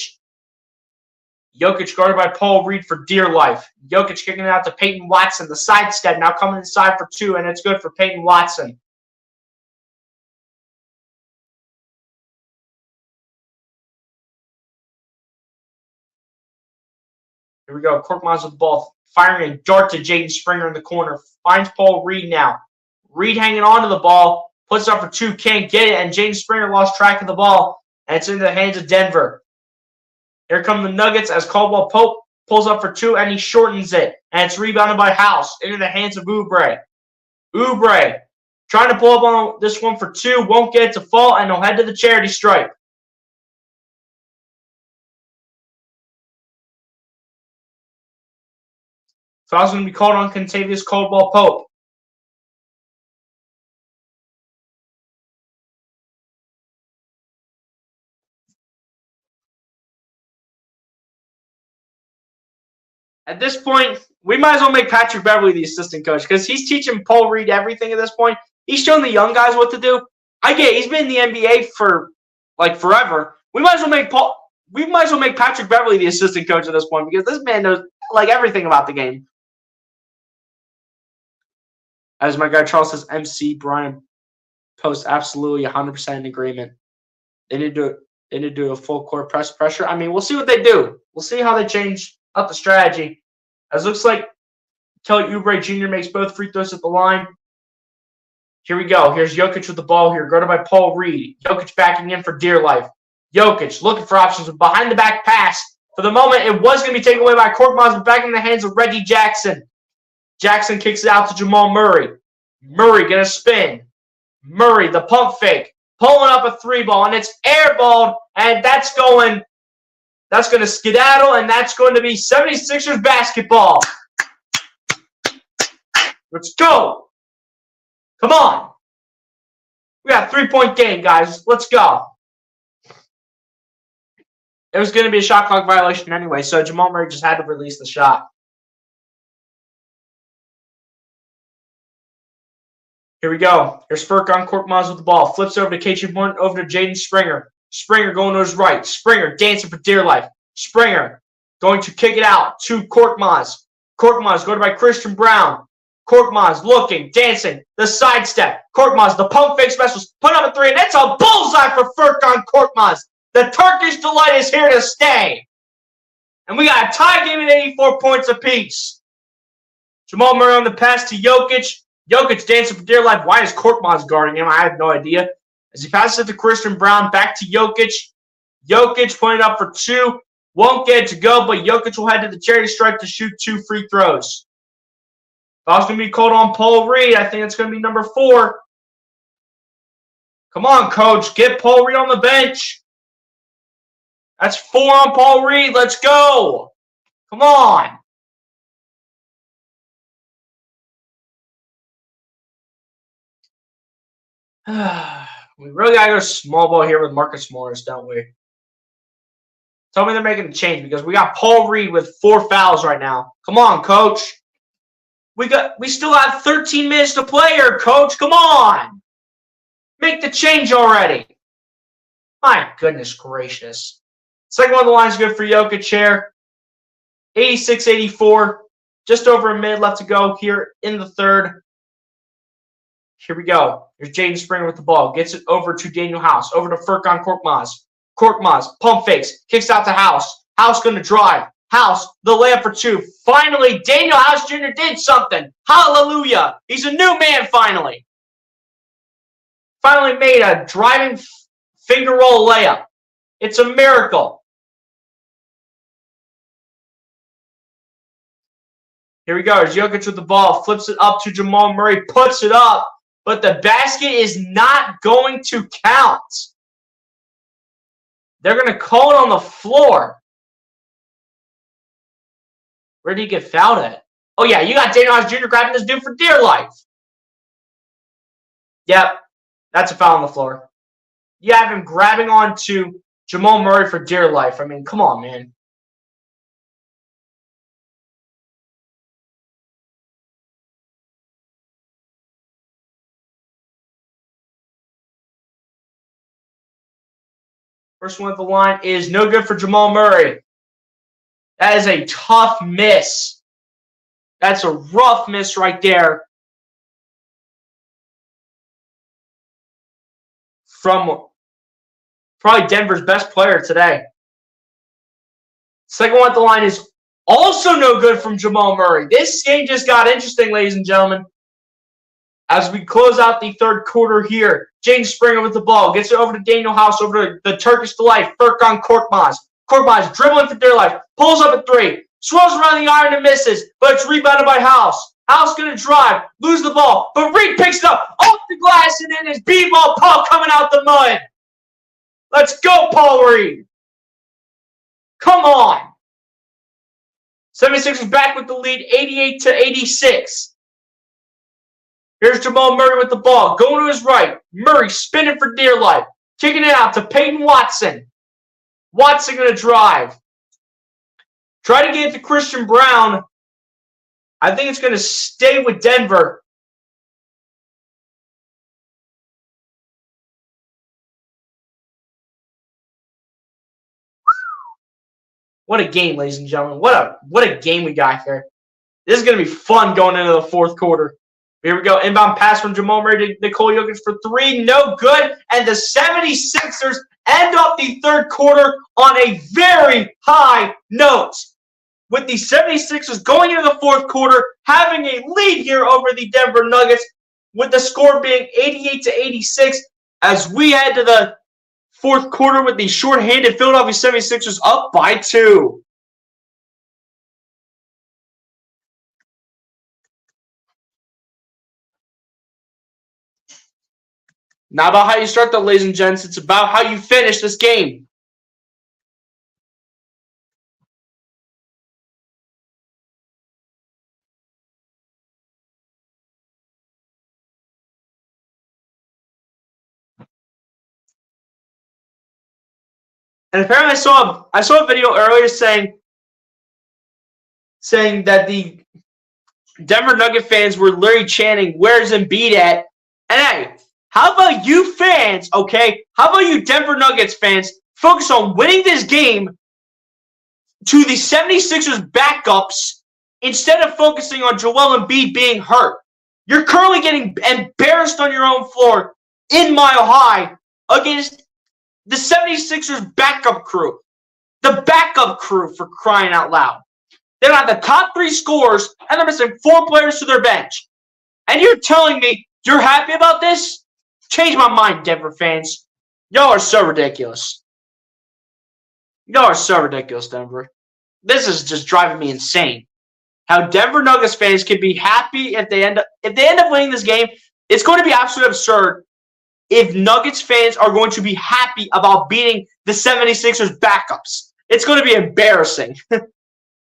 Jokic guarded by Paul Reed for dear life. Jokic kicking it out to Peyton Watson. The sidestep now coming inside for 2, and it's good for Peyton Watson. Here we go. Korkmaz with the ball. Firing a dart to Jaden Springer in the corner. Finds Paul Reed now. Reed hanging on to the ball. Puts it up for 2. Can't get it. And Jaden Springer lost track of the ball. And it's into the hands of Denver. Here come the Nuggets as Caldwell Pope pulls up for 2. And he shortens it. And it's rebounded by House. Into the hands of Oubre. Oubre trying to pull up on this one for 2. Won't get it to fall. And he'll head to the charity stripe. Foul's going to be called on Kentavious Caldwell Pope. At this point, we might as well make Patrick Beverly the assistant coach because he's teaching Paul Reed everything at this point. He's showing the young guys what to do. I get it. He's been in the NBA for like forever. We might as well make Patrick Beverly the assistant coach at this point because this man knows like everything about the game. As my guy Charles says, MC Brian post absolutely 100% in agreement. They need to do a full court pressure. I mean, we'll see what they do. We'll see how they change up the strategy. As it looks like Kelly Oubre Jr. makes both free throws at the line. Here we go. Here's Jokic with the ball here, guarded by Paul Reed. Jokic backing in for dear life. Jokic looking for options with behind-the-back pass. For the moment, it was going to be taken away by Korkmaz, but back in the hands of Reggie Jackson. Jackson kicks it out to Jamal Murray. Murray going to spin. Murray, the pump fake. Pulling up a three ball, and it's airballed, and that's going to skedaddle, and that's going to be 76ers basketball. Let's go. Come on. We got a 3-point game, guys. Let's go. It was going to be a shot clock violation anyway, so Jamal Murray just had to release the shot. Here we go. Here's Furkan Korkmaz with the ball. Flips over to KG Morton, over to Jaden Springer. Springer going to his right. Springer dancing for dear life. Springer going to kick it out to Korkmaz. Korkmaz going by Christian Brown. Korkmaz looking, dancing, the sidestep. Korkmaz, the pump fake specialist, put up a three, and that's a bullseye for Furkan Korkmaz. The Turkish delight is here to stay. And we got a tie game at 84 points apiece. Jamal Murray on the pass to Jokic. Jokic dancing for dear life. Why is Korkmaz guarding him? I have no idea. As he passes it to Christian Brown, back to Jokic. Jokic pointed up for two. Won't get it to go, but Jokic will head to the charity stripe to shoot 2 free throws. Foul's going to be called on Paul Reed. I think it's going to be number 4. Come on, coach. Get Paul Reed on the bench. That's 4 on Paul Reed. Let's go. Come on. We really got to go small ball here with Marcus Morris, don't we? Tell me they're making a change because we got Paul Reed with 4 fouls right now. Come on, coach. We still have 13 minutes to play here, coach. Come on. Make the change already. My goodness gracious. Second one of the line is good for Jokic here. 86-84. Just over a minute left to go here in the third. Here we go. Here's Jaden Springer with the ball. Gets it over to Daniel House. Over to Furkan Korkmaz. Korkmaz, pump fakes. Kicks out to House. House going to drive. House, the layup for 2. Finally, Daniel House Jr. did something. Hallelujah. He's a new man finally. Finally made a driving finger roll layup. It's a miracle. Here we go. Here's Jokic with the ball. Flips it up to Jamal Murray. Puts it up. But the basket is not going to count. They're going to call it on the floor. Where did he get fouled at? Oh, yeah, you got Daniel House Jr. grabbing this dude for dear life. Yep, that's a foul on the floor. You have him grabbing onto Jamal Murray for dear life. I mean, come on, man. First one at the line is no good for Jamal Murray. That is a tough miss. That's a rough miss right there. From probably Denver's best player today. Second one at the line is also no good from Jamal Murray. This game just got interesting, ladies and gentlemen. As we close out the third quarter here, Jaden Springer with the ball. Gets it over to Daniel House, over to the Turkish delight, Furkan Korkmaz. Korkmaz dribbling for dear life. Pulls up a 3. Swirls around the iron and misses, but it's rebounded by House. House going to drive, lose the ball, but Reed picks it up off the glass, and then his b-ball puck coming out the mud. Let's go, Paul Reed. Come on. 76ers back with the lead, 88-86. Here's Jamal Murray with the ball, going to his right. Murray spinning for dear life, kicking it out to Peyton Watson. Watson going to drive. Try to get it to Christian Brown. I think it's going to stay with Denver. What a game, ladies and gentlemen. What a game we got here. This is going to be fun going into the fourth quarter. Here we go. Inbound pass from Jamal Murray to Nikola Jokic for three. No good. And the 76ers end up the third quarter on a very high note. With the 76ers going into the fourth quarter, having a lead here over the Denver Nuggets, with the score being 88-86, as we head to the fourth quarter with the shorthanded Philadelphia 76ers up by 2. Not about how you start, though, ladies and gents. It's about how you finish this game. And apparently, I saw a video earlier saying that the Denver Nugget fans were literally chanting, "Where's Embiid at?" And hey, how about you fans, okay? How about you Denver Nuggets fans focus on winning this game to the 76ers backups instead of focusing on Joel Embiid being hurt? You're currently getting embarrassed on your own floor in Mile High against the 76ers backup crew. The backup crew, for crying out loud. They're not the top 3 scorers, and they're missing 4 players to their bench. And you're telling me you're happy about this? Change my mind, Denver fans. Y'all are so ridiculous. Y'all are so ridiculous, Denver. This is just driving me insane. How Denver Nuggets fans can be happy if they end up winning this game. It's going to be absolutely absurd if Nuggets fans are going to be happy about beating the 76ers backups. It's going to be embarrassing.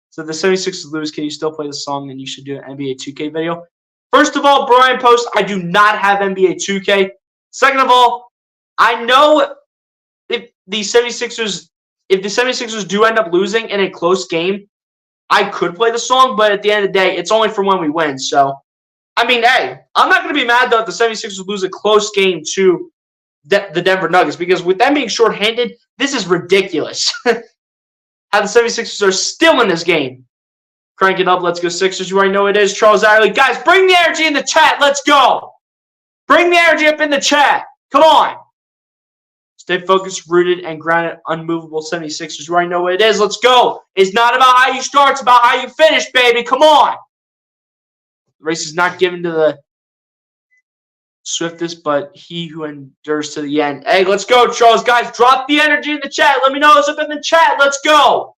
So the 76ers lose. Can you still play the song? And you should do an NBA 2K video. First of all, Brian Post, I do not have NBA 2K. Second of all, I know if the 76ers do end up losing in a close game, I could play the song, but at the end of the day, it's only for when we win. So, I mean, hey, I'm not going to be mad, though, if the 76ers lose a close game to the Denver Nuggets, because with them being shorthanded, this is ridiculous. How the 76ers are still in this game. Crank it up. Let's go, Sixers. You already know it is. Charles Adderley. Guys, bring the energy in the chat. Let's go. Bring the energy up in the chat. Come on. Stay focused, rooted, and grounded, unmovable 76ers. You already know what it is. Let's go. It's not about how you start. It's about how you finish, baby. Come on. The race is not given to the swiftest, but he who endures to the end. Hey, let's go, Charles. Guys, drop the energy in the chat. Let me know what's up in the chat. Let's go.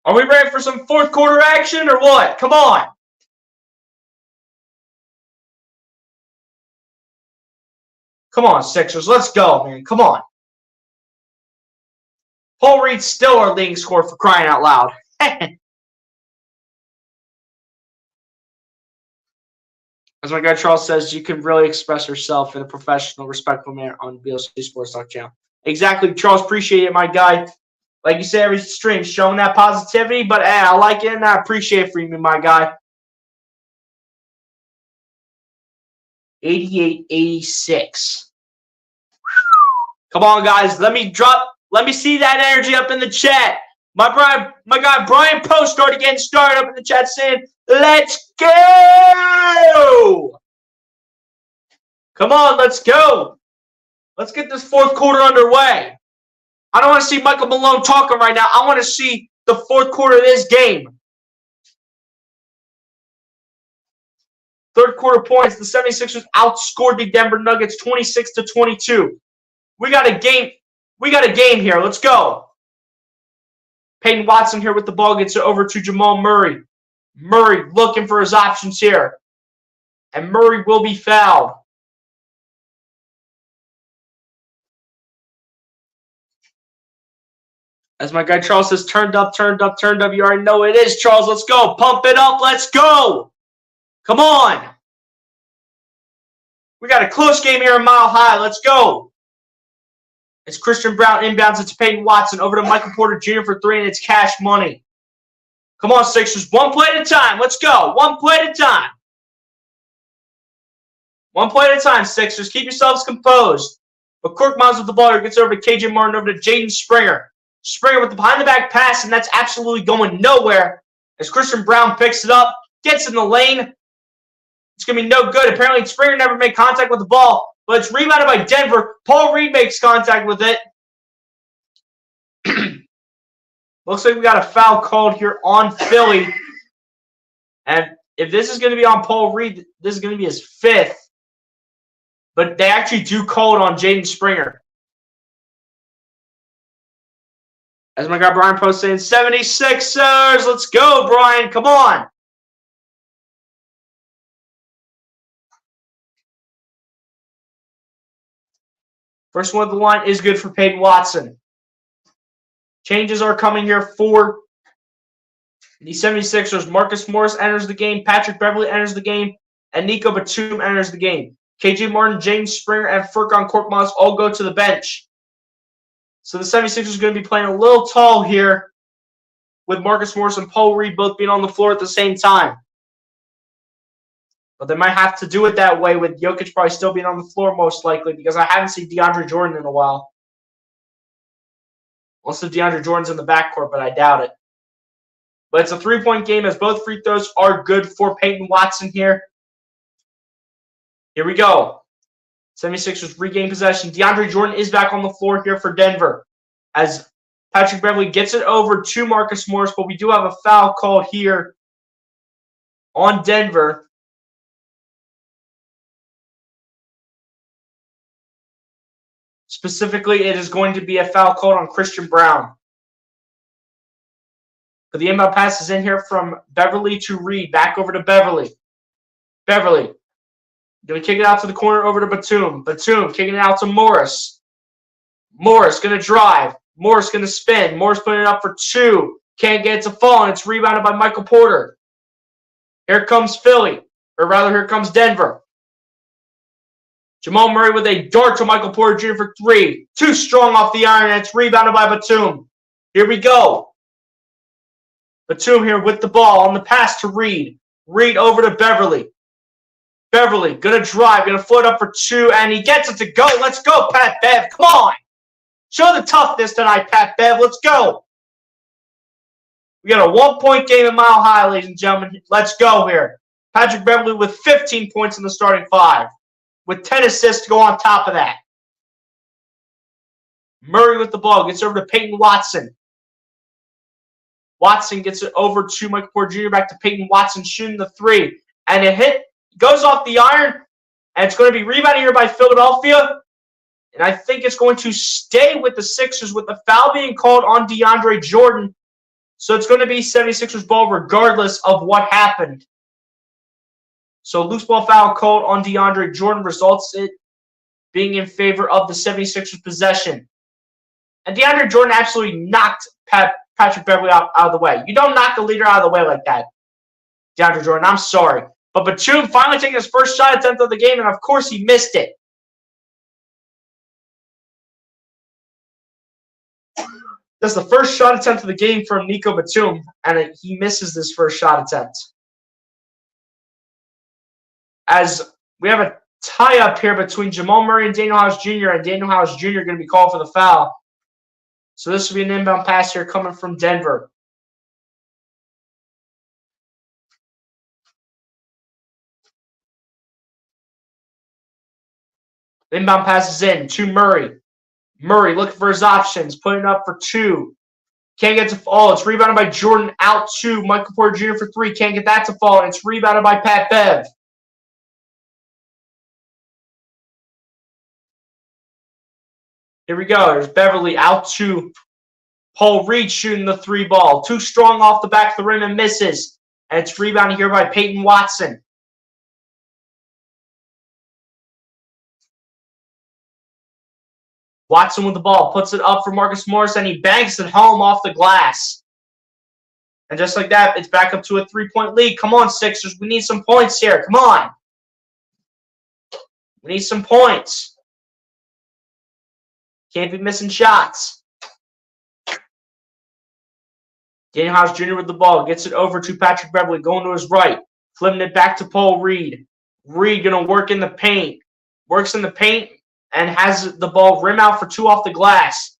Are we ready for some fourth quarter action or what? Come on. Come on, Sixers. Let's go, man. Come on. Paul Reed's still our leading scorer, for crying out loud. As my guy Charles says, you can really express yourself in a professional, respectful manner on BLC Sports Talk channel. Exactly, Charles. Appreciate it, my guy. Like you say every stream, showing that positivity, but hey, I like it and I appreciate it for you, my guy. 88-86. Come on, guys. Let me see that energy up in the chat. My guy Brian Post started getting started up in the chat saying, let's go! Come on, let's go. Let's get this fourth quarter underway. I don't want to see Michael Malone talking right now. I want to see the fourth quarter of this game. Third quarter points, the 76ers outscored the Denver Nuggets 26-22. We got a game here. Let's go. Peyton Watson here with the ball, gets it over to Jamal Murray. Murray looking for his options here. And Murray will be fouled. As my guy Charles says, turned up, turned up, turned up. You already know what it is, Charles. Let's go. Pump it up. Let's go. Come on. We got a close game here in Mile High. Let's go. It's Christian Brown inbounds. It's Peyton Watson over to Michael Porter Jr. for three, and it's cash money. Come on, Sixers. One play at a time. Let's go. One play at a time. One play at a time, Sixers. Keep yourselves composed. But Korkmaz with the ball here gets over to KJ Martin, over to Jaden Springer. Springer with the behind-the-back pass, and that's absolutely going nowhere. As Christian Braun picks it up, gets in the lane. It's going to be no good. Apparently, Springer never made contact with the ball, but it's rebounded by Denver. Paul Reed makes contact with it. Looks like we got a foul called here on Philly. And if this is going to be on Paul Reed, this is going to be his 5th. But they actually do call it on Jaden Springer. As my guy Brian Post saying, 76ers, let's go, Brian, come on. First one of the line is good for Peyton Watson. Changes are coming here for the 76ers. Marcus Morris enters the game. Patrick Beverley enters the game. And Nico Batum enters the game. KJ Martin, James Springer, and Furkan Korkmaz all go to the bench. So the 76ers are going to be playing a little tall here with Marcus Morris and Paul Reed both being on the floor at the same time. But they might have to do it that way with Jokic probably still being on the floor most likely, because I haven't seen DeAndre Jordan in a while. Also, DeAndre Jordan's in the backcourt, but I doubt it. But it's a three-point game as both free throws are good for Peyton Watson here. Here we go. 76ers regain possession. DeAndre Jordan is back on the floor here for Denver as Patrick Beverley gets it over to Marcus Morris, but we do have a foul called here on Denver. Specifically, it is going to be a foul called on Christian Braun. But the inbound pass is in here from Beverley to Reed. Back over to Beverley. Beverley. Going to kick it out to the corner over to Batum. Batum kicking it out to Morris. Morris going to drive. Morris going to spin. Morris putting it up for 2. Can't get it to fall, and it's rebounded by Michael Porter. Here comes Philly. Or rather, here comes Denver. Jamal Murray with a dart to Michael Porter Jr. for 3. Too strong off the iron, and it's rebounded by Batum. Here we go. Batum here with the ball on the pass to Reed. Reed over to Beverley. Beverley going to drive, going to float up for 2, and he gets it to go. Let's go, Pat Bev. Come on. Show the toughness tonight, Pat Bev. Let's go. We got a 1-point game at Mile High, ladies and gentlemen. Let's go here. Patrick Beverley with 15 points in the starting 5, with 10 assists to go on top of that. Murray with the ball. Gets over to Peyton Watson. Watson gets it over to Michael Porter Jr. Back to Peyton Watson shooting the 3. And it hit. Goes off the iron, and it's going to be rebounded here by Philadelphia. And I think it's going to stay with the Sixers with the foul being called on DeAndre Jordan. So it's going to be 76ers ball regardless of what happened. So loose ball foul called on DeAndre Jordan results it being in favor of the 76ers possession. And DeAndre Jordan absolutely knocked Patrick Beverley out of the way. You don't knock the leader out of the way like that, DeAndre Jordan. I'm sorry. But Batum finally taking his first shot attempt of the game, and of course he missed it. That's the first shot attempt of the game from Nico Batum, and he misses this first shot attempt. As we have a tie-up here between Jamal Murray and Daniel House Jr., and Daniel House Jr. going to be called for the foul. So this will be an inbound pass here coming from Denver. Inbound passes in to Murray. Murray looking for his options, putting it up for 2. Can't get to fall. It's rebounded by Jordan out to Michael Porter Jr. for 3. Can't get that to fall, and it's rebounded by Pat Bev. Here we go. There's Beverley out to Paul Reed shooting the 3 ball. Too strong off the back of the rim and misses. And it's rebounded here by Peyton Watson. Watson with the ball, puts it up for Marcus Morris, and he banks it home off the glass. And just like that, it's back up to a 3-point lead. Come on, Sixers. We need some points here. Come on. We need some points. Can't be missing shots. Daniel House Jr. with the ball. Gets it over to Patrick Beverley. Going to his right. Flipping it back to Paul Reed. Reed going to work in the paint. Works in the paint and has the ball rim out for 2 off the glass.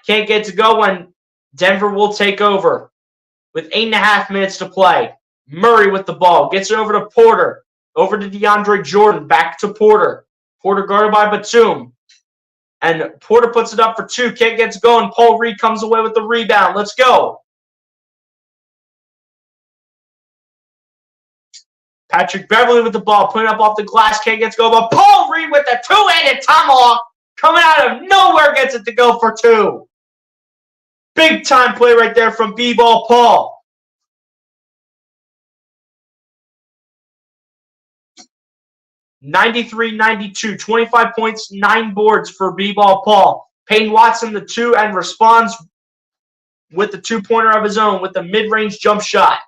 Can't get to go when Denver will take over with 8.5 minutes to play. Murray with the ball. Gets it over to Porter. Over to DeAndre Jordan. Back to Porter. Porter guarded by Batum. And Porter puts it up for 2. Can't get to go, and Paul Reed comes away with the rebound. Let's go. Patrick Beverley with the ball. Putting up off the glass. Can't get to go, but Paul Reed with the two-handed tomahawk. Coming out of nowhere gets it to go for 2. Big time play right there from B-Ball Paul. (93-92), 25 points, 9 boards for B-Ball Paul. Peyton Watson the 2 and responds with the 2-pointer of his own with the mid-range jump shot.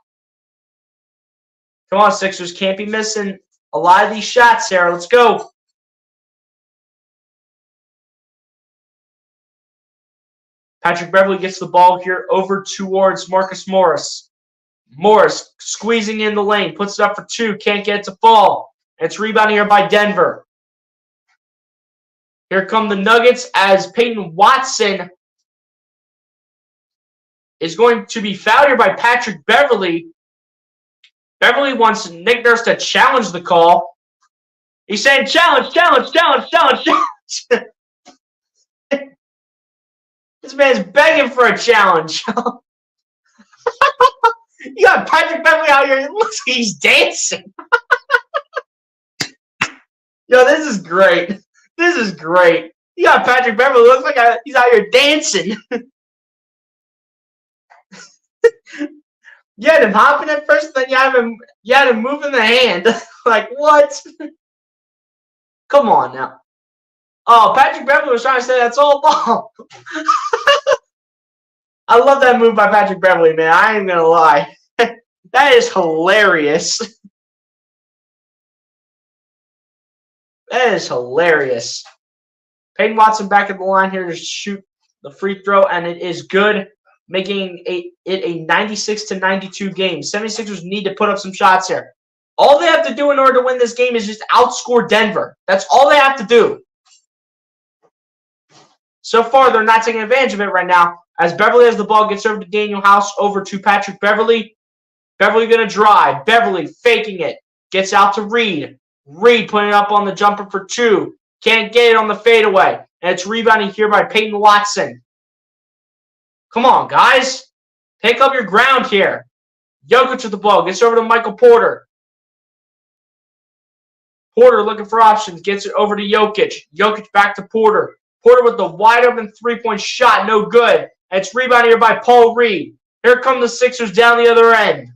Come on, Sixers. Can't be missing a lot of these shots, Sarah. Let's go. Patrick Beverley gets the ball here over towards Marcus Morris. Morris squeezing in the lane. Puts it up for 2. Can't get it to fall. It's rebounded here by Denver. Here come the Nuggets as Peyton Watson is going to be fouled here by Patrick Beverley. Beverley wants Nick Nurse to challenge the call. He's saying challenge, challenge, challenge, challenge, challenge. This man's begging for a challenge. You got Patrick Beverley out here. It looks like he's dancing. Yo, this is great. This is great. You got Patrick Beverley. Looks like he's out here dancing. You had him hopping at first, then you had him moving the hand. Like, what? Come on now. Oh, Patrick Beverley was trying to say that's all ball. I love that move by Patrick Beverley, man. I ain't going to lie. That is hilarious. That is hilarious. Peyton Watson back at the line here to shoot the free throw, and it is good, making it a 96-92 game. 76ers need to put up some shots here. All they have to do in order to win this game is just outscore Denver. That's all they have to do. So far, they're not taking advantage of it right now. As Beverley has the ball, gets over to Daniel House, over to Patrick Beverley. Beverley going to drive. Beverley faking it. Gets out to Reed. Reed putting it up on the jumper for 2. Can't get it on the fadeaway. And it's rebounded here by Peyton Watson. Come on, guys. Pick up your ground here. Jokic with the ball. Gets over to Michael Porter. Porter looking for options. Gets it over to Jokic. Jokic back to Porter. Porter with the wide open 3-point shot. No good. And it's rebounded here by Paul Reed. Here come the Sixers down the other end.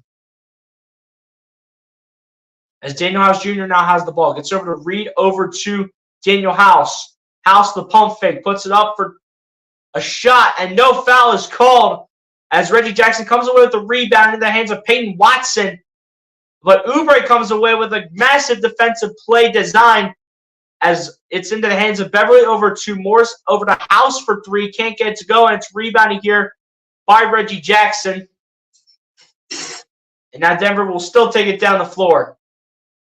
As Daniel House Jr. now has the ball. Gets over to Reed, over to Daniel House. House, the pump fake, puts it up for a shot, and no foul is called as Reggie Jackson comes away with the rebound in the hands of Peyton Watson. But Oubre comes away with a massive defensive play design as it's into the hands of Beverley, over to Morris, over to House for 3. Can't get it to go, and it's rebounded here by Reggie Jackson. And now Denver will still take it down the floor.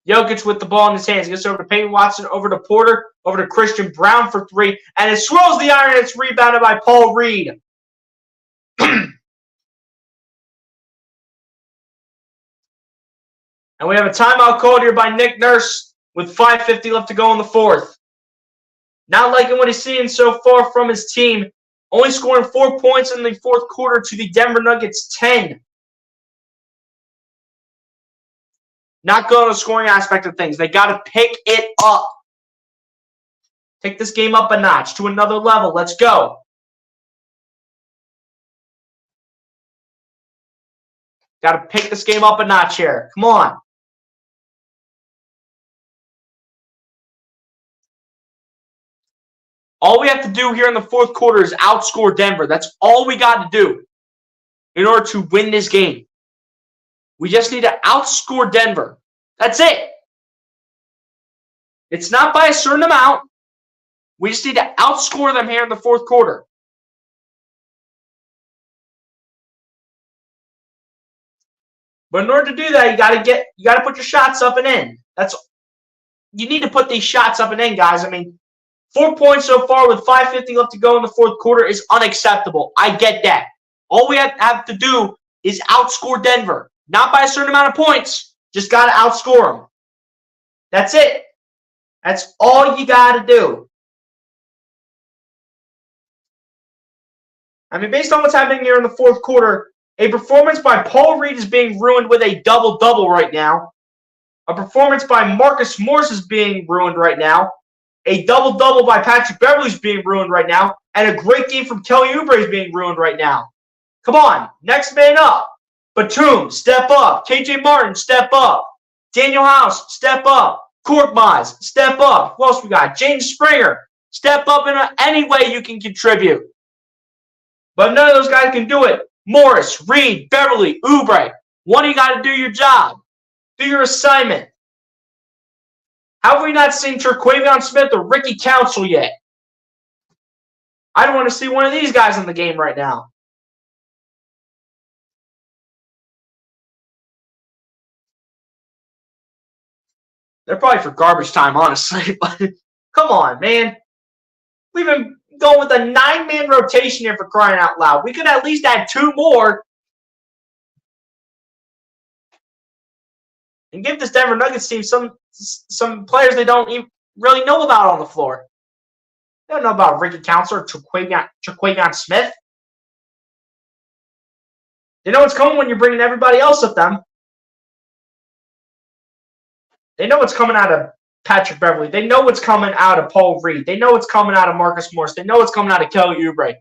Jokic with the ball in his hands. Gets over to Peyton Watson, over to Porter, over to Christian Brown for 3. And it swirls the iron, and it's rebounded by Paul Reed. And we have a timeout called here by Nick Nurse with 5:50 left to go in the fourth. Not liking what he's seeing so far from his team. Only scoring 4 points in the fourth quarter to the Denver Nuggets 10. Not good on the scoring aspect of things. They got to pick it up. Take this game up a notch to another level. Let's go. Got to pick this game up a notch here. Come on. All we have to do here in the fourth quarter is outscore Denver. That's all we got to do in order to win this game. We just need to outscore Denver. That's it. It's not by a certain amount. We just need to outscore them here in the fourth quarter. But in order to do that, you gotta put your shots up and in. You need to put these shots up and in, guys. I mean, 4 points so far with 5:50 left to go in the fourth quarter is unacceptable. I get that. All we have to do is outscore Denver. Not by a certain amount of points. Just got to outscore them. That's it. That's all you got to do. I mean, based on what's happening here in the fourth quarter, a performance by Paul Reed is being ruined with a double-double right now. A performance by Marcus Morris is being ruined right now. A double-double by Patrick Beverley is being ruined right now. And a great game from Kelly Oubre is being ruined right now. Come on, next man up. Batum, step up. KJ Martin, step up. Daniel House, step up. Korkmaz, step up. Who else we got? James Springer, step up in any way you can contribute. But none of those guys can do it. Morris, Reed, Beverley, Oubre. One of you got to do your job. Do your assignment. How have we not seen Terquavion Smith or Ricky Council yet? I don't want to see one of these guys in the game right now. They're probably for garbage time, honestly. But come on, man. We've been going with a 9-man rotation here for crying out loud. We could at least add 2 more. And give this Denver Nuggets team some players they don't even really know about on the floor. They don't know about Ricky Council or Terquavion Smith. They know what's coming when you're bringing everybody else with them. They know what's coming out of Patrick Beverley. They know what's coming out of Paul Reed. They know what's coming out of Marcus Morris. They know what's coming out of Kelly Oubre.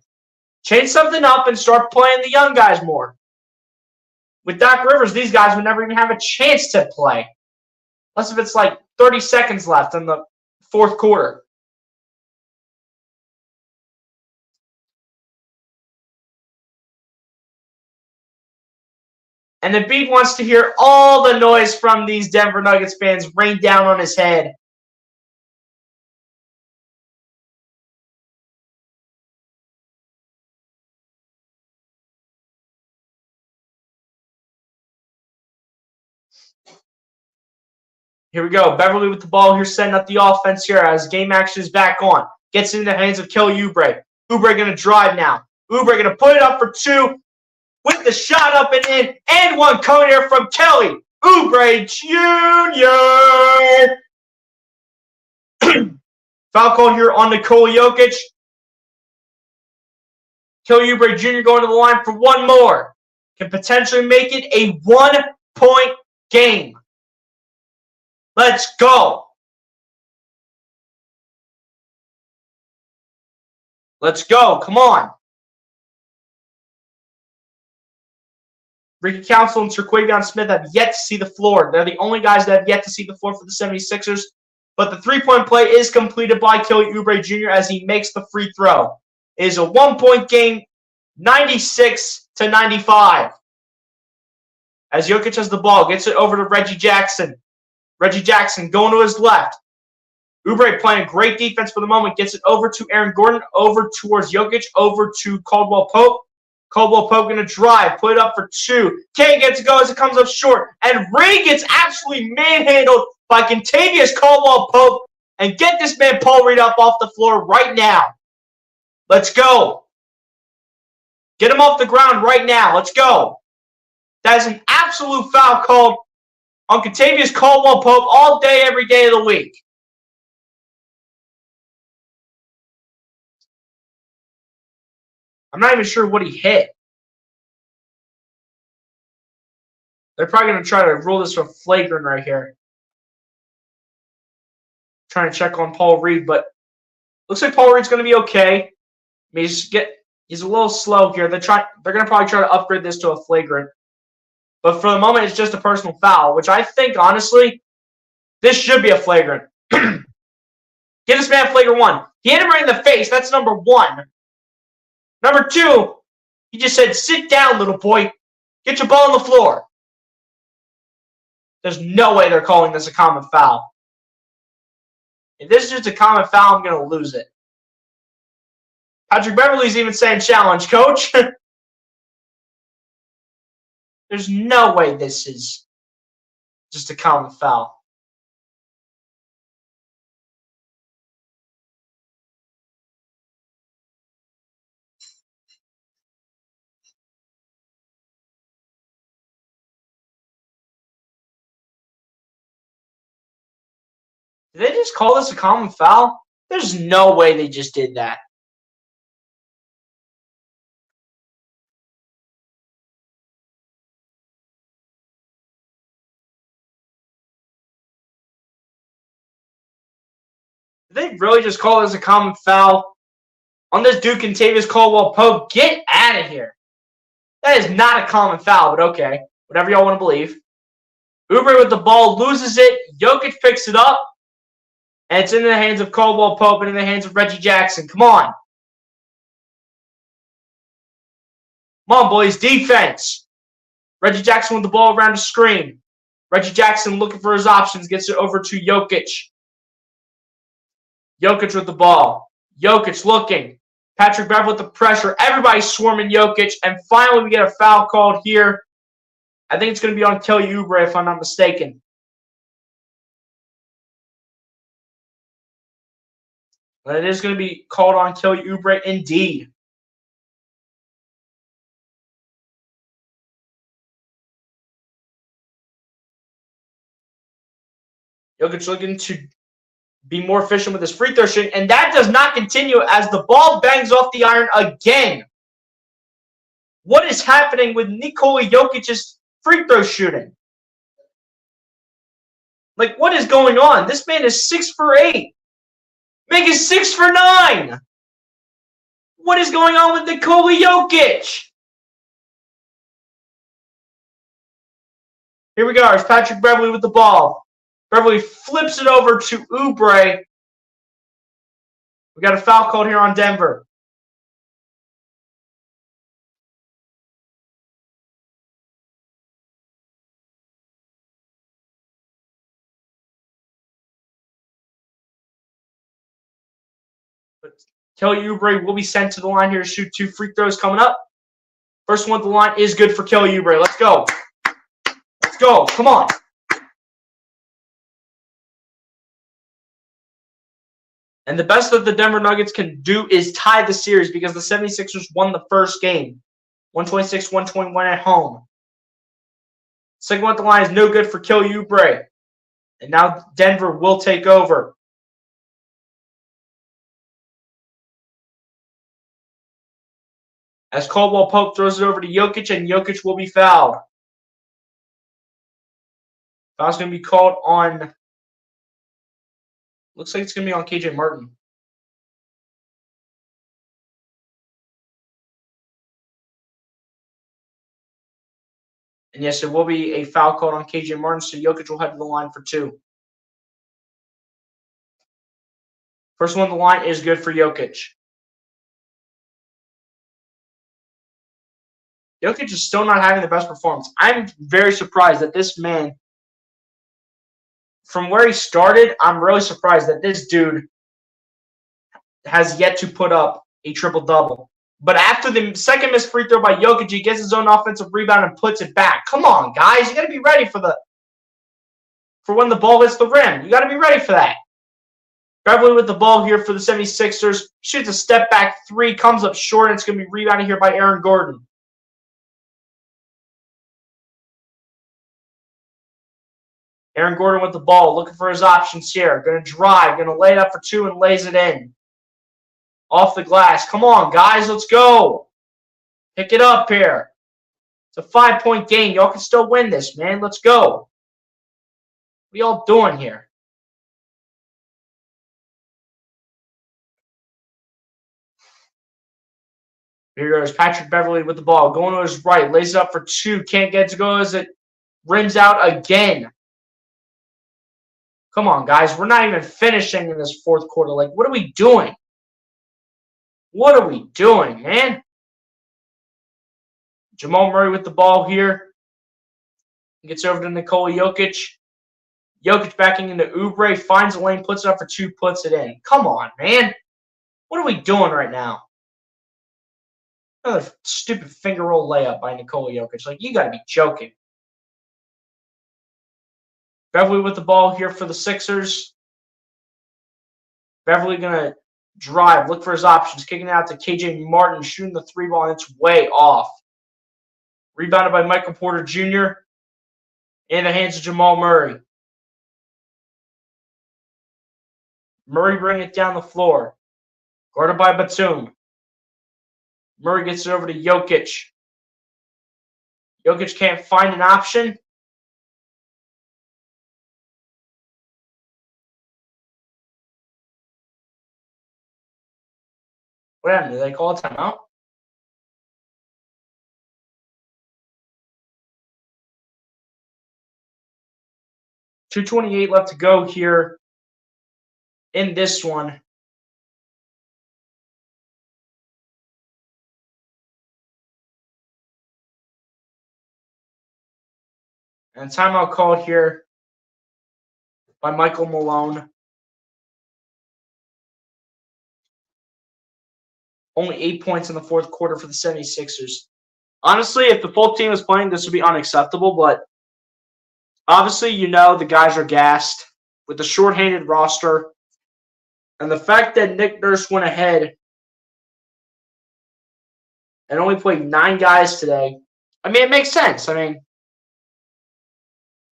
Change something up and start playing the young guys more. With Doc Rivers, these guys would never even have a chance to play. Unless if it's like 30 seconds left in the fourth quarter. And Embiid wants to hear all the noise from these Denver Nuggets fans rain down on his head. Here we go. Beverley with the ball here, setting up the offense here as game action is back on. Gets in the hands of Kelly Oubre. Oubre going to drive now. Oubre going to put it up for 2. With the shot up and in. And one coming here from Kelly Oubre Jr. Foul call here on Nikola Jokic. Kelly Oubre Jr. going to the line for 1 more. Can potentially make it a 1-point game. Let's go. Let's go. Come on. Ricky Council and Terquavion Smith have yet to see the floor. They're the only guys that have yet to see the floor for the 76ers. But the 3-point play is completed by Kelly Oubre Jr. as he makes the free throw. It is a 1-point game, 96-95. As Jokic has the ball, gets it over to Reggie Jackson. Reggie Jackson going to his left. Oubre playing great defense for the moment. Gets it over to Aaron Gordon, over towards Jokic, over to Caldwell Pope. Caldwell Pope going to drive, put it up for 2. Can't get to go as it comes up short. And Reed gets absolutely manhandled by Kentavious Caldwell Pope. And get this man Paul Reed up off the floor right now. Let's go. Get him off the ground right now. Let's go. That is an absolute foul called on Kentavious Caldwell Pope all day, every day of the week. I'm not even sure what he hit. They're probably going to try to rule this for flagrant right here. Trying to check on Paul Reed, but looks like Paul Reed's going to be okay. I mean, he's a little slow here. They're going to probably try to upgrade this to a flagrant. But for the moment, it's just a personal foul, which I think, honestly, this should be a flagrant. Get this man flagrant 1. He hit him right in the face. That's number 1. Number 2, he just said, sit down, little boy. Get your ball on the floor. There's no way they're calling this a common foul. If this is just a common foul, I'm going to lose it. Patrick Beverley's even saying challenge, coach. There's no way this is just a common foul. Did they just call this a common foul? There's no way they just did that. Did they really just call this a common foul? On this Duke and Tavis Caldwell Pope, get out of here. That is not a common foul, but okay. Whatever y'all want to believe. Oubre with the ball, loses it. Jokic picks it up. And it's in the hands of Caldwell Pope and in the hands of Reggie Jackson. Come on. Come on, boys. Defense. Reggie Jackson with the ball around the screen. Reggie Jackson looking for his options. Gets it over to Jokic. Jokic with the ball. Jokic looking. Patrick Beverley with the pressure. Everybody's swarming Jokic. And finally, we get a foul called here. I think it's going to be on Kelly Oubre, if I'm not mistaken. But it is going to be called on Kelly Oubre indeed. Jokic looking to be more efficient with his free throw shooting, and that does not continue as the ball bangs off the iron again. What is happening with Nikola Jokic's free throw shooting? Like, what is going on? This man is 6 for 8. Making 6 for 9. What is going on with Nikola Jokic? Here we go. It's Patrick Beverley with the ball. Beverley flips it over to Oubre. We got a foul called here on Denver. But Kelly Oubre will be sent to the line here to shoot 2 free throws coming up. First one at the line is good for Kelly Oubre. Let's go. Let's go. Come on. And the best that the Denver Nuggets can do is tie the series because the 76ers won the first game. 126-121 at home. Second one at the line is no good for Kelly Oubre. And now Denver will take over. As Caldwell Pope throws it over to Jokic, and Jokic will be fouled. Foul's going to be called on... Looks like it's going to be on KJ Martin. And yes, there will be a foul called on KJ Martin, so Jokic will head to the line for 2. First one on the line is good for Jokic. Jokic is still not having the best performance. I'm very surprised that this man, from where he started, I'm really surprised that this dude has yet to put up a triple-double. But after the second missed free throw by Jokic, he gets his own offensive rebound and puts it back. Come on, guys. You got to be ready for when the ball hits the rim. You got to be ready for that. Beverley with the ball here for the 76ers. Shoots a step-back 3, comes up short, and it's going to be rebounded here by Aaron Gordon. Aaron Gordon with the ball, looking for his options here. Going to drive, going to lay it up for 2 and lays it in. Off the glass. Come on, guys, let's go. Pick it up here. It's a 5-point game. Y'all can still win this, man. Let's go. What are y'all doing here? Here goes Patrick Beverley with the ball. Going to his right. Lays it up for 2. Can't get it to go as it rims out again. Come on, guys. We're not even finishing in this fourth quarter. Like, what are we doing? What are we doing, man? Jamal Murray with the ball here. Gets over to Nikola Jokic. Jokic backing into Oubre. Finds a lane, puts it up for 2, puts it in. Come on, man. What are we doing right now? Another stupid finger roll layup by Nikola Jokic. Like, you got to be joking. Beverly with the ball here for the Sixers. Beverly going to drive, look for his options, kicking out to KJ Martin, shooting the three ball, and it's way off. Rebounded by Michael Porter Jr. in the hands of Jamal Murray. Murray bringing it down the floor. Guarded by Batum. Murray gets it over to Jokic. Jokic can't find an option. What happened? Did they call a timeout? .228 left to go here in this one. And timeout called here by Michael Malone. Only 8 points in the fourth quarter for the 76ers. Honestly, if the full team was playing, this would be unacceptable, but obviously, you know the guys are gassed with the shorthanded roster. And the fact that Nick Nurse went ahead and only played 9 guys today, I mean, it makes sense. I mean,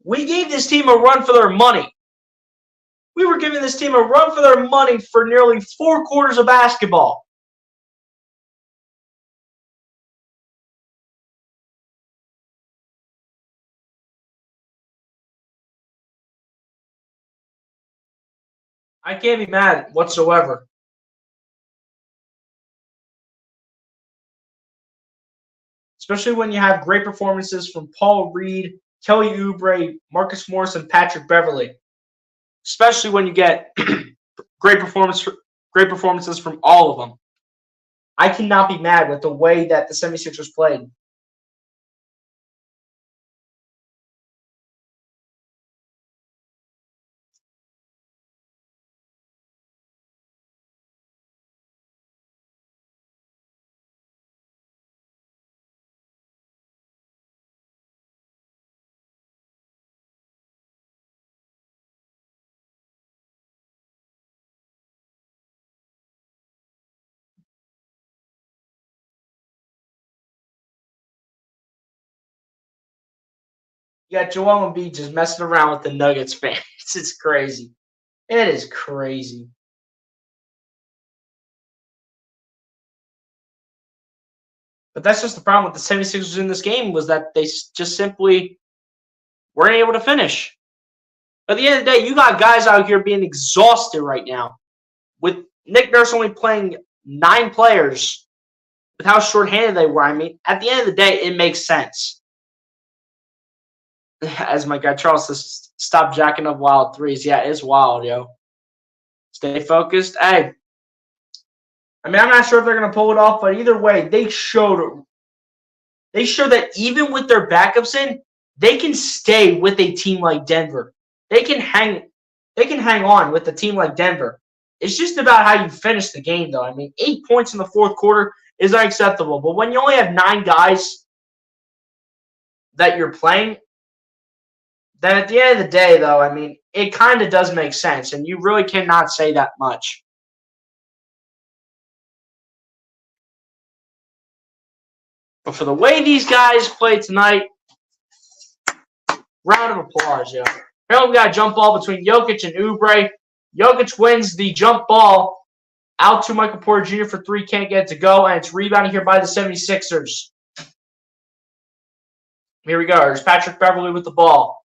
we gave this team a run for their money. We were giving this team a run for their money for nearly 4 quarters of basketball. I can't be mad whatsoever. Especially when you have great performances from Paul Reed, Kelly Oubre, Marcus Morris, and Patrick Beverly. Especially when you get great performances from all of them. I cannot be mad with the way that the 76ers played. You got Joel Embiid just messing around with the Nuggets fans. It's crazy. It is crazy. But that's just the problem with the 76ers in this game, was that they just simply weren't able to finish. At the end of the day, you got guys out here being exhausted right now. With Nick Nurse only playing 9 players, with how shorthanded they were, I mean, at the end of the day, it makes sense. As my guy Charles says, stop jacking up wild threes. Yeah, it's wild, yo. Stay focused. Hey, I mean, I'm not sure if they're going to pull it off, but either way, they showed that even with their backups in, they can stay with a team like Denver. They can hang on with a team like Denver. It's just about how you finish the game, though. I mean, 8 points in the fourth quarter is unacceptable. But when you only have 9 guys that you're playing, then at the end of the day, though, I mean, it kind of does make sense, and you really cannot say that much. But for the way these guys played tonight, round of applause, yo. Apparently, we got a jump ball between Jokic and Oubre. Jokic wins the jump ball out to Michael Porter Jr. for 3, can't get it to go, and it's rebounded here by the 76ers. Here we go. There's Patrick Beverly with the ball.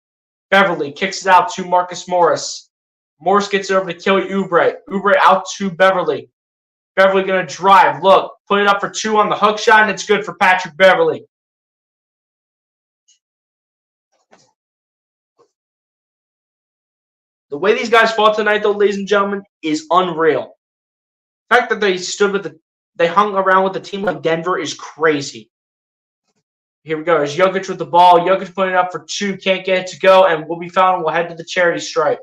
Beverly kicks it out to Marcus Morris. Morris gets it over to Kelly Oubre. Oubre out to Beverly. Beverly going to drive. Look, put it up for 2 on the hook shot, and it's good for Patrick Beverly. The way these guys fought tonight, though, ladies and gentlemen, is unreal. The fact that they hung around with a team like Denver is crazy. Here we go. There's Jokic with the ball. Jokic putting it up for 2. Can't get it to go. And we'll be fouled. We'll head to the charity stripe.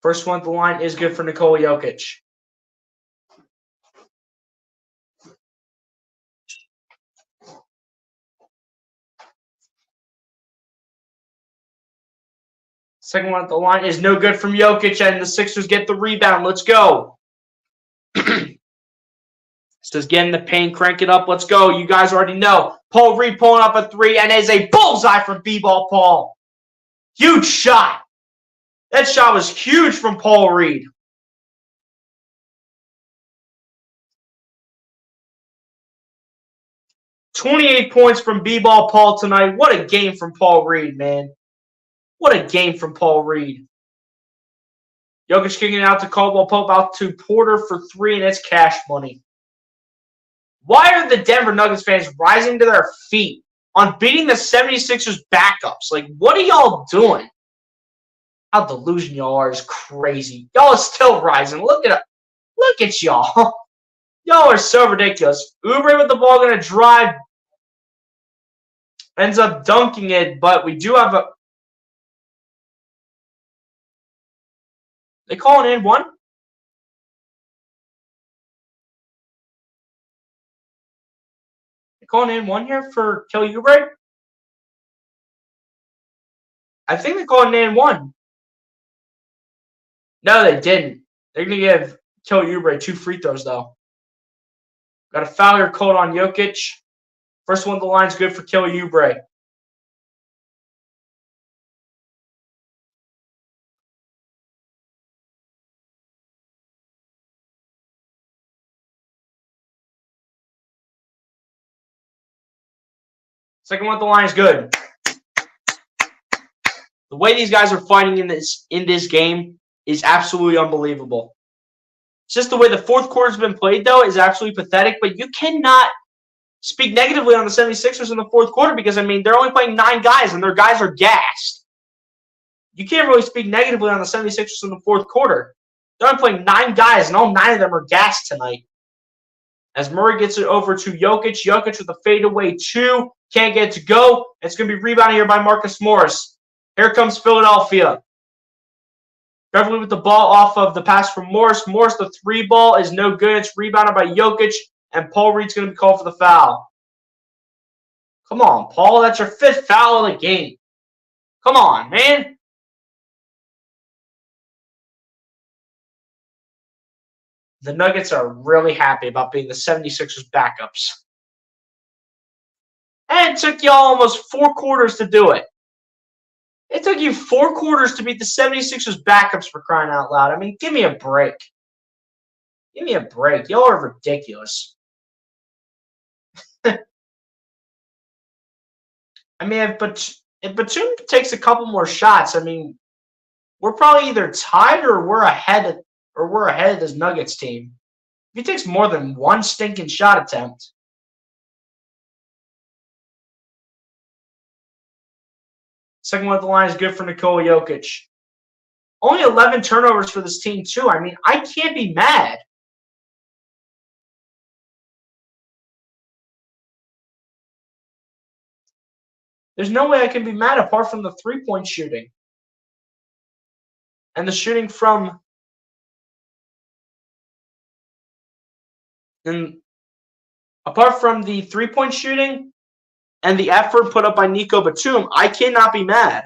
First one at the line is good for Nikola Jokic. Second one at the line is no good from Jokic, and the Sixers get the rebound. Let's go. Says get in the paint, crank it up. Let's go. You guys already know. Paul Reed pulling up a three, and is a bullseye from B-ball Paul. Huge shot. That shot was huge from Paul Reed. "28 points from B-ball Paul tonight. What a game from Paul Reed, man. What a game from Paul Reed. Jokic kicking it out to Caldwell Pope, out to Porter for three, and it's cash money. Why are the Denver Nuggets fans rising to their feet on beating the 76ers backups? Like, what are y'all doing? How delusional y'all are is crazy. Y'all are still rising. Look at y'all. Y'all are so ridiculous. Oubre with the ball, going to drive. Ends up dunking it, but we do have a... They call it in one? They calling in one here for Kelly Oubre? I think they called it in one. No, they didn't. They're going to give Kelly Oubre 2 free throws, though. Got a foul here called on Jokic. First one at the line is good for Kelly Oubre. Second one at the line is good. The way these guys are fighting in this game is absolutely unbelievable. It's just the way the fourth quarter's been played, though, is absolutely pathetic. But you cannot speak negatively on the 76ers in the fourth quarter because, I mean, they're only playing 9 guys, and their guys are gassed. You can't really speak negatively on the 76ers in the fourth quarter. They're only playing 9 guys, and all 9 of them are gassed tonight. As Murray gets it over to Jokic. Jokic with a fadeaway 2. Can't get it to go. It's going to be rebounded here by Marcus Morris. Here comes Philadelphia. Beverly with the ball off of the pass from Morris. Morris, the 3 ball is no good. It's rebounded by Jokic, and Paul Reed's going to be called for the foul. Come on, Paul. That's your 5th foul of the game. Come on, man. The Nuggets are really happy about being the 76ers backups. And it took y'all almost 4 quarters to do it. It took you 4 quarters to beat the 76ers backups, for crying out loud. I mean, give me a break. Give me a break. Y'all are ridiculous. I mean, if Batum takes a couple more shots, I mean, we're probably either tied or we're ahead of this Nuggets team. If he takes more than 1 stinking shot attempt. Second one at the line is good for Nikola Jokic. Only 11 turnovers for this team, too. I mean, I can't be mad. There's no way I can be mad apart from the 3-point shooting. And the shooting from... And apart from the 3-point shooting and the effort put up by Nico Batum, I cannot be mad.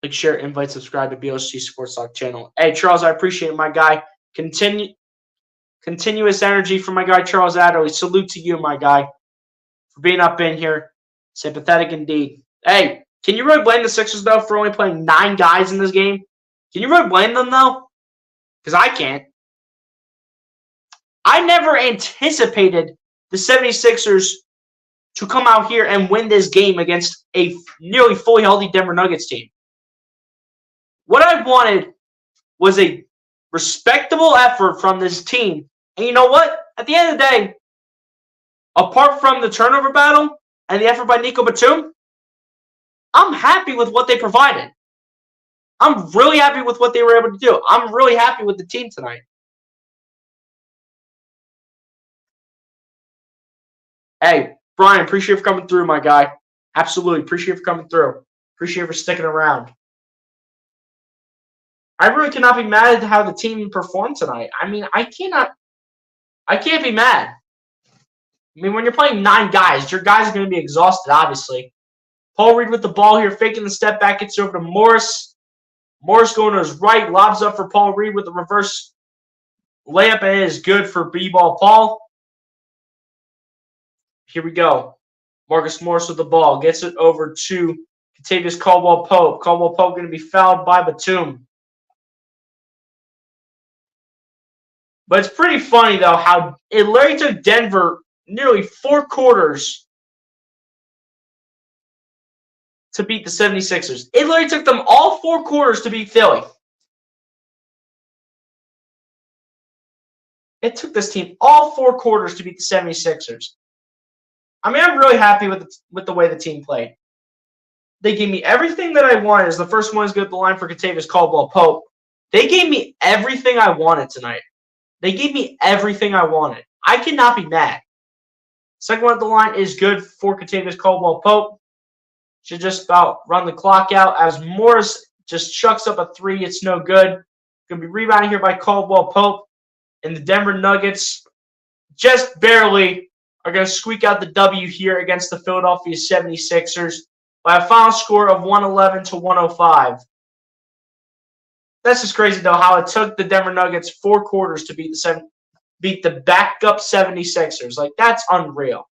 Like, share, invite, subscribe to BLC Sports Talk channel. Hey, Charles, I appreciate it, my guy. Continuous energy from my guy, Charles Adderley. Salute to you, my guy, for being up in here. Sympathetic indeed. Hey, can you really blame the Sixers, though, for only playing 9 guys in this game? Can you really blame them, though? Because I can't. I never anticipated the 76ers to come out here and win this game against a nearly fully healthy Denver Nuggets team. What I wanted was a respectable effort from this team. And you know what? At the end of the day, apart from the turnover battle and the effort by Nico Batum, I'm happy with what they provided. I'm really happy with what they were able to do. I'm really happy with the team tonight. Hey, Brian, appreciate you for coming through, my guy. Absolutely. Appreciate you for coming through. Appreciate you for sticking around. I really cannot be mad at how the team performed tonight. I mean, I can't be mad. I mean, when you're playing 9 guys, your guys are going to be exhausted, obviously. Paul Reed with the ball here, faking the step back. It's over to Morris. Morris going to his right, lobs up for Paul Reed with the reverse layup, and it is good for B-ball Paul. Here we go. Marcus Morris with the ball. Gets it over to Kentavious Caldwell-Pope. Caldwell-Pope going to be fouled by Batum. But it's pretty funny, though, how it literally took Denver nearly 4 quarters to beat the 76ers. It literally took them all 4 quarters to beat Philly. It took this team all 4 quarters to beat the 76ers. I mean, I'm really happy with the way the team played. They gave me everything that I wanted. As the first one is good at the line for Kentavious Caldwell-Pope. They gave me everything I wanted tonight. They gave me everything I wanted. I cannot be mad. Second one at the line is good for Kentavious Caldwell-Pope. Should just about run the clock out as Morris just chucks up a 3. It's no good. Going to be rebounded here by Caldwell-Pope. And the Denver Nuggets just barely are going to squeak out the W here against the Philadelphia 76ers by a final score of 111-105. That's just crazy, though, how it took the Denver Nuggets 4 quarters to beat the backup 76ers. Like, that's unreal.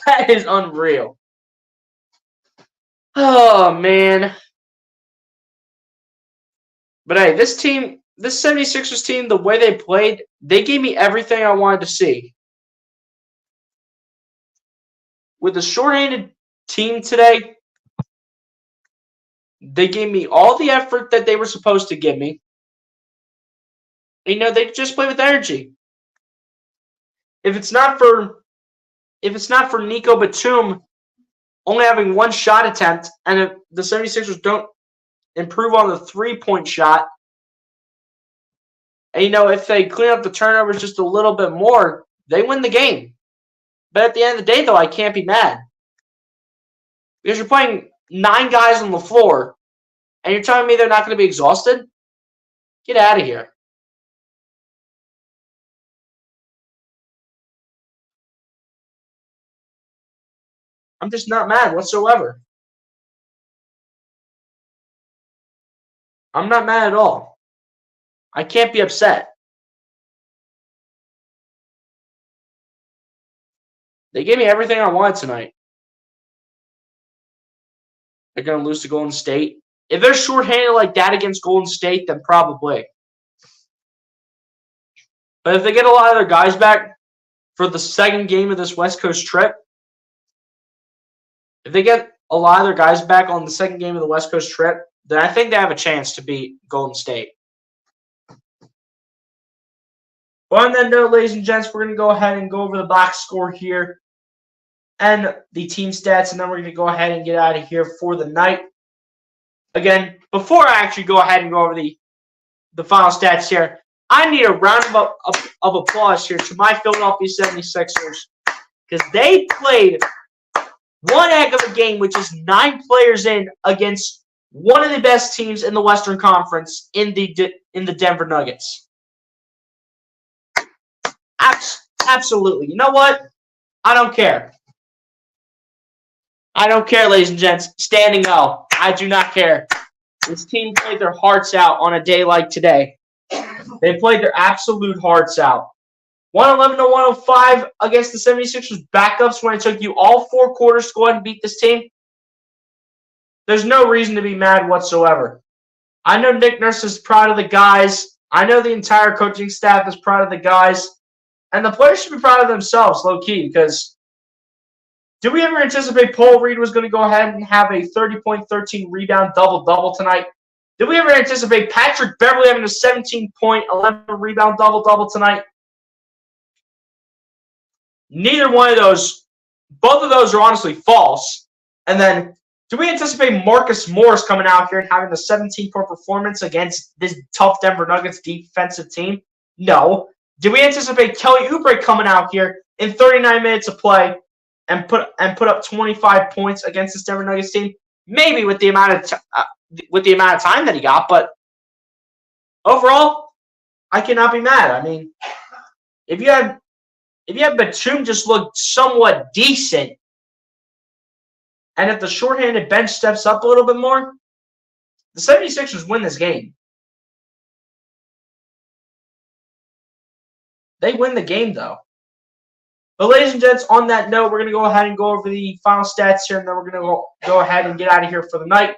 That is unreal. Oh, man. But, hey, this 76ers team, the way they played, they gave me everything I wanted to see. With a short-handed team today, they gave me all the effort that they were supposed to give me. You know, they just play with energy. If it's not for Nico Batum only having 1 shot attempt, and if the 76ers don't improve on the 3-point shot, and, you know, if they clean up the turnovers just a little bit more, they win the game. But at the end of the day, though, I can't be mad. Because you're playing 9 guys on the floor, and you're telling me they're not going to be exhausted? Get out of here. I'm just not mad whatsoever. I'm not mad at all. I can't be upset. They gave me everything I wanted tonight. They're going to lose to Golden State. If they're shorthanded like that against Golden State, then probably. But if they get a lot of their guys back for the second game of this West Coast trip, if they get a lot of their guys back on the second game of the West Coast trip, then I think they have a chance to beat Golden State. Well, on that note, ladies and gents, we're going to go ahead and go over the box score here and the team stats, and then we're going to go ahead and get out of here for the night. Again, before I actually go ahead and go over the final stats here, I need a round of applause here to my Philadelphia 76ers because they played one heck of a game, which is 9 players in against one of the best teams in the Western Conference in the Denver Nuggets. Absolutely. You know what? I don't care. I don't care, ladies and gents. Standing O. I do not care. This team played their hearts out on a day like today. They played their absolute hearts out. 111-105 against the 76ers backups when it took you all 4 quarters to go ahead and beat this team. There's no reason to be mad whatsoever. I know Nick Nurse is proud of the guys. I know the entire coaching staff is proud of the guys. And the players should be proud of themselves, low-key, because did we ever anticipate Paul Reed was going to go ahead and have a 30-point, 13-rebound double-double tonight? Did we ever anticipate Patrick Beverley having a 17-point, 11-rebound double-double tonight? Neither one of those, both of those are honestly false. And then, do we anticipate Marcus Morris coming out here and having a 17-point performance against this tough Denver Nuggets defensive team? No. Did we anticipate Kelly Oubre coming out here in 39 minutes of play and put up 25 points against this Denver Nuggets team? maybe with the amount of time that he got, but overall, I cannot be mad. I mean, if you have Batum just look somewhat decent, and if the shorthanded bench steps up a little bit more, the 76ers win this game. They win the game, though. But ladies and gents, on that note, we're going to go ahead and go over the final stats here, and then we're going to go ahead and get out of here for the night.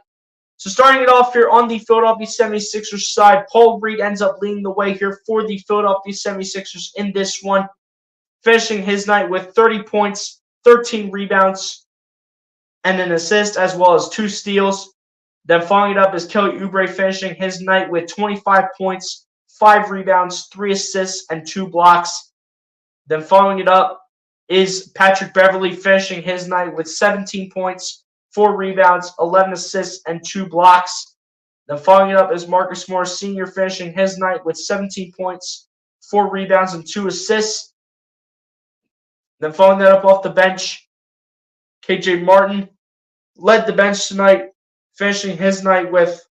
So starting it off here on the Philadelphia 76ers side, Paul Reed ends up leading the way here for the Philadelphia 76ers in this one, finishing his night with 30 points, 13 rebounds, and an assist, as well as 2 steals. Then following it up is Kelly Oubre finishing his night with 25 points, 5 rebounds, 3 assists, and 2 blocks. Then following it up is Patrick Beverley finishing his night with 17 points, 4 rebounds, 11 assists, and 2 blocks. Then following it up is Marcus Morris Sr. finishing his night with 17 points, 4 rebounds, and 2 assists. Then following that up off the bench, KJ Martin led the bench tonight, finishing his night with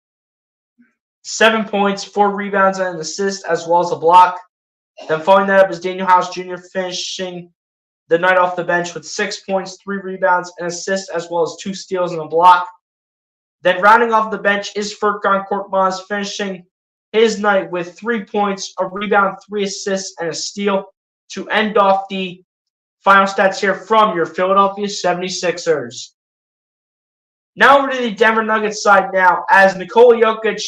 7 points, 4 rebounds, and an assist, as well as a block. Then following that up is Daniel House Jr. finishing the night off the bench with 6 points, 3 rebounds, an assist, as well as 2 steals and a block. Then rounding off the bench is Furkan Korkmaz finishing his night with 3 points, a rebound, 3 assists, and a steal to end off the final stats here from your Philadelphia 76ers. Now over to the Denver Nuggets side now, as Nikola Jokic,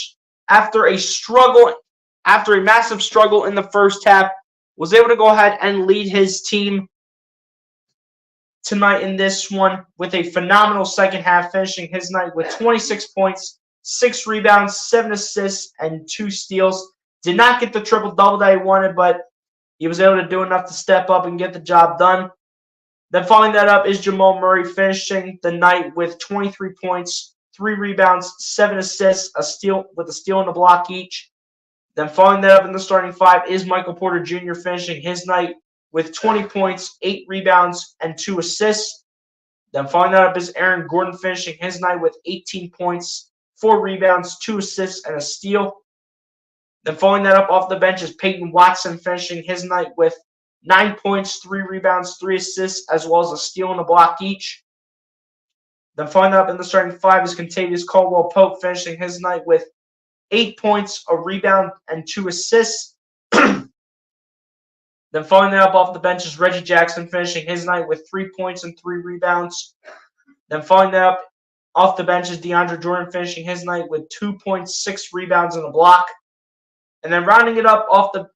after a massive struggle in the first half, was able to go ahead and lead his team tonight in this one with a phenomenal second half, finishing his night with 26 points, 6 rebounds, 7 assists, and 2 steals. Did not get the triple-double that he wanted, but he was able to do enough to step up and get the job done. Then following that up is Jamal Murray finishing the night with 23 points, 3 rebounds, 7 assists, a steal and a block each. Then following that up in the starting 5 is Michael Porter Jr. finishing his night with 20 points, 8 rebounds, and 2 assists. Then following that up is Aaron Gordon finishing his night with 18 points, 4 rebounds, 2 assists, and a steal. Then following that up off the bench is Peyton Watson finishing his night with 9 points, 3 rebounds, 3 assists, as well as a steal and a block each. Then following that up in the starting 5 is Kentavious Caldwell-Pope finishing his night with 8 points, a rebound, and 2 assists. Then following that up off the bench is Reggie Jackson finishing his night with 3 points and 3 rebounds. Then following that up off the bench is DeAndre Jordan finishing his night with 2 points, 6 rebounds, and a block. And then rounding it out off the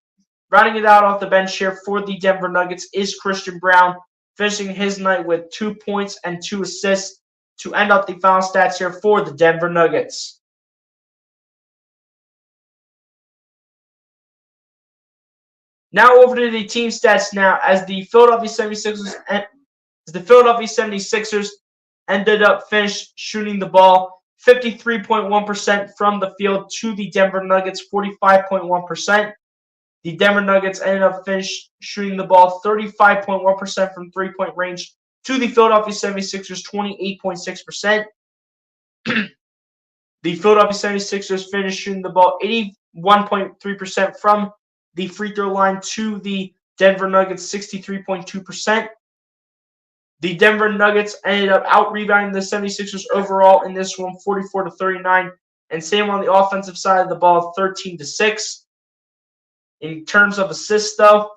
bench here for the Denver Nuggets is Christian Braun finishing his night with 2 points and 2 assists to end up the final stats here for the Denver Nuggets. Now over to the team stats now, as the Philadelphia 76ers ended up shooting the ball 53.1% from the field to the Denver Nuggets 45.1%. The Denver Nuggets ended up shooting the ball 35.1% from three-point range to the Philadelphia 76ers 28.6%. The Philadelphia 76ers finished shooting the ball 81.3% from the free throw line to the Denver Nuggets 63.2%. The Denver Nuggets ended up out-rebounding the 76ers overall in this one 44-39, and same on the offensive side of the ball 13-6. In terms of assists, though,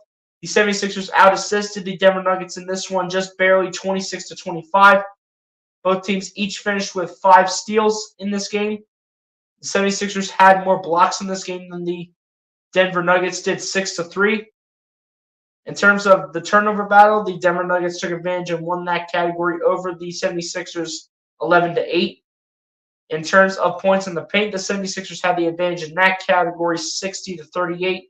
the 76ers out-assisted the Denver Nuggets in this one just barely 26-25. Both teams each finished with 5 steals in this game. The 76ers had more blocks in this game than the Denver Nuggets did, 6-3. In terms of the turnover battle, the Denver Nuggets took advantage and won that category over the 76ers 11-8. In terms of points in the paint, the 76ers had the advantage in that category 60-38.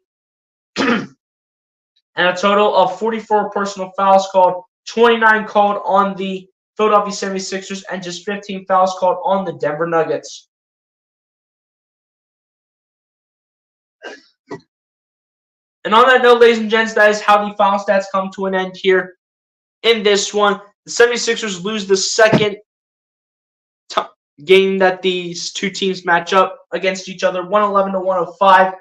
And a total of 44 personal fouls called, 29 called on the Philadelphia 76ers, and just 15 fouls called on the Denver Nuggets. And on that note, ladies and gents, that is how the final stats come to an end here in this one. The 76ers lose the second game that these two teams match up against each other, 111 to 105,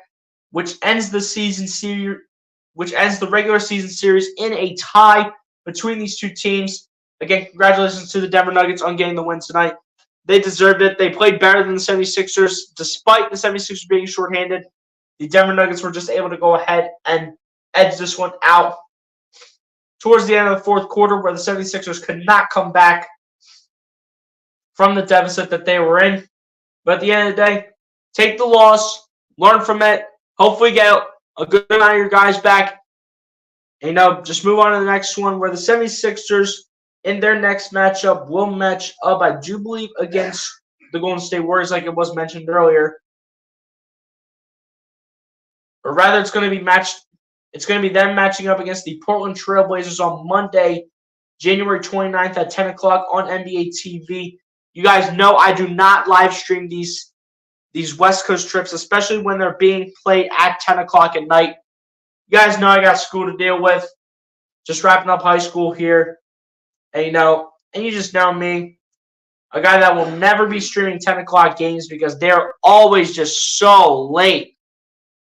which ends the regular season series in a tie between these two teams. Again, congratulations to the Denver Nuggets on getting the win tonight. They deserved it. They played better than the 76ers, despite the 76ers being shorthanded. The Denver Nuggets were just able to go ahead and edge this one out towards the end of the fourth quarter, where the 76ers could not come back from the deficit that they were in. But at the end of the day, take the loss, learn from it, hopefully get a good amount of your guys back, and just move on to the next one, where the 76ers in their next matchup will match up, I do believe, against the Golden State Warriors, like it was mentioned earlier. Or rather, it's going to be them matching up against the Portland Trail Blazers on Monday, January 29th at 10 o'clock on NBA TV. You guys know I do not live stream these West Coast trips, especially when they're being played at 10 o'clock at night. You guys know I got school to deal with. Just wrapping up high school here. And you just know me, a guy that will never be streaming 10 o'clock games because they're always just so late.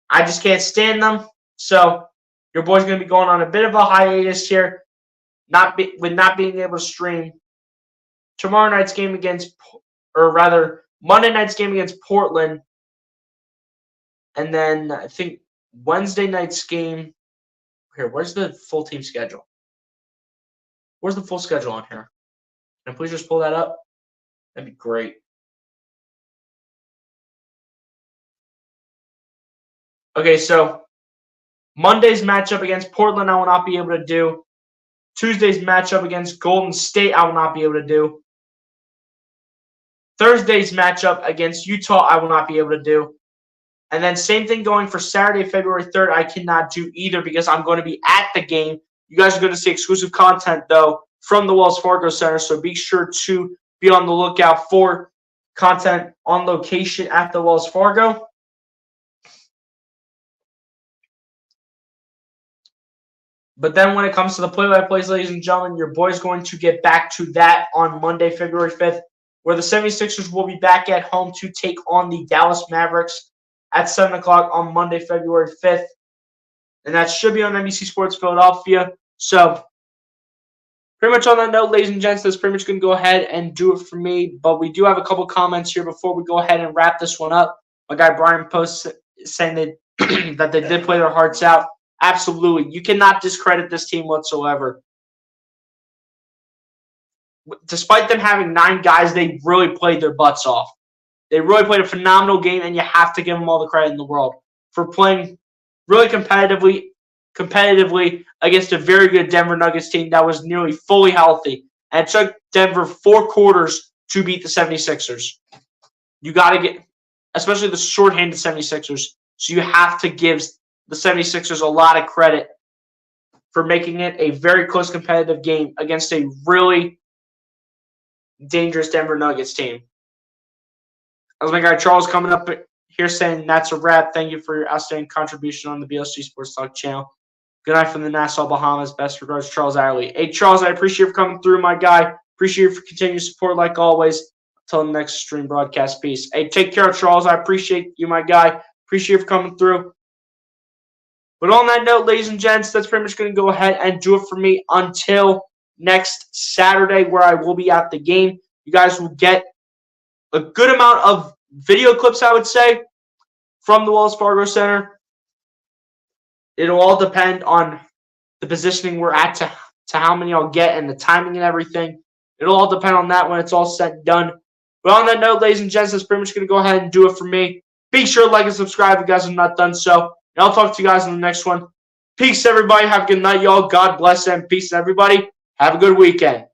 I just can't stand them. So your boy's going to be going on a bit of a hiatus here, not being able to stream tomorrow night's game Monday night's game against Portland, and then I think Wednesday night's game. Here, where's the full team schedule? Where's the full schedule on here? Can I please just pull that up? That'd be great. Okay, so Monday's matchup against Portland, I will not be able to do. Tuesday's matchup against Golden State, I will not be able to do. Thursday's matchup against Utah, I will not be able to do. And then same thing going for Saturday, February 3rd, I cannot do either because I'm going to be at the game. You guys are going to see exclusive content, though, from the Wells Fargo Center, so be sure to be on the lookout for content on location at the Wells Fargo. But then when it comes to the play-by-plays, ladies and gentlemen, your boy's going to get back to that on Monday, February 5th, where the 76ers will be back at home to take on the Dallas Mavericks at 7 o'clock on Monday, February 5th. And that should be on NBC Sports Philadelphia. So pretty much on that note, ladies and gents, that's pretty much going to go ahead and do it for me. But we do have a couple comments here before we go ahead and wrap this one up. My guy Brian Post saying that they did play their hearts out. Absolutely. You cannot discredit this team whatsoever. Despite them having 9 guys, they really played their butts off. They really played a phenomenal game, and you have to give them all the credit in the world for playing really competitively against a very good Denver Nuggets team that was nearly fully healthy. And it took Denver 4 quarters to beat the 76ers. You got to get, especially the shorthanded 76ers, so you have to give the 76ers a lot of credit for making it a very close competitive game against a really dangerous Denver Nuggets team. As my guy Charles coming up here saying that's a wrap. Thank you for your outstanding contribution on the BLSG Sports Talk channel. Good night from the Nassau Bahamas. Best regards, Charles Adderley. Hey, Charles, I appreciate you for coming through, my guy. Appreciate you for continued support like always. Until the next stream broadcast. Peace. Hey, take care, Charles. I appreciate you, my guy. Appreciate you for coming through. But on that note, ladies and gents, that's pretty much going to go ahead and do it for me until next Saturday, where I will be at the game. You guys will get a good amount of video clips, I would say, from the Wells Fargo Center. It'll all depend on the positioning we're at to how many I'll get and the timing and everything. It'll all depend on that when it's all said and done. But on that note, ladies and gents, that's pretty much going to go ahead and do it for me. Be sure to like and subscribe if you guys have not done so. And I'll talk to you guys in the next one. Peace, everybody. Have a good night, y'all. God bless and peace, everybody. Have a good weekend.